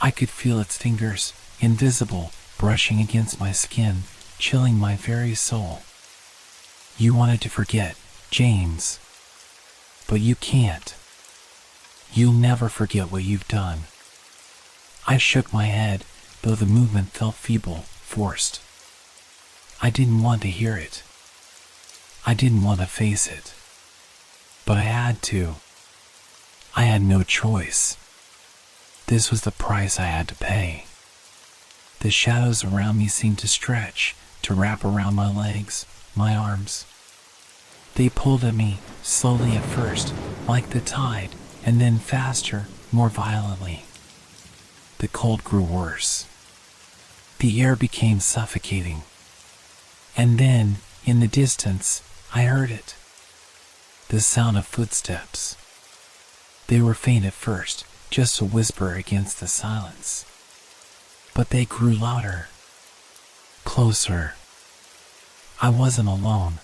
I could feel its fingers, invisible, brushing against my skin, chilling my very soul. You wanted to forget, James. But you can't. You'll never forget what you've done. I shook my head, though the movement felt feeble, forced. I didn't want to hear it. I didn't want to face it. But I had to. I had no choice. This was the price I had to pay. The shadows around me seemed to stretch, to wrap around my legs, my arms. They pulled at me, slowly at first, like the tide, and then faster, more violently. The cold grew worse. The air became suffocating. And then, in the distance, I heard it. The sound of footsteps. They were faint at first, just a whisper against the silence. But they grew louder. Closer. I wasn't alone.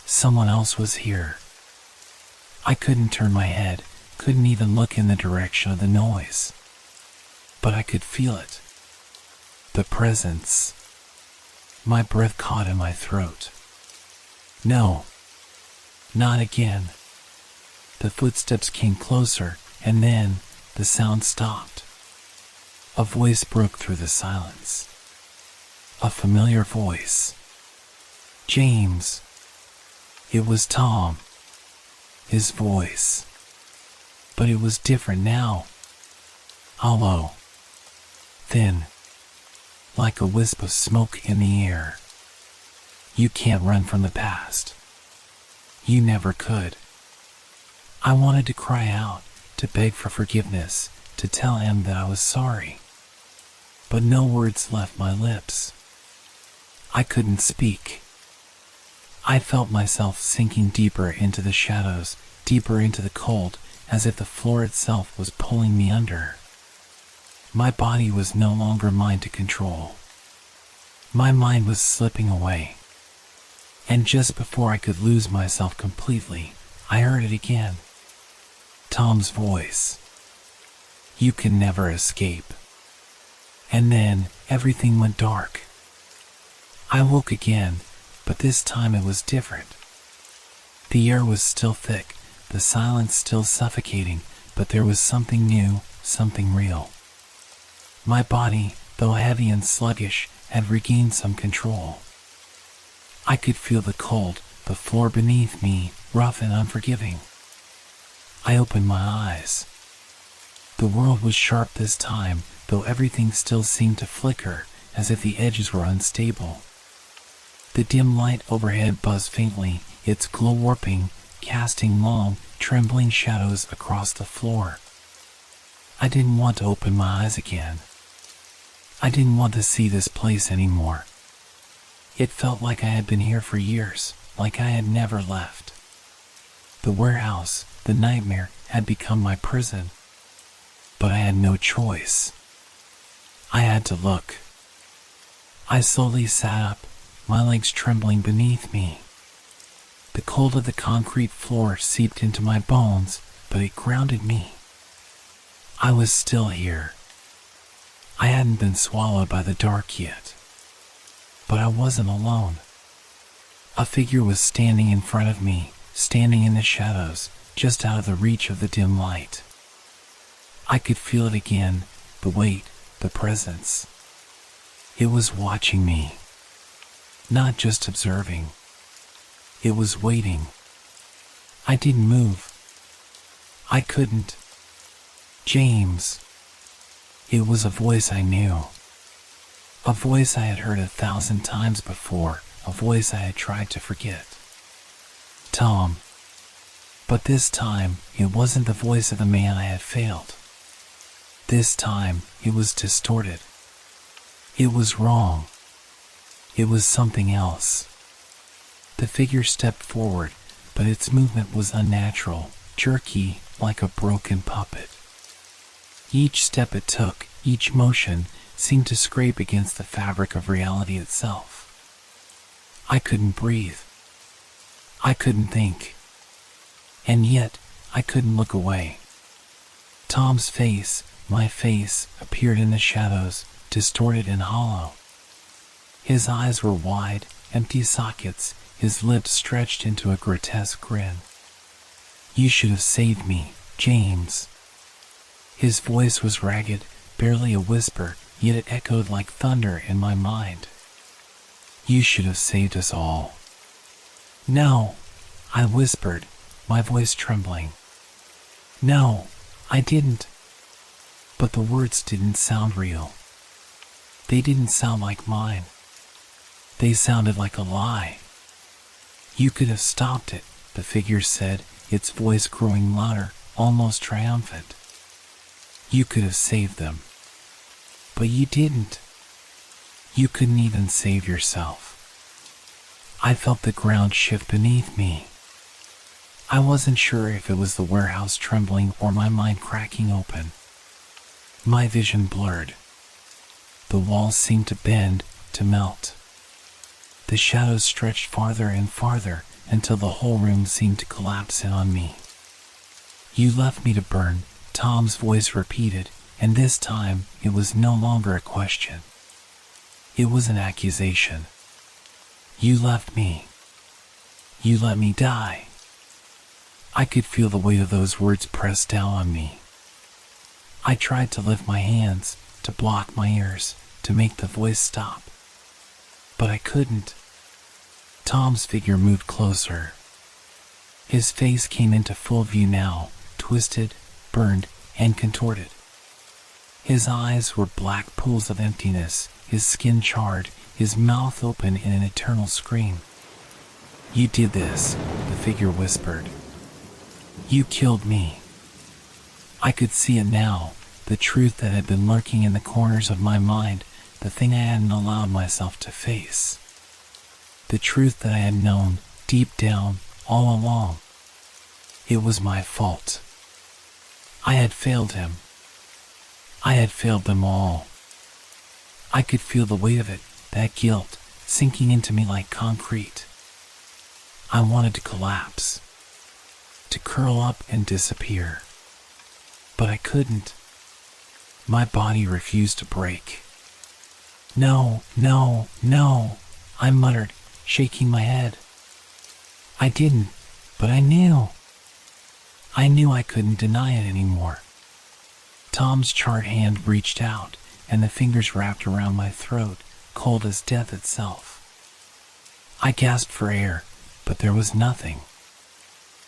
Someone else was here. I couldn't turn my head, couldn't even look in the direction of the noise. But I could feel it. The presence. My breath caught in my throat. No. Not again. The footsteps came closer, and then the sound stopped. A voice broke through the silence. A familiar voice. James. It was Tom. His voice. But it was different now. Hollow. Thin. Like a wisp of smoke in the air. You can't run from the past. You never could. I wanted to cry out, to beg for forgiveness, to tell him that I was sorry. But no words left my lips. I couldn't speak. I felt myself sinking deeper into the shadows, deeper into the cold, as if the floor itself was pulling me under. My body was no longer mine to control. My mind was slipping away. And just before I could lose myself completely, I heard it again. Tom's voice. You can never escape. And then everything went dark. I woke again, but this time it was different. The air was still thick, the silence still suffocating, but there was something new, something real. My body, though heavy and sluggish, had regained some control. I could feel the cold, the floor beneath me, rough and unforgiving. I opened my eyes. The world was sharp this time, though everything still seemed to flicker, as if the edges were unstable. The dim light overhead buzzed faintly, its glow warping, casting long, trembling shadows across the floor. I didn't want to open my eyes again. I didn't want to see this place anymore. It felt like I had been here for years, like I had never left. The warehouse, the nightmare, had become my prison. But I had no choice. I had to look. I slowly sat up, my legs trembling beneath me. The cold of the concrete floor seeped into my bones, but it grounded me. I was still here. I hadn't been swallowed by the dark yet. But I wasn't alone. A figure was standing in front of me, standing in the shadows, just out of the reach of the dim light. I could feel it again, the weight, the presence. It was watching me. Not just observing. It was waiting. I didn't move. I couldn't. James. It was a voice I knew. A voice I had heard 1,000 times before, a voice I had tried to forget. Tom. But this time, it wasn't the voice of the man I had failed. This time, it was distorted. It was wrong. It was something else. The figure stepped forward, but its movement was unnatural, jerky, like a broken puppet. Each step it took, each motion, seemed to scrape against the fabric of reality itself. I couldn't breathe. I couldn't think. And yet, I couldn't look away. Tom's face, my face, appeared in the shadows, distorted and hollow. His eyes were wide, empty sockets, his lips stretched into a grotesque grin. You should have saved me, James. His voice was ragged, barely a whisper, yet it echoed like thunder in my mind. You should have saved us all. No, I whispered, my voice trembling. No, I didn't. But the words didn't sound real. They didn't sound like mine. They sounded like a lie. You could have stopped it, the figure said, its voice growing louder, almost triumphant. You could have saved them. But you didn't. You couldn't even save yourself. I felt the ground shift beneath me. I wasn't sure if it was the warehouse trembling or my mind cracking open. My vision blurred. The walls seemed to bend, to melt. The shadows stretched farther and farther until the whole room seemed to collapse in on me. "You left me to burn," Tom's voice repeated, and this time it was no longer a question. It was an accusation. "You left me. You let me die." I could feel the weight of those words pressed down on me. I tried to lift my hands, to block my ears, to make the voice stop. But I couldn't. Tom's figure moved closer. His face came into full view now, twisted, burned, and contorted. His eyes were black pools of emptiness, his skin charred, his mouth open in an eternal scream. "You did this," the figure whispered. "You killed me." I could see it now, the truth that had been lurking in the corners of my mind, the thing I hadn't allowed myself to face. The truth that I had known, deep down, all along. It was my fault. I had failed him. I had failed them all. I could feel the weight of it, that guilt, sinking into me like concrete. I wanted to collapse, to curl up and disappear. But I couldn't. My body refused to break. "No, no, no," I muttered, shaking my head. I didn't, but I knew. I knew I couldn't deny it anymore. Tom's charred hand reached out, and the fingers wrapped around my throat, cold as death itself. I gasped for air, but there was nothing.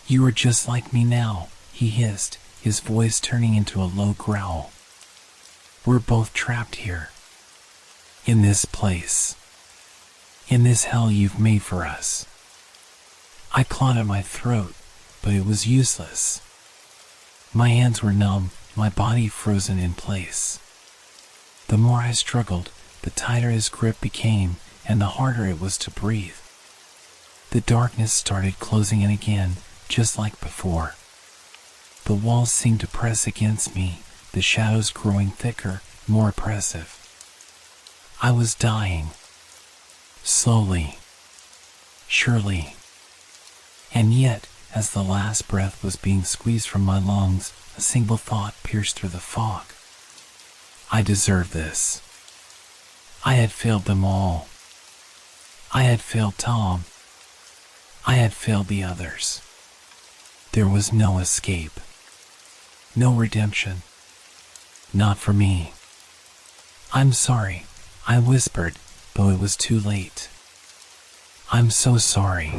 "You are just like me now," he hissed, his voice turning into a low growl. "We're both trapped here. In this place. In this hell you've made for us." I clawed at my throat, but it was useless. My hands were numb, my body frozen in place. The more I struggled, the tighter his grip became, and the harder it was to breathe. The darkness started closing in again, just like before. The walls seemed to press against me, the shadows growing thicker, more oppressive. I was dying. Slowly. Surely. And yet, as the last breath was being squeezed from my lungs, a single thought pierced through the fog. I deserved this. I had failed them all. I had failed Tom. I had failed the others. There was no escape. No redemption. Not for me. "I'm sorry," I whispered, though it was too late. "I'm so sorry."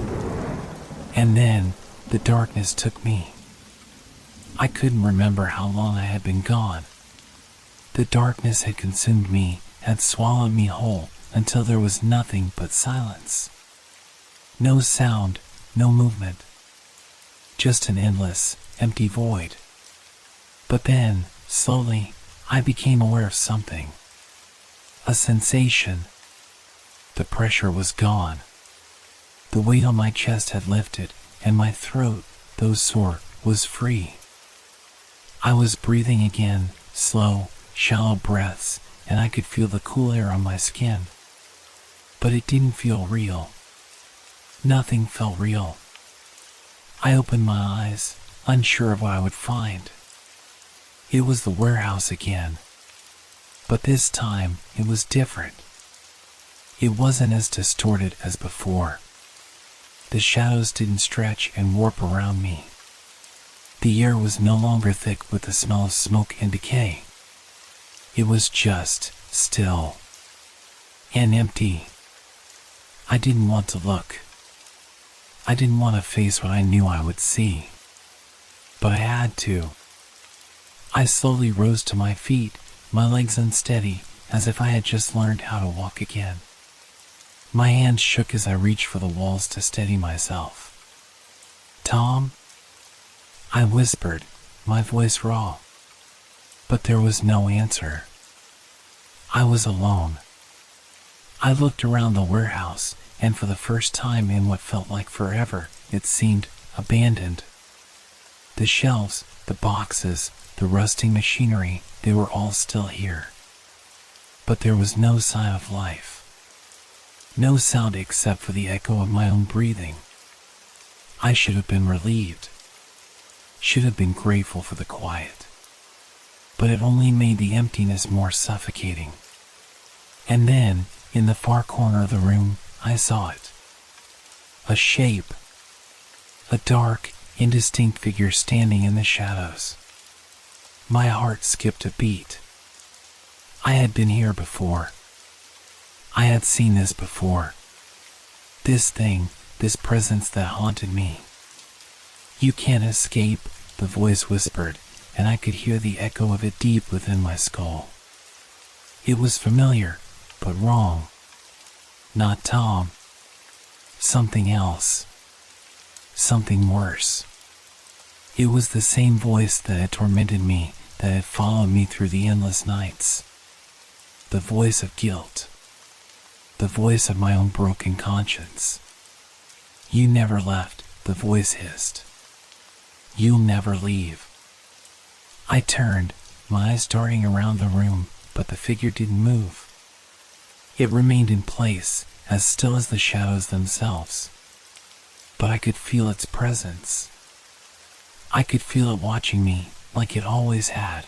And then, the darkness took me. I couldn't remember how long I had been gone. The darkness had consumed me, had swallowed me whole, until there was nothing but silence. No sound, no movement. Just an endless, empty void. But then, slowly, I became aware of something. A sensation. The pressure was gone. The weight on my chest had lifted, and my throat, though sore, was free. I was breathing again, slow, shallow breaths, and I could feel the cool air on my skin. But it didn't feel real. Nothing felt real. I opened my eyes, unsure of what I would find. It was the warehouse again. But this time, it was different. It wasn't as distorted as before. The shadows didn't stretch and warp around me. The air was no longer thick with the smell of smoke and decay. It was just still and empty. I didn't want to look. I didn't want to face what I knew I would see. But I had to. I slowly rose to my feet, my legs unsteady, as if I had just learned how to walk again. My hands shook as I reached for the walls to steady myself. "Tom?" I whispered, my voice raw. But there was no answer. I was alone. I looked around the warehouse, and for the first time in what felt like forever, it seemed abandoned. The shelves, the boxes, the rusting machinery, they were all still here. But there was no sign of life. No sound except for the echo of my own breathing. I should have been relieved, should have been grateful for the quiet, but it only made the emptiness more suffocating. And then, in the far corner of the room, I saw it. A shape, a dark, indistinct figure standing in the shadows. My heart skipped a beat. I had been here before. I had seen this before. This thing, this presence that haunted me. You can't escape, the voice whispered, and I could hear the echo of it deep within my skull. It was familiar, but wrong. Not Tom. Something else. Something worse. It was the same voice that had tormented me, that had followed me through the endless nights. The voice of guilt. The voice of my own broken conscience. You never left, the voice hissed. You'll never leave. I turned, my eyes darting around the room, but the figure didn't move. It remained in place, as still as the shadows themselves. But I could feel its presence. I could feel it watching me, like it always had.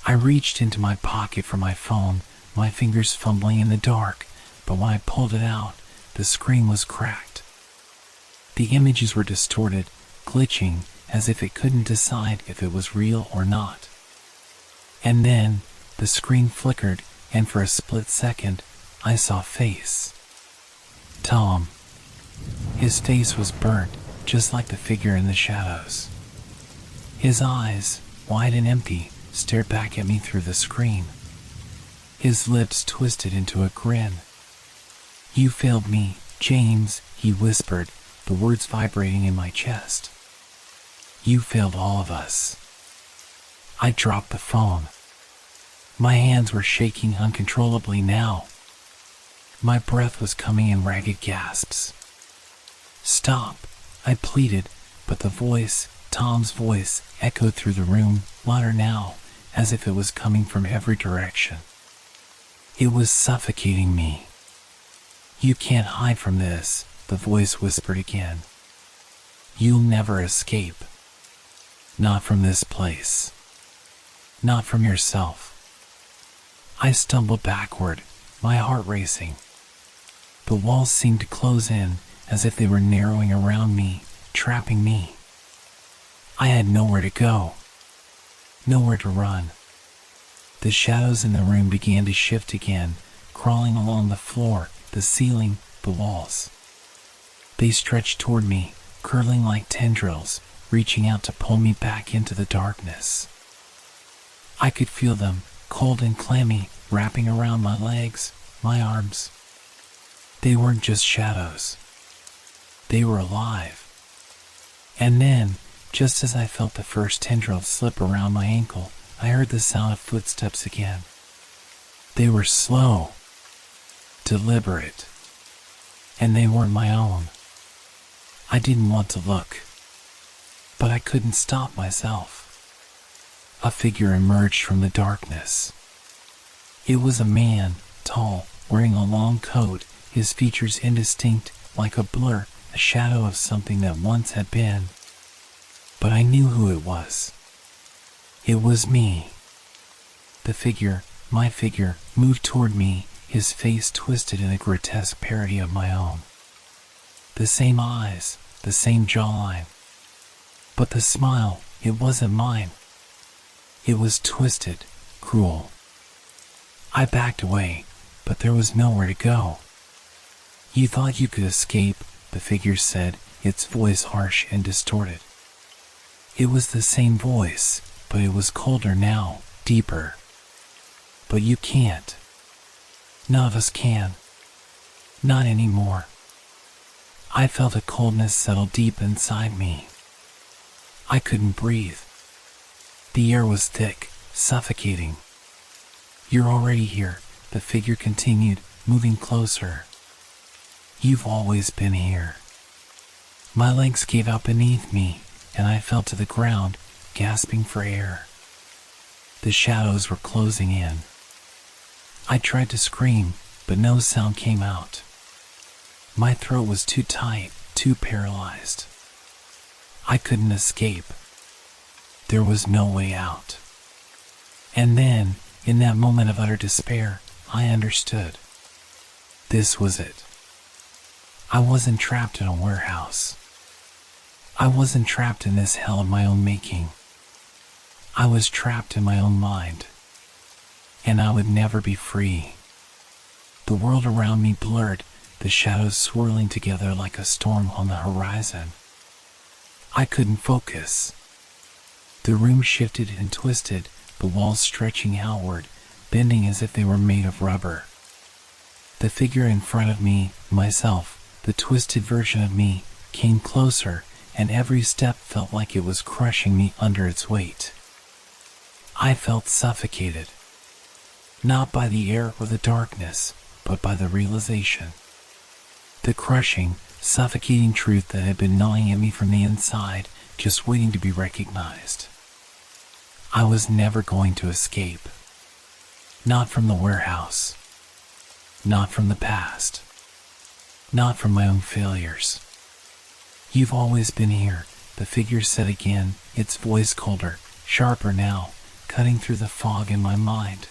I reached into my pocket for my phone, my fingers fumbling in the dark, but when I pulled it out, the screen was cracked. The images were distorted, glitching, as if it couldn't decide if it was real or not. And then, the screen flickered, and for a split second, I saw a face. Tom. His face was burnt, just like the figure in the shadows. His eyes, wide and empty, stared back at me through the screen. His lips twisted into a grin. You failed me, James, he whispered, the words vibrating in my chest. You failed all of us. I dropped the phone. My hands were shaking uncontrollably now. My breath was coming in ragged gasps. Stop, I pleaded, but the voice, Tom's voice, echoed through the room, louder now, as if it was coming from every direction. It was suffocating me. You can't hide from this, the voice whispered again. You'll never escape. Not from this place. Not from yourself. I stumbled backward, my heart racing. The walls seemed to close in, as if they were narrowing around me, trapping me. I had nowhere to go. Nowhere to run. The shadows in the room began to shift again, crawling along the floor, the ceiling, the walls. They stretched toward me, curling like tendrils, reaching out to pull me back into the darkness. I could feel them, cold and clammy, wrapping around my legs, my arms. They weren't just shadows. They were alive. And then, just as I felt the first tendril slip around my ankle, I heard the sound of footsteps again. They were slow, deliberate, and they weren't my own. I didn't want to look, but I couldn't stop myself. A figure emerged from the darkness. It was a man, tall, wearing a long coat, his features indistinct, like a blur, a shadow of something that once had been. But I knew who it was. It was me. The figure, my figure, moved toward me, his face twisted in a grotesque parody of my own. The same eyes, the same jawline. But the smile, it wasn't mine. It was twisted, cruel. I backed away, but there was nowhere to go. You thought you could escape, the figure said, its voice harsh and distorted. It was the same voice, but it was colder now, deeper. But you can't. None of us can. Not anymore. I felt a coldness settle deep inside me. I couldn't breathe. The air was thick, suffocating. You're already here, the figure continued, moving closer. You've always been here. My legs gave out beneath me, and I fell to the ground, gasping for air. The shadows were closing in. I tried to scream, but no sound came out. My throat was too tight, too paralyzed. I couldn't escape. There was no way out. And then, in that moment of utter despair, I understood. This was it. I wasn't trapped in a warehouse. I wasn't trapped in this hell of my own making. I was trapped in my own mind. And I would never be free. The world around me blurred, the shadows swirling together like a storm on the horizon. I couldn't focus. The room shifted and twisted, the walls stretching outward, bending as if they were made of rubber. The figure in front of me, myself, the twisted version of me, came closer, and every step felt like it was crushing me under its weight. I felt suffocated. Not by the air or the darkness, but by the realization. The crushing, suffocating truth that had been gnawing at me from the inside, just waiting to be recognized. I was never going to escape. Not from the warehouse. Not from the past. Not from my own failures. You've always been here, the figure said again, its voice colder, sharper now, cutting through the fog in my mind.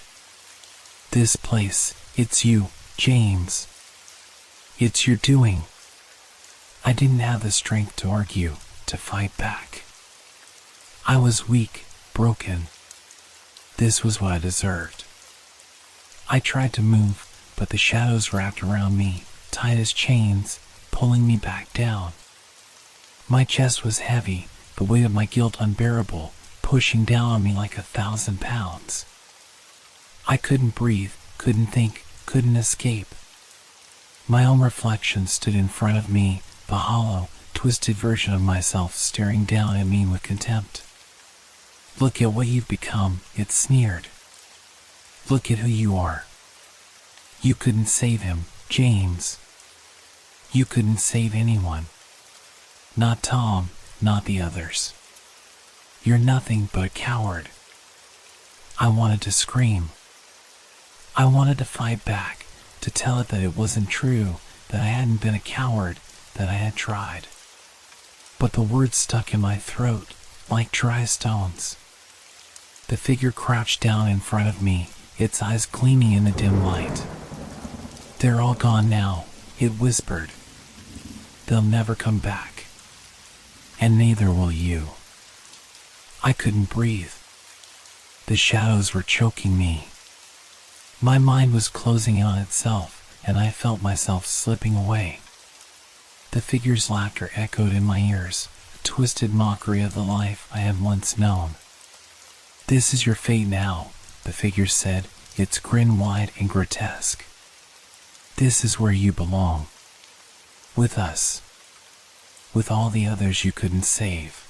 This place, it's you, James. It's your doing. I didn't have the strength to argue, to fight back. I was weak, broken. This was what I deserved. I tried to move, but the shadows wrapped around me, tight as chains, pulling me back down. My chest was heavy, the weight of my guilt unbearable, pushing down on me like 1,000 pounds. I couldn't breathe, couldn't think, couldn't escape. My own reflection stood in front of me, the hollow, twisted version of myself staring down at me with contempt. Look at what you've become, it sneered. Look at who you are. You couldn't save him, James. You couldn't save anyone. Not Tom, not the others. You're nothing but a coward. I wanted to scream. I wanted to fight back, to tell it that it wasn't true, that I hadn't been a coward, that I had tried. But the words stuck in my throat, like dry stones. The figure crouched down in front of me, its eyes gleaming in the dim light. They're all gone now, it whispered. They'll never come back. And neither will you. I couldn't breathe. The shadows were choking me. My mind was closing on itself, and I felt myself slipping away. The figure's laughter echoed in my ears, a twisted mockery of the life I had once known. This is your fate now, the figure said, its grin wide and grotesque. This is where you belong. With us. With all the others you couldn't save.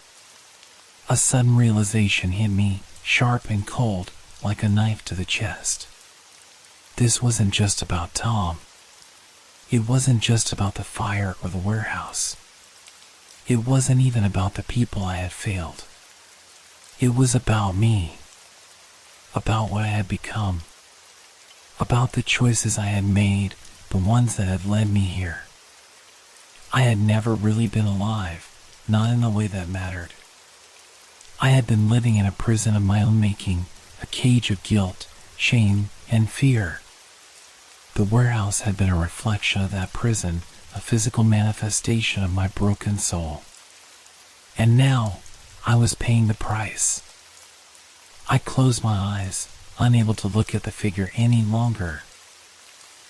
A sudden realization hit me, sharp and cold, like a knife to the chest. This wasn't just about Tom. It wasn't just about the fire or the warehouse. It wasn't even about the people I had failed. It was about me. About what I had become. About the choices I had made, the ones that had led me here. I had never really been alive, not in the way that mattered. I had been living in a prison of my own making, a cage of guilt, shame, and fear. The warehouse had been a reflection of that prison, a physical manifestation of my broken soul. And now, I was paying the price. I closed my eyes, unable to look at the figure any longer.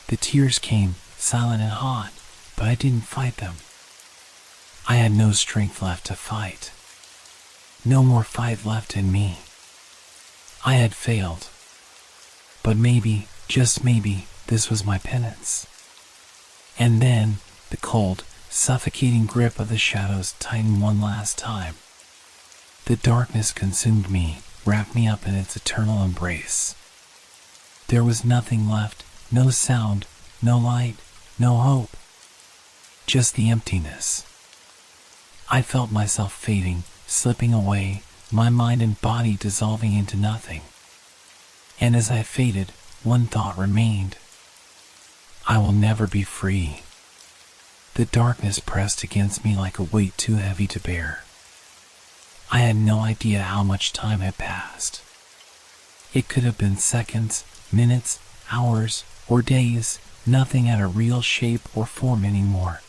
The tears came, silent and hot, but I didn't fight them. I had no strength left to fight. No more fight left in me. I had failed. But maybe, just maybe, this was my penance. And then, the cold, suffocating grip of the shadows tightened one last time. The darkness consumed me, wrapped me up in its eternal embrace. There was nothing left, no sound, no light, no hope. Just the emptiness. I felt myself fading, slipping away, my mind and body dissolving into nothing. And as I faded, one thought remained. I will never be free. The darkness pressed against me like a weight too heavy to bear. I had no idea how much time had passed. It could have been seconds, minutes, hours, or days. Nothing had a real shape or form anymore.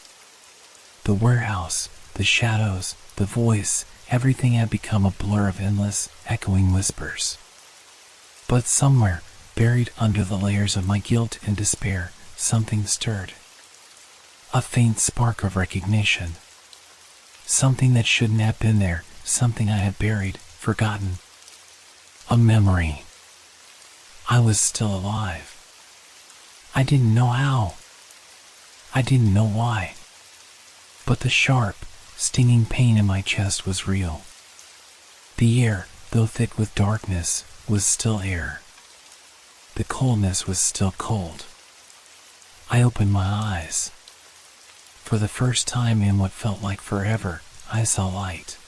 The warehouse, the shadows, the voice, everything had become a blur of endless, echoing whispers. But somewhere, buried under the layers of my guilt and despair, something stirred. A faint spark of recognition. Something that shouldn't have been there, something I had buried, forgotten. A memory. I was still alive. I didn't know how. I didn't know why. But the sharp, stinging pain in my chest was real. The air, though thick with darkness, was still air. The coldness was still cold. I opened my eyes. For the first time in what felt like forever, I saw light.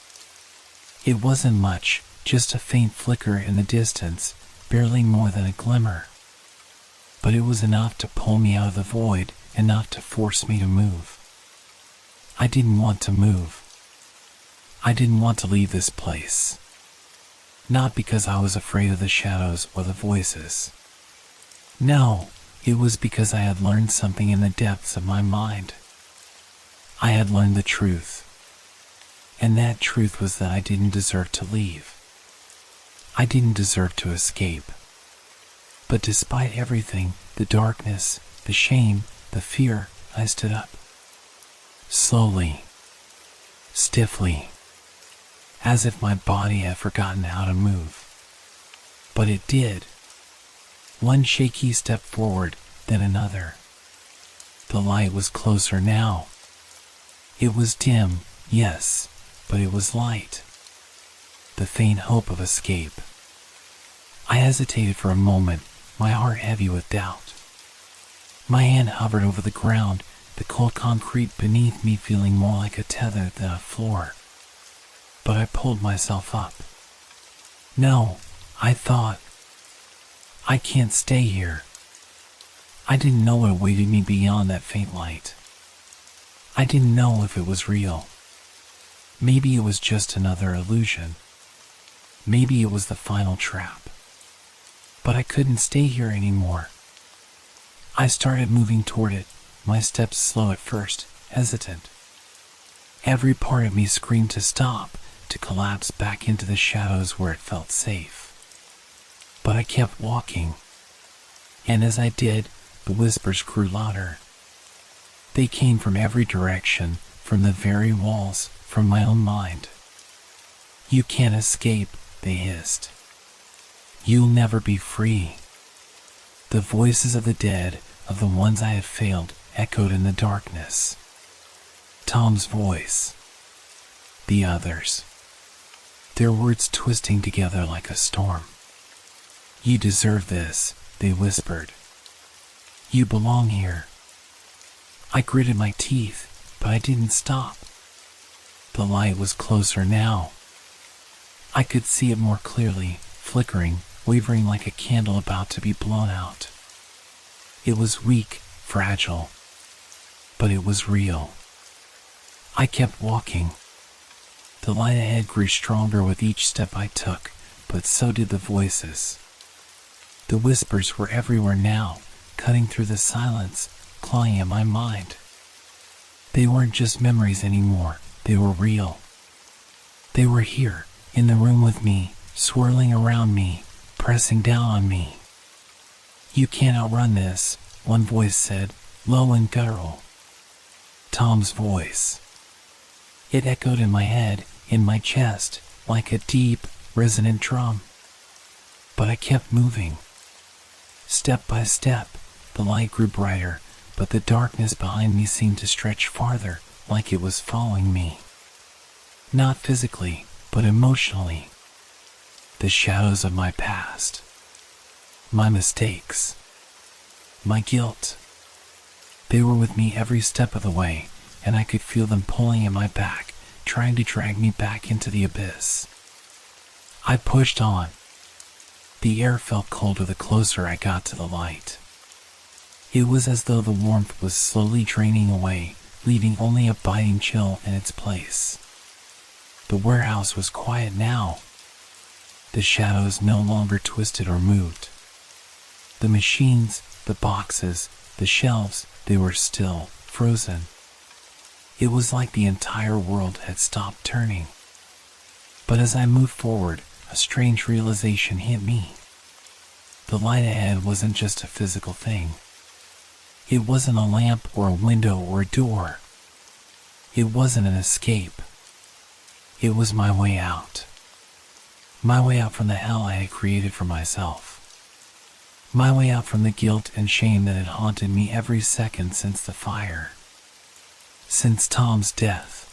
It wasn't much, just a faint flicker in the distance, barely more than a glimmer. But it was enough to pull me out of the void, enough to force me to move. I didn't want to move. I didn't want to leave this place. Not because I was afraid of the shadows or the voices. No, it was because I had learned something in the depths of my mind. I had learned the truth. And that truth was that I didn't deserve to leave. I didn't deserve to escape. But despite everything, the darkness, the shame, the fear, I stood up. Slowly. Stiffly. As if my body had forgotten how to move. But it did. One shaky step forward, then another. The light was closer now. It was dim, yes, but it was light. The faint hope of escape. I hesitated for a moment, my heart heavy with doubt. My hand hovered over the ground, the cold concrete beneath me feeling more like a tether than a floor. But I pulled myself up. No, I thought. I can't stay here. I didn't know what awaited me beyond that faint light. I didn't know if it was real. Maybe it was just another illusion. Maybe it was the final trap. But I couldn't stay here anymore. I started moving toward it, my steps slow at first, hesitant. Every part of me screamed to stop, to collapse back into the shadows where it felt safe. But I kept walking. And as I did, the whispers grew louder. They came from every direction, from the very walls, from my own mind. You can't escape, they hissed. You'll never be free. The voices of the dead, of the ones I had failed, echoed in the darkness. Tom's voice. The others. Their words twisting together like a storm. You deserve this, they whispered. You belong here. I gritted my teeth, but I didn't stop. The light was closer now. I could see it more clearly, flickering, wavering like a candle about to be blown out. It was weak, fragile, but it was real. I kept walking. The light ahead grew stronger with each step I took, but so did the voices. The whispers were everywhere now, cutting through the silence, clawing at my mind. They weren't just memories anymore, they were real. They were here, in the room with me, swirling around me, pressing down on me. You can't outrun this, one voice said, low and guttural. Tom's voice. It echoed in my head, in my chest, like a deep, resonant drum. But I kept moving. Step by step, the light grew brighter, but the darkness behind me seemed to stretch farther, like it was following me. Not physically, but emotionally. The shadows of my past. My mistakes. My guilt. They were with me every step of the way, and I could feel them pulling at my back, trying to drag me back into the abyss. I pushed on. The air felt colder the closer I got to the light. It was as though the warmth was slowly draining away, leaving only a biting chill in its place. The warehouse was quiet now. The shadows no longer twisted or moved. The machines, the boxes, the shelves, they were still, frozen. It was like the entire world had stopped turning. But as I moved forward, a strange realization hit me. The light ahead wasn't just a physical thing. It wasn't a lamp or a window or a door. It wasn't an escape. It was my way out. My way out from the hell I had created for myself. My way out from the guilt and shame that had haunted me every second since the fire. Since Tom's death.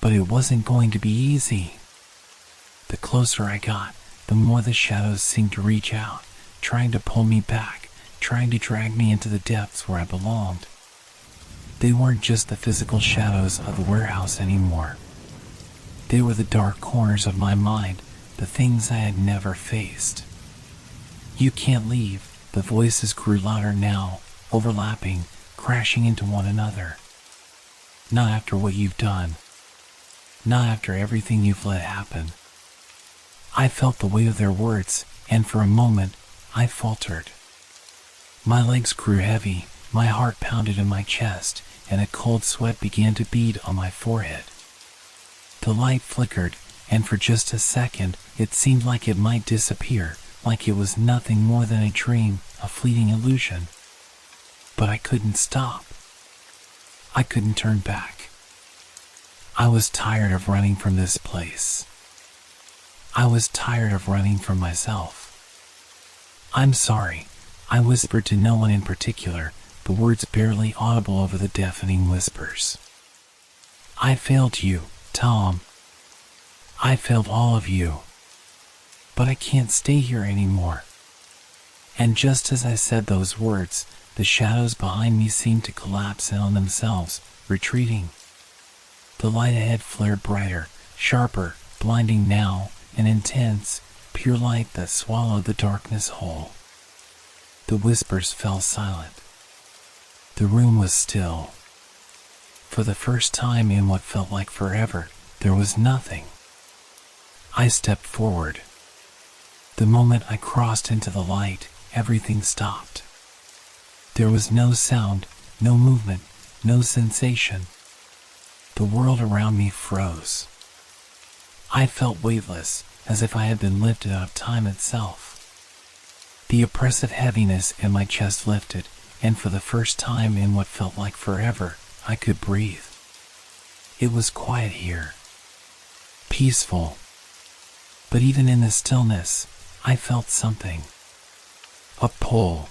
But it wasn't going to be easy. The closer I got, the more the shadows seemed to reach out, trying to pull me back, trying to drag me into the depths where I belonged. They weren't just the physical shadows of the warehouse anymore. They were the dark corners of my mind, the things I had never faced. You can't leave. The voices grew louder now, overlapping, crashing into one another. Not after what you've done. Not after everything you've let happen. I felt the weight of their words, and for a moment, I faltered. My legs grew heavy, my heart pounded in my chest, and a cold sweat began to bead on my forehead. The light flickered, and for just a second, it seemed like it might disappear, like it was nothing more than a dream, a fleeting illusion. But I couldn't stop. I couldn't turn back. I was tired of running from this place. I was tired of running from myself. "I'm sorry," I whispered to no one in particular, the words barely audible over the deafening whispers. "I failed you, Tom. I failed all of you. But I can't stay here anymore." And just as I said those words, the shadows behind me seemed to collapse in on themselves, retreating. The light ahead flared brighter, sharper, blinding now, an intense, pure light that swallowed the darkness whole. The whispers fell silent. The room was still. For the first time in what felt like forever, there was nothing. I stepped forward. The moment I crossed into the light, everything stopped. There was no sound, no movement, no sensation. The world around me froze. I felt weightless, as if I had been lifted out of time itself. The oppressive heaviness in my chest lifted, and for the first time in what felt like forever, I could breathe. It was quiet here. Peaceful. But even in the stillness, I felt something. A pull.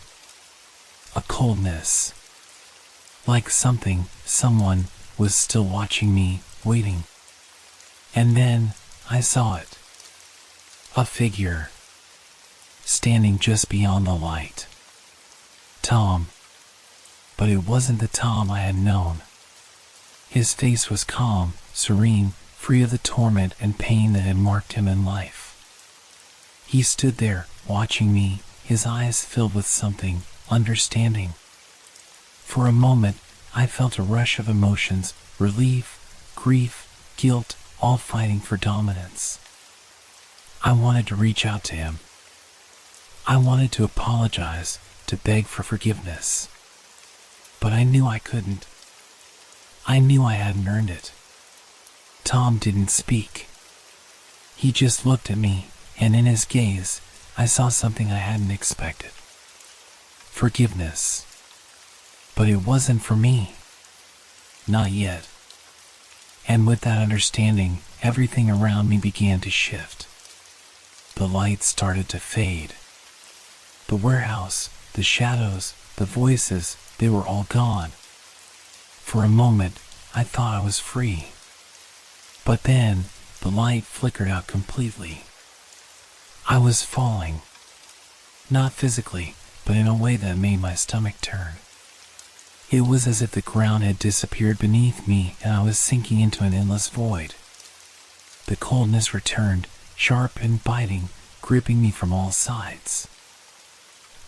A coldness. Like someone was still watching me, waiting. And then, I saw it. A figure. Standing just beyond the light. Tom. But it wasn't the Tom I had known. His face was calm, serene, free of the torment and pain that had marked him in life. He stood there, watching me, his eyes filled with something, understanding. For a moment, I felt a rush of emotions, relief, grief, guilt, all fighting for dominance. I wanted to reach out to him. I wanted to apologize, to beg for forgiveness. But I knew I couldn't. I knew I hadn't earned it. Tom didn't speak. He just looked at me, and in his gaze, I saw something I hadn't expected. Forgiveness. But it wasn't for me. Not yet. And with that understanding, everything around me began to shift. The light started to fade. The warehouse, the shadows, the voices, they were all gone. For a moment, I thought I was free. But then, the light flickered out completely. I was falling. Not physically, but in a way that made my stomach turn. It was as if the ground had disappeared beneath me and I was sinking into an endless void. The coldness returned, sharp and biting, gripping me from all sides.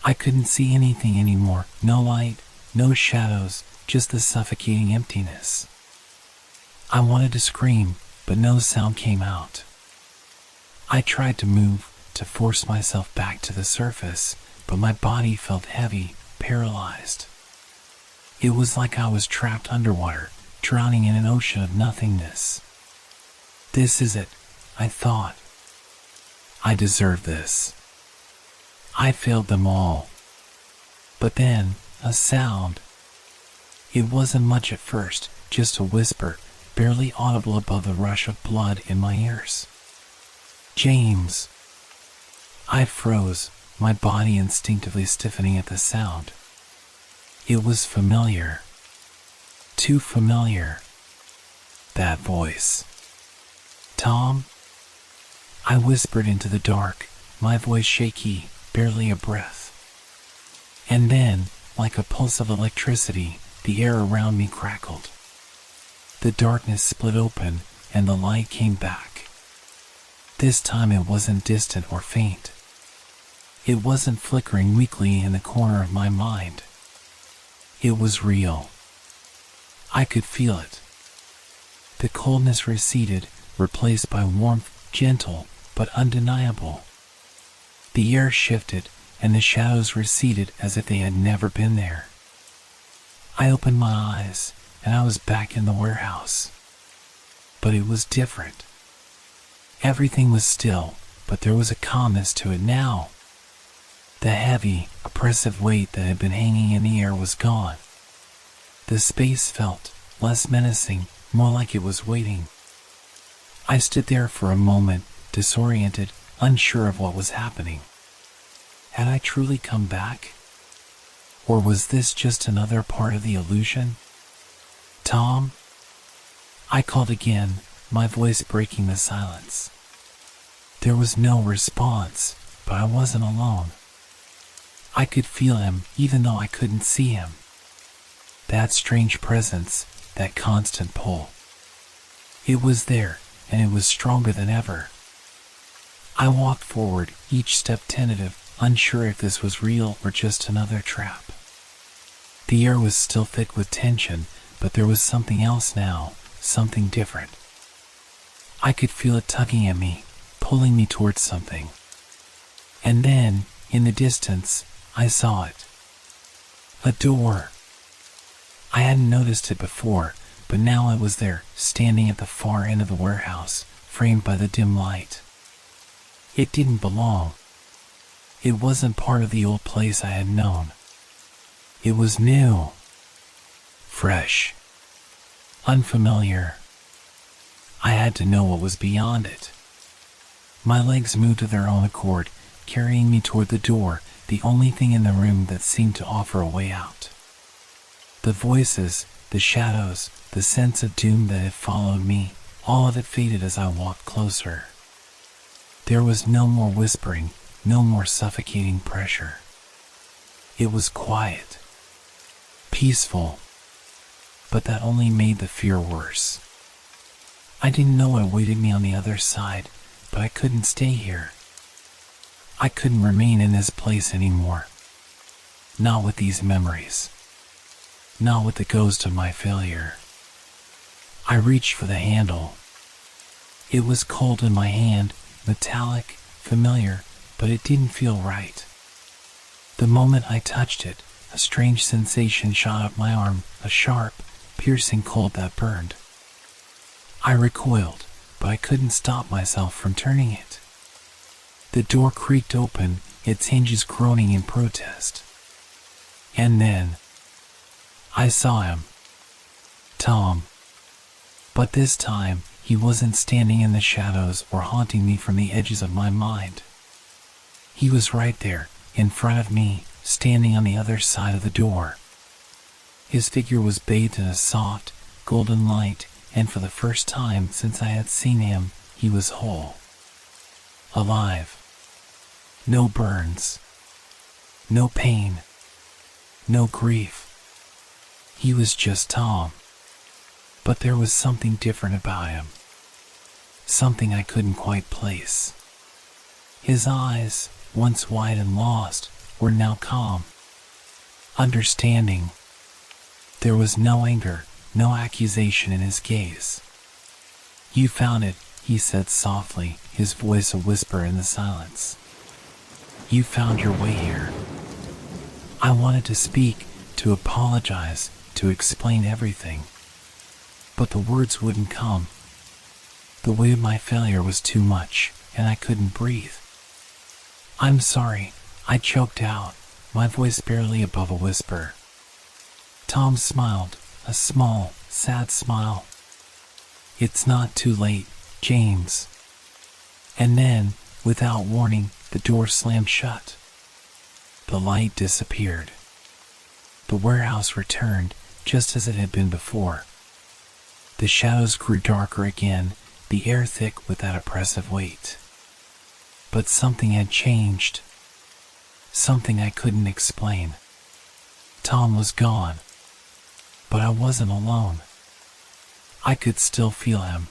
I couldn't see anything anymore. No light, no shadows, just the suffocating emptiness. I wanted to scream, but no sound came out. I tried to move, to force myself back to the surface, but my body felt heavy, paralyzed. It was like I was trapped underwater, drowning in an ocean of nothingness. This is it, I thought. I deserve this. I failed them all. But then, a sound. It wasn't much at first, just a whisper, barely audible above the rush of blood in my ears. James. I froze, my body instinctively stiffening at the sound. It was familiar. Too familiar. That voice. Tom? I whispered into the dark, my voice shaky, barely a breath. And then, like a pulse of electricity, the air around me crackled. The darkness split open, and the light came back. This time it wasn't distant or faint. It wasn't flickering weakly in the corner of my mind. It was real. I could feel it. The coldness receded, replaced by warmth, gentle but undeniable. The air shifted, and the shadows receded as if they had never been there. I opened my eyes, and I was back in the warehouse. But it was different. Everything was still, but there was a calmness to it now. The heavy, oppressive weight that had been hanging in the air was gone. The space felt less menacing, more like it was waiting. I stood there for a moment, disoriented, unsure of what was happening. Had I truly come back? Or was this just another part of the illusion? Tom? I called again, my voice breaking the silence. There was no response, but I wasn't alone. I could feel him, even though I couldn't see him. That strange presence, that constant pull. It was there, and it was stronger than ever. I walked forward, each step tentative, unsure if this was real or just another trap. The air was still thick with tension, but there was something else now, something different. I could feel it tugging at me, pulling me towards something. And then, in the distance, I saw it. A door. I hadn't noticed it before, but now it was there, standing at the far end of the warehouse, framed by the dim light. It didn't belong. It wasn't part of the old place I had known. It was new. Fresh. Unfamiliar. I had to know what was beyond it. My legs moved of their own accord, carrying me toward the door, the only thing in the room that seemed to offer a way out. The voices, the shadows, the sense of doom that had followed me, all of it faded as I walked closer. There was no more whispering, no more suffocating pressure. It was quiet. Peaceful. But that only made the fear worse. I didn't know what awaited me on the other side, but I couldn't stay here. I couldn't remain in this place anymore. Not with these memories. Not with the ghost of my failure. I reached for the handle. It was cold in my hand, metallic, familiar, but it didn't feel right. The moment I touched it, a strange sensation shot up my arm, a sharp, piercing cold that burned. I recoiled, but I couldn't stop myself from turning it. The door creaked open, its hinges groaning in protest. And then, I saw him. Tom. But this time, he wasn't standing in the shadows or haunting me from the edges of my mind. He was right there, in front of me, standing on the other side of the door. His figure was bathed in a soft, golden light, and for the first time since I had seen him, he was whole. Alive. No burns. No pain. No grief. He was just Tom. But there was something different about him. Something I couldn't quite place. His eyes, once wide and lost, were now calm, understanding. There was no anger, no accusation in his gaze. "You found it," he said softly, his voice a whisper in the silence. "You found your way here." I wanted to speak, to apologize, to explain everything. But the words wouldn't come. The weight of my failure was too much, and I couldn't breathe. "I'm sorry," I choked out, my voice barely above a whisper. Tom smiled, a small, sad smile. "It's not too late, James." And then, without warning, the door slammed shut. The light disappeared. The warehouse returned, just as it had been before. The shadows grew darker again, the air thick with that oppressive weight. But something had changed. Something I couldn't explain. Tom was gone. But I wasn't alone. I could still feel him.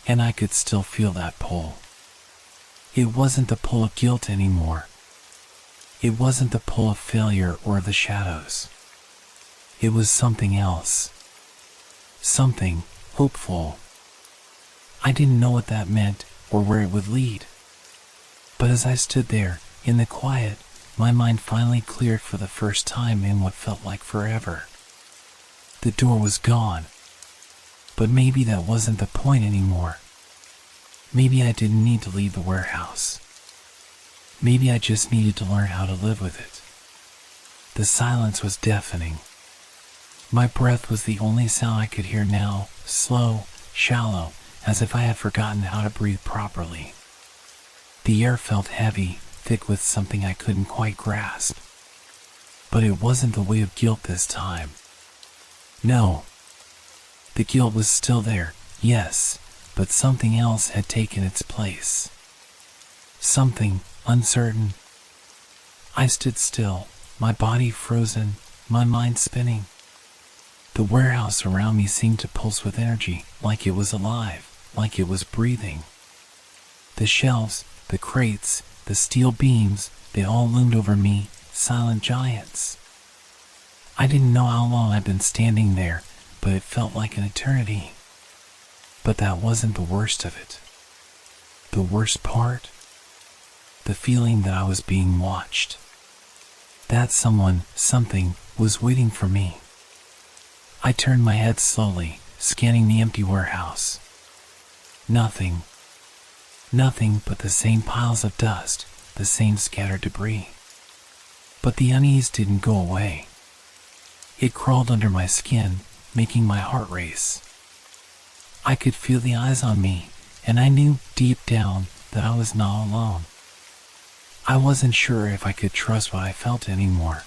And I could still feel that pull. It wasn't the pull of guilt anymore. It wasn't the pull of failure or the shadows. It was something else. Something hopeful. I didn't know what that meant or where it would lead. But as I stood there, in the quiet, my mind finally cleared for the first time in what felt like forever. The door was gone. But maybe that wasn't the point anymore. Maybe I didn't need to leave the warehouse. Maybe I just needed to learn how to live with it. The silence was deafening. My breath was the only sound I could hear now, slow, shallow, as if I had forgotten how to breathe properly. The air felt heavy, thick with something I couldn't quite grasp. But it wasn't the weight of guilt this time. No. The guilt was still there, yes, but something else had taken its place. Something uncertain. I stood still, my body frozen, my mind spinning. The warehouse around me seemed to pulse with energy, like it was alive, like it was breathing. The shelves, the crates, the steel beams, they all loomed over me, silent giants. I didn't know how long I'd been standing there, but it felt like an eternity. But that wasn't the worst of it. The worst part? The feeling that I was being watched. That someone, something, was waiting for me. I turned my head slowly, scanning the empty warehouse. Nothing. Nothing but the same piles of dust, the same scattered debris. But the unease didn't go away. It crawled under my skin, making my heart race. I could feel the eyes on me, and I knew deep down that I was not alone. I wasn't sure if I could trust what I felt anymore.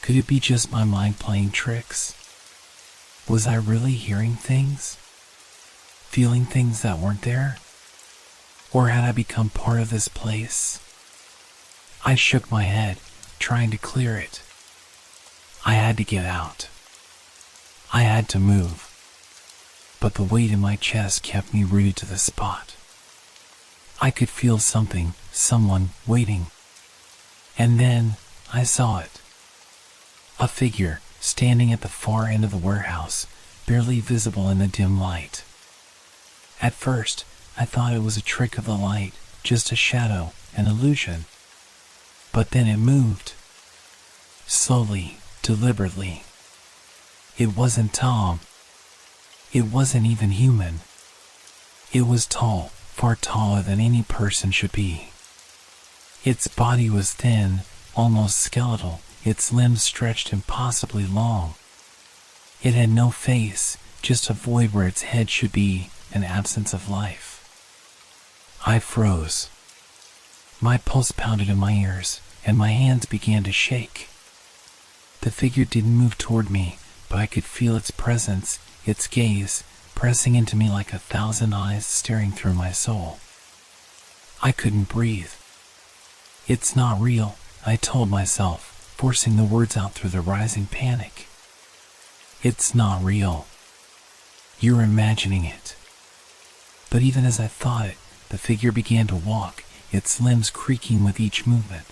Could it be just my mind playing tricks? Was I really hearing things? Feeling things that weren't there? Or had I become part of this place? I shook my head, trying to clear it. I had to get out. I had to move. But the weight in my chest kept me rooted to the spot. I could feel something, someone, waiting. And then, I saw it. A figure, standing at the far end of the warehouse, barely visible in the dim light. At first, I thought it was a trick of the light, just a shadow, an illusion. But then it moved. Slowly, deliberately. It wasn't Tom. It wasn't even human. It was tall, far taller than any person should be. Its body was thin, almost skeletal, its limbs stretched impossibly long. It had no face, just a void where its head should be, an absence of life. I froze. My pulse pounded in my ears, and my hands began to shake. The figure didn't move toward me, but I could feel its presence, its gaze, pressing into me like 1,000 eyes staring through my soul. I couldn't breathe. It's not real, I told myself, forcing the words out through the rising panic. It's not real. You're imagining it. But even as I thought it, the figure began to walk, its limbs creaking with each movement.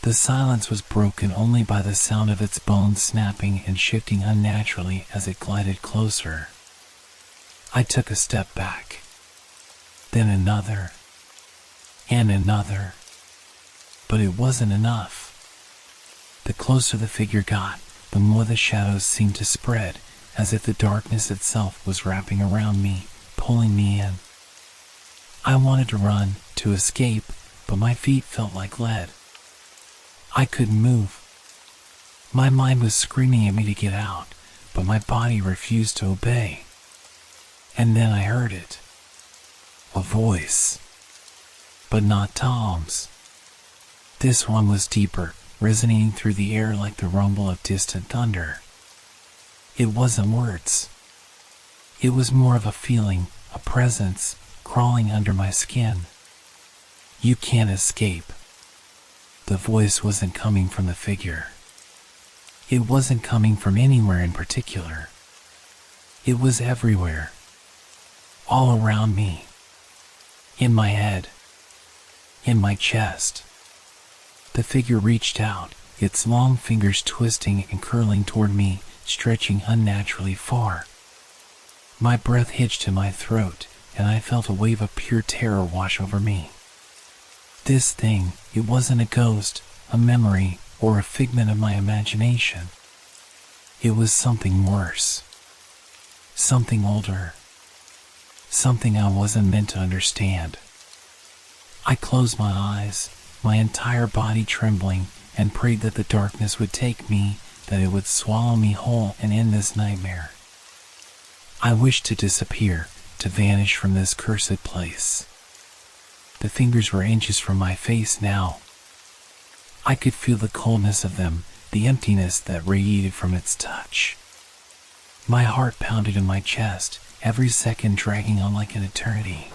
The silence was broken only by the sound of its bones snapping and shifting unnaturally as it glided closer. I took a step back, then another, and another, but it wasn't enough. The closer the figure got, the more the shadows seemed to spread, as if the darkness itself was wrapping around me, pulling me in. I wanted to run, to escape, but my feet felt like lead. I couldn't move. My mind was screaming at me to get out, but my body refused to obey. And then I heard it. A voice. But not Tom's. This one was deeper, resonating through the air like the rumble of distant thunder. It wasn't words. It was more of a feeling, a presence, crawling under my skin. You can't escape. The voice wasn't coming from the figure. It wasn't coming from anywhere in particular. It was everywhere. All around me. In my head. In my chest. The figure reached out, its long fingers twisting and curling toward me, stretching unnaturally far. My breath hitched in my throat, and I felt a wave of pure terror wash over me. This thing, it wasn't a ghost, a memory, or a figment of my imagination. It was something worse. Something older. Something I wasn't meant to understand. I closed my eyes, my entire body trembling, and prayed that the darkness would take me, that it would swallow me whole and end this nightmare. I wished to disappear, to vanish from this cursed place. The fingers were inches from my face now. I could feel the coldness of them, the emptiness that radiated from its touch. My heart pounded in my chest, every second dragging on like an eternity.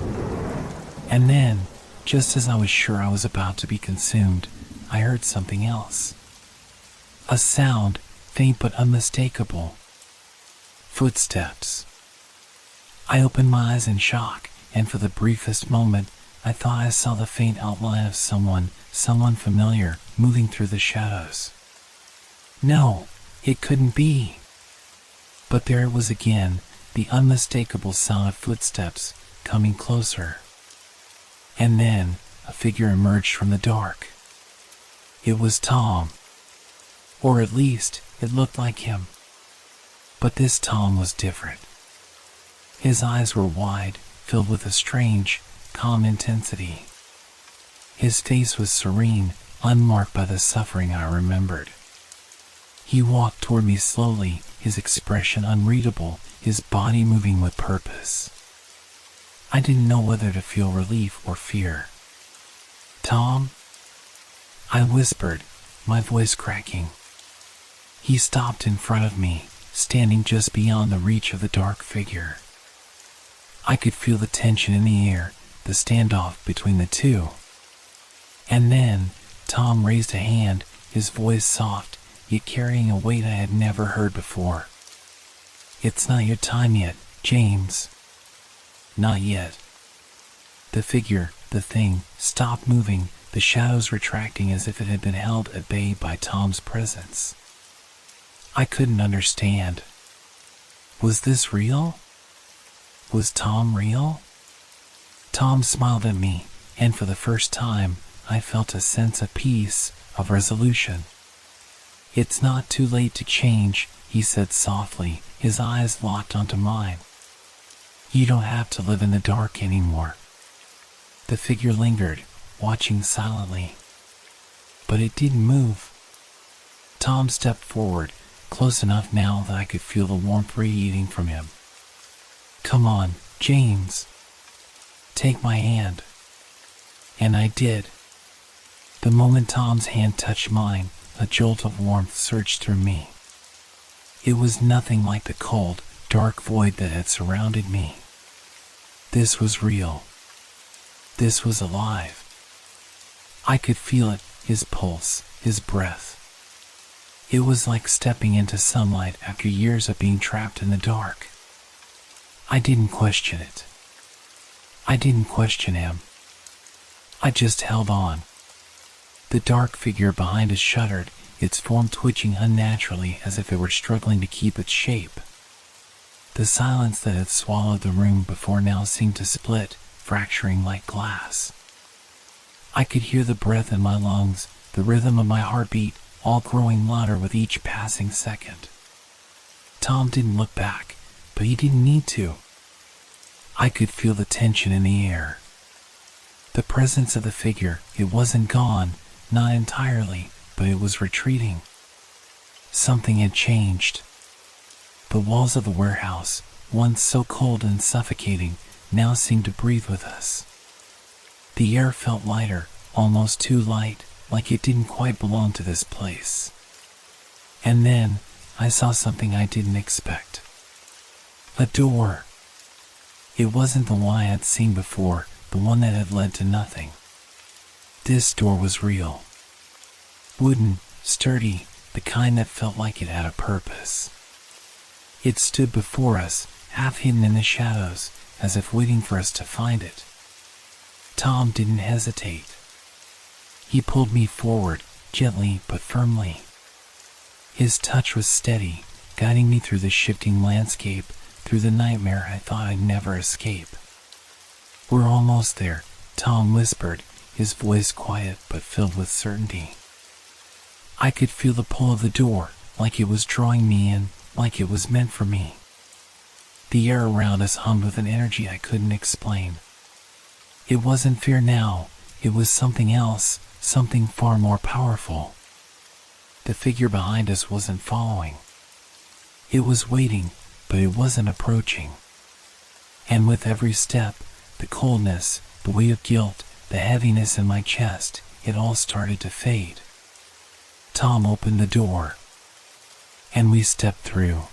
And then, just as I was sure I was about to be consumed, I heard something else. A sound, faint but unmistakable. Footsteps. I opened my eyes in shock, and for the briefest moment, I thought I saw the faint outline of someone familiar, moving through the shadows. No, it couldn't be. But there it was again, the unmistakable sound of footsteps, coming closer. And then, a figure emerged from the dark. It was Tom. Or at least, it looked like him. But this Tom was different. His eyes were wide, filled with a strange, calm intensity. His face was serene, unmarked by the suffering I remembered. He walked toward me slowly, his expression unreadable, his body moving with purpose. I didn't know whether to feel relief or fear. "Tom?" I whispered, my voice cracking. He stopped in front of me, standing just beyond the reach of the dark figure. I could feel the tension in the air, the standoff between the two. And then, Tom raised a hand, his voice soft, yet carrying a weight I had never heard before. "It's not your time yet, James." Not yet. The figure, the thing, stopped moving, the shadows retracting as if it had been held at bay by Tom's presence. I couldn't understand. Was this real? Was Tom real? Tom smiled at me, and for the first time, I felt a sense of peace, of resolution. "It's not too late to change," he said softly, his eyes locked onto mine. "You don't have to live in the dark anymore." The figure lingered, watching silently. But it didn't move. Tom stepped forward, close enough now that I could feel the warmth radiating from him. "Come on, James. Take my hand." And I did. The moment Tom's hand touched mine, a jolt of warmth surged through me. It was nothing like the cold, dark void that had surrounded me. This was real. This was alive. I could feel it, his pulse, his breath. It was like stepping into sunlight after years of being trapped in the dark. I didn't question it. I didn't question him. I just held on. The dark figure behind us shuddered, its form twitching unnaturally as if it were struggling to keep its shape. The silence that had swallowed the room before now seemed to split, fracturing like glass. I could hear the breath in my lungs, the rhythm of my heartbeat, all growing louder with each passing second. Tom didn't look back, but he didn't need to. I could feel the tension in the air. The presence of the figure, it wasn't gone, not entirely, but it was retreating. Something had changed. The walls of the warehouse, once so cold and suffocating, now seemed to breathe with us. The air felt lighter, almost too light, like it didn't quite belong to this place. And then, I saw something I didn't expect. A door. It wasn't the one I had seen before, the one that had led to nothing. This door was real. Wooden, sturdy, the kind that felt like it had a purpose. It stood before us, half hidden in the shadows, as if waiting for us to find it. Tom didn't hesitate. He pulled me forward, gently but firmly. His touch was steady, guiding me through the shifting landscape, through the nightmare I thought I'd never escape. "We're almost there," Tom whispered, his voice quiet but filled with certainty. I could feel the pull of the door, like it was drawing me in, like it was meant for me. The air around us hummed with an energy I couldn't explain. It wasn't fear now, it was something else, something far more powerful. The figure behind us wasn't following. It was waiting, but it wasn't approaching. And with every step, the coldness, the weight of guilt, the heaviness in my chest, it all started to fade. Tom opened the door, and we stepped through.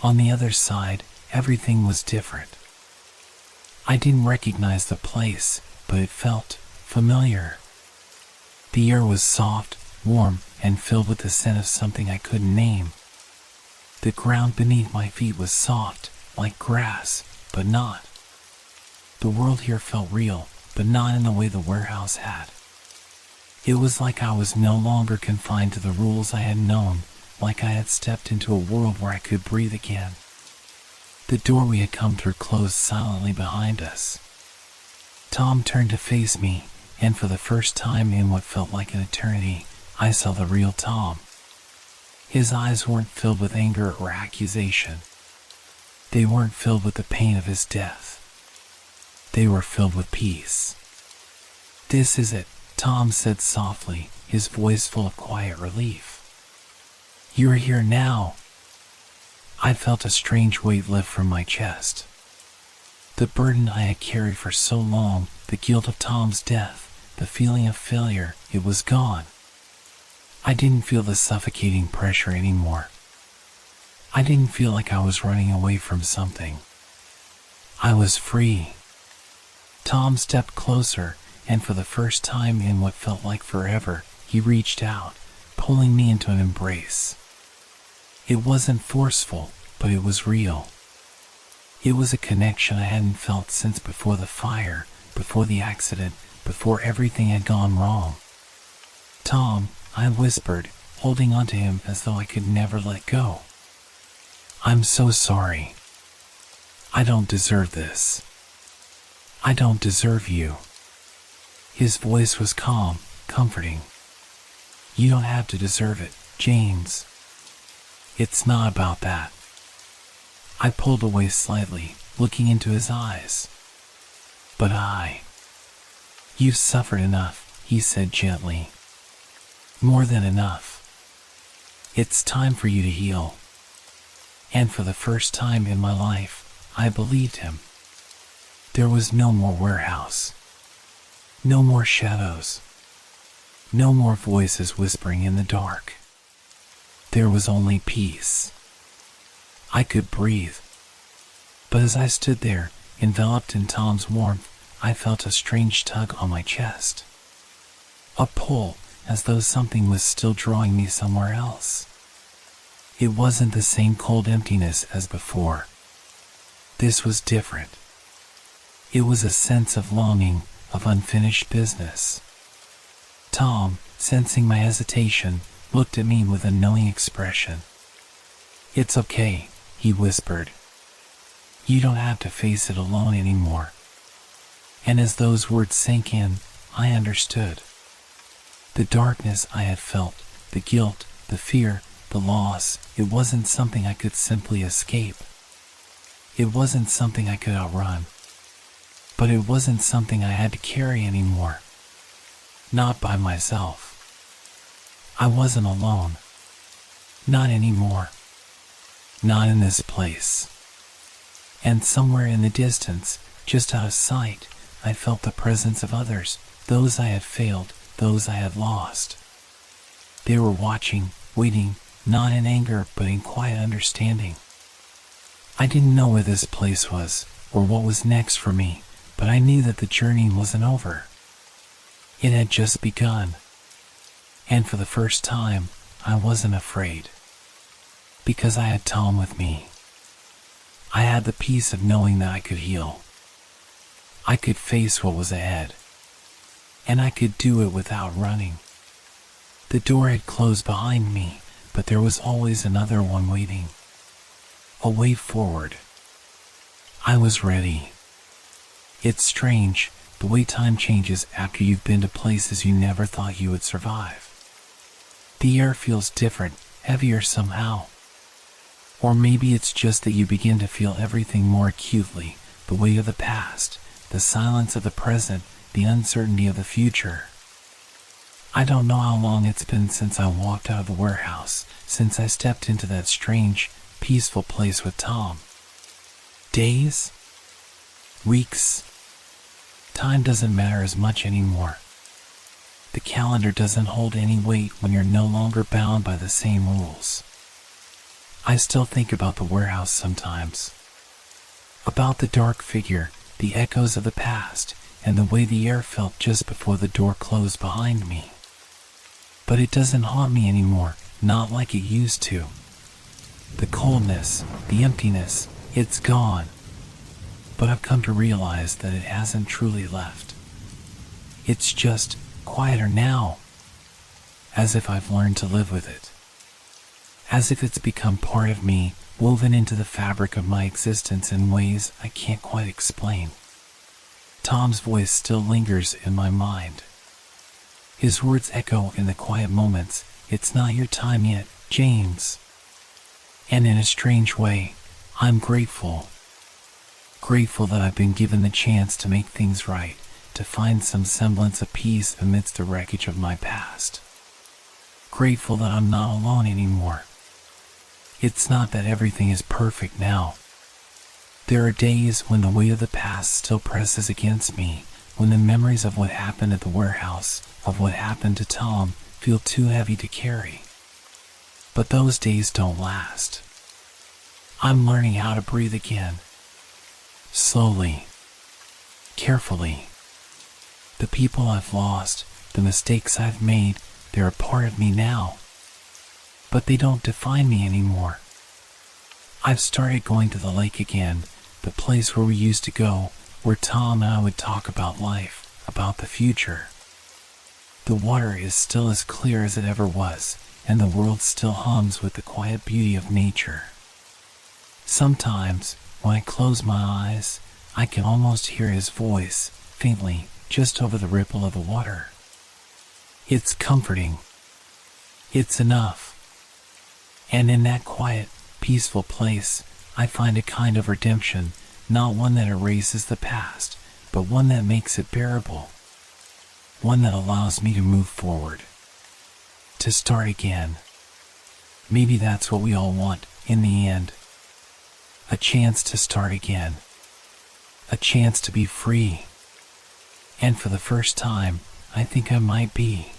On the other side, everything was different. I didn't recognize the place, but it felt familiar. The air was soft, warm, and filled with the scent of something I couldn't name. The ground beneath my feet was soft, like grass, but not. The world here felt real, but not in the way the warehouse had. It was like I was no longer confined to the rules I had known, like I had stepped into a world where I could breathe again. The door we had come through closed silently behind us. Tom turned to face me, and for the first time in what felt like an eternity, I saw the real Tom. His eyes weren't filled with anger or accusation. They weren't filled with the pain of his death. They were filled with peace. "This is it," Tom said softly, his voice full of quiet relief. "You're here now." I felt a strange weight lift from my chest. The burden I had carried for so long, the guilt of Tom's death, the feeling of failure, it was gone. I didn't feel the suffocating pressure anymore. I didn't feel like I was running away from something. I was free. Tom stepped closer, and for the first time in what felt like forever, he reached out, pulling me into an embrace. It wasn't forceful, but it was real. It was a connection I hadn't felt since before the fire, before the accident, before everything had gone wrong. "Tom," I whispered, holding onto him as though I could never let go. "I'm so sorry. I don't deserve this. I don't deserve you." His voice was calm, comforting. "You don't have to deserve it, James. It's not about that." I pulled away slightly, looking into his eyes. "But you've suffered enough," he said gently. "More than enough. It's time for you to heal." And for the first time in my life, I believed him. There was no more warehouse. No more shadows. No more voices whispering in the dark. There was only peace. I could breathe. But as I stood there, enveloped in Tom's warmth, I felt a strange tug on my chest. A pull, as though something was still drawing me somewhere else. It wasn't the same cold emptiness as before. This was different. It was a sense of longing, of unfinished business. Tom, sensing my hesitation, looked at me with a knowing expression. "It's okay," he whispered. "You don't have to face it alone anymore." And as those words sank in, I understood. The darkness I had felt, the guilt, the fear, the loss, it wasn't something I could simply escape. It wasn't something I could outrun. But it wasn't something I had to carry anymore. Not by myself. I wasn't alone. Not anymore. Not in this place. And somewhere in the distance, just out of sight, I felt the presence of others, those I had failed, those I had lost. They were watching, waiting, not in anger but in quiet understanding. I didn't know where this place was, or what was next for me, but I knew that the journey wasn't over. It had just begun. And for the first time, I wasn't afraid. Because I had Tom with me. I had the peace of knowing that I could heal. I could face what was ahead. And I could do it without running. The door had closed behind me, but there was always another one waiting. A way forward. I was ready. It's strange, the way time changes after you've been to places you never thought you would survive. The air feels different, heavier somehow. Or maybe it's just that you begin to feel everything more acutely, the weight of the past, the silence of the present, the uncertainty of the future. I don't know how long it's been since I walked out of the warehouse, since I stepped into that strange, peaceful place with Tom. Days? Weeks? Time doesn't matter as much anymore. The calendar doesn't hold any weight when you're no longer bound by the same rules. I still think about the warehouse sometimes. About the dark figure, the echoes of the past, and the way the air felt just before the door closed behind me. But it doesn't haunt me anymore, not like it used to. The coldness, the emptiness, it's gone. But I've come to realize that it hasn't truly left. It's just quieter now. As if I've learned to live with it. As if it's become part of me, woven into the fabric of my existence in ways I can't quite explain. Tom's voice still lingers in my mind. His words echo in the quiet moments. "It's not your time yet, James." And in a strange way, I'm grateful. Grateful that I've been given the chance to make things right, to find some semblance of peace amidst the wreckage of my past. Grateful that I'm not alone anymore. It's not that everything is perfect now. There are days when the weight of the past still presses against me, when the memories of what happened at the warehouse, of what happened to Tom, feel too heavy to carry. But those days don't last. I'm learning how to breathe again. Slowly. Carefully. The people I've lost, the mistakes I've made, they're a part of me now. But they don't define me anymore. I've started going to the lake again, the place where we used to go, where Tom and I would talk about life, about the future. The water is still as clear as it ever was, and the world still hums with the quiet beauty of nature. Sometimes, when I close my eyes, I can almost hear his voice, faintly, just over the ripple of the water. It's comforting. It's enough. And in that quiet, peaceful place, I find a kind of redemption, not one that erases the past, but one that makes it bearable. One that allows me to move forward. To start again. Maybe that's what we all want, in the end. A chance to start again. A chance to be free. And for the first time, I think I might be.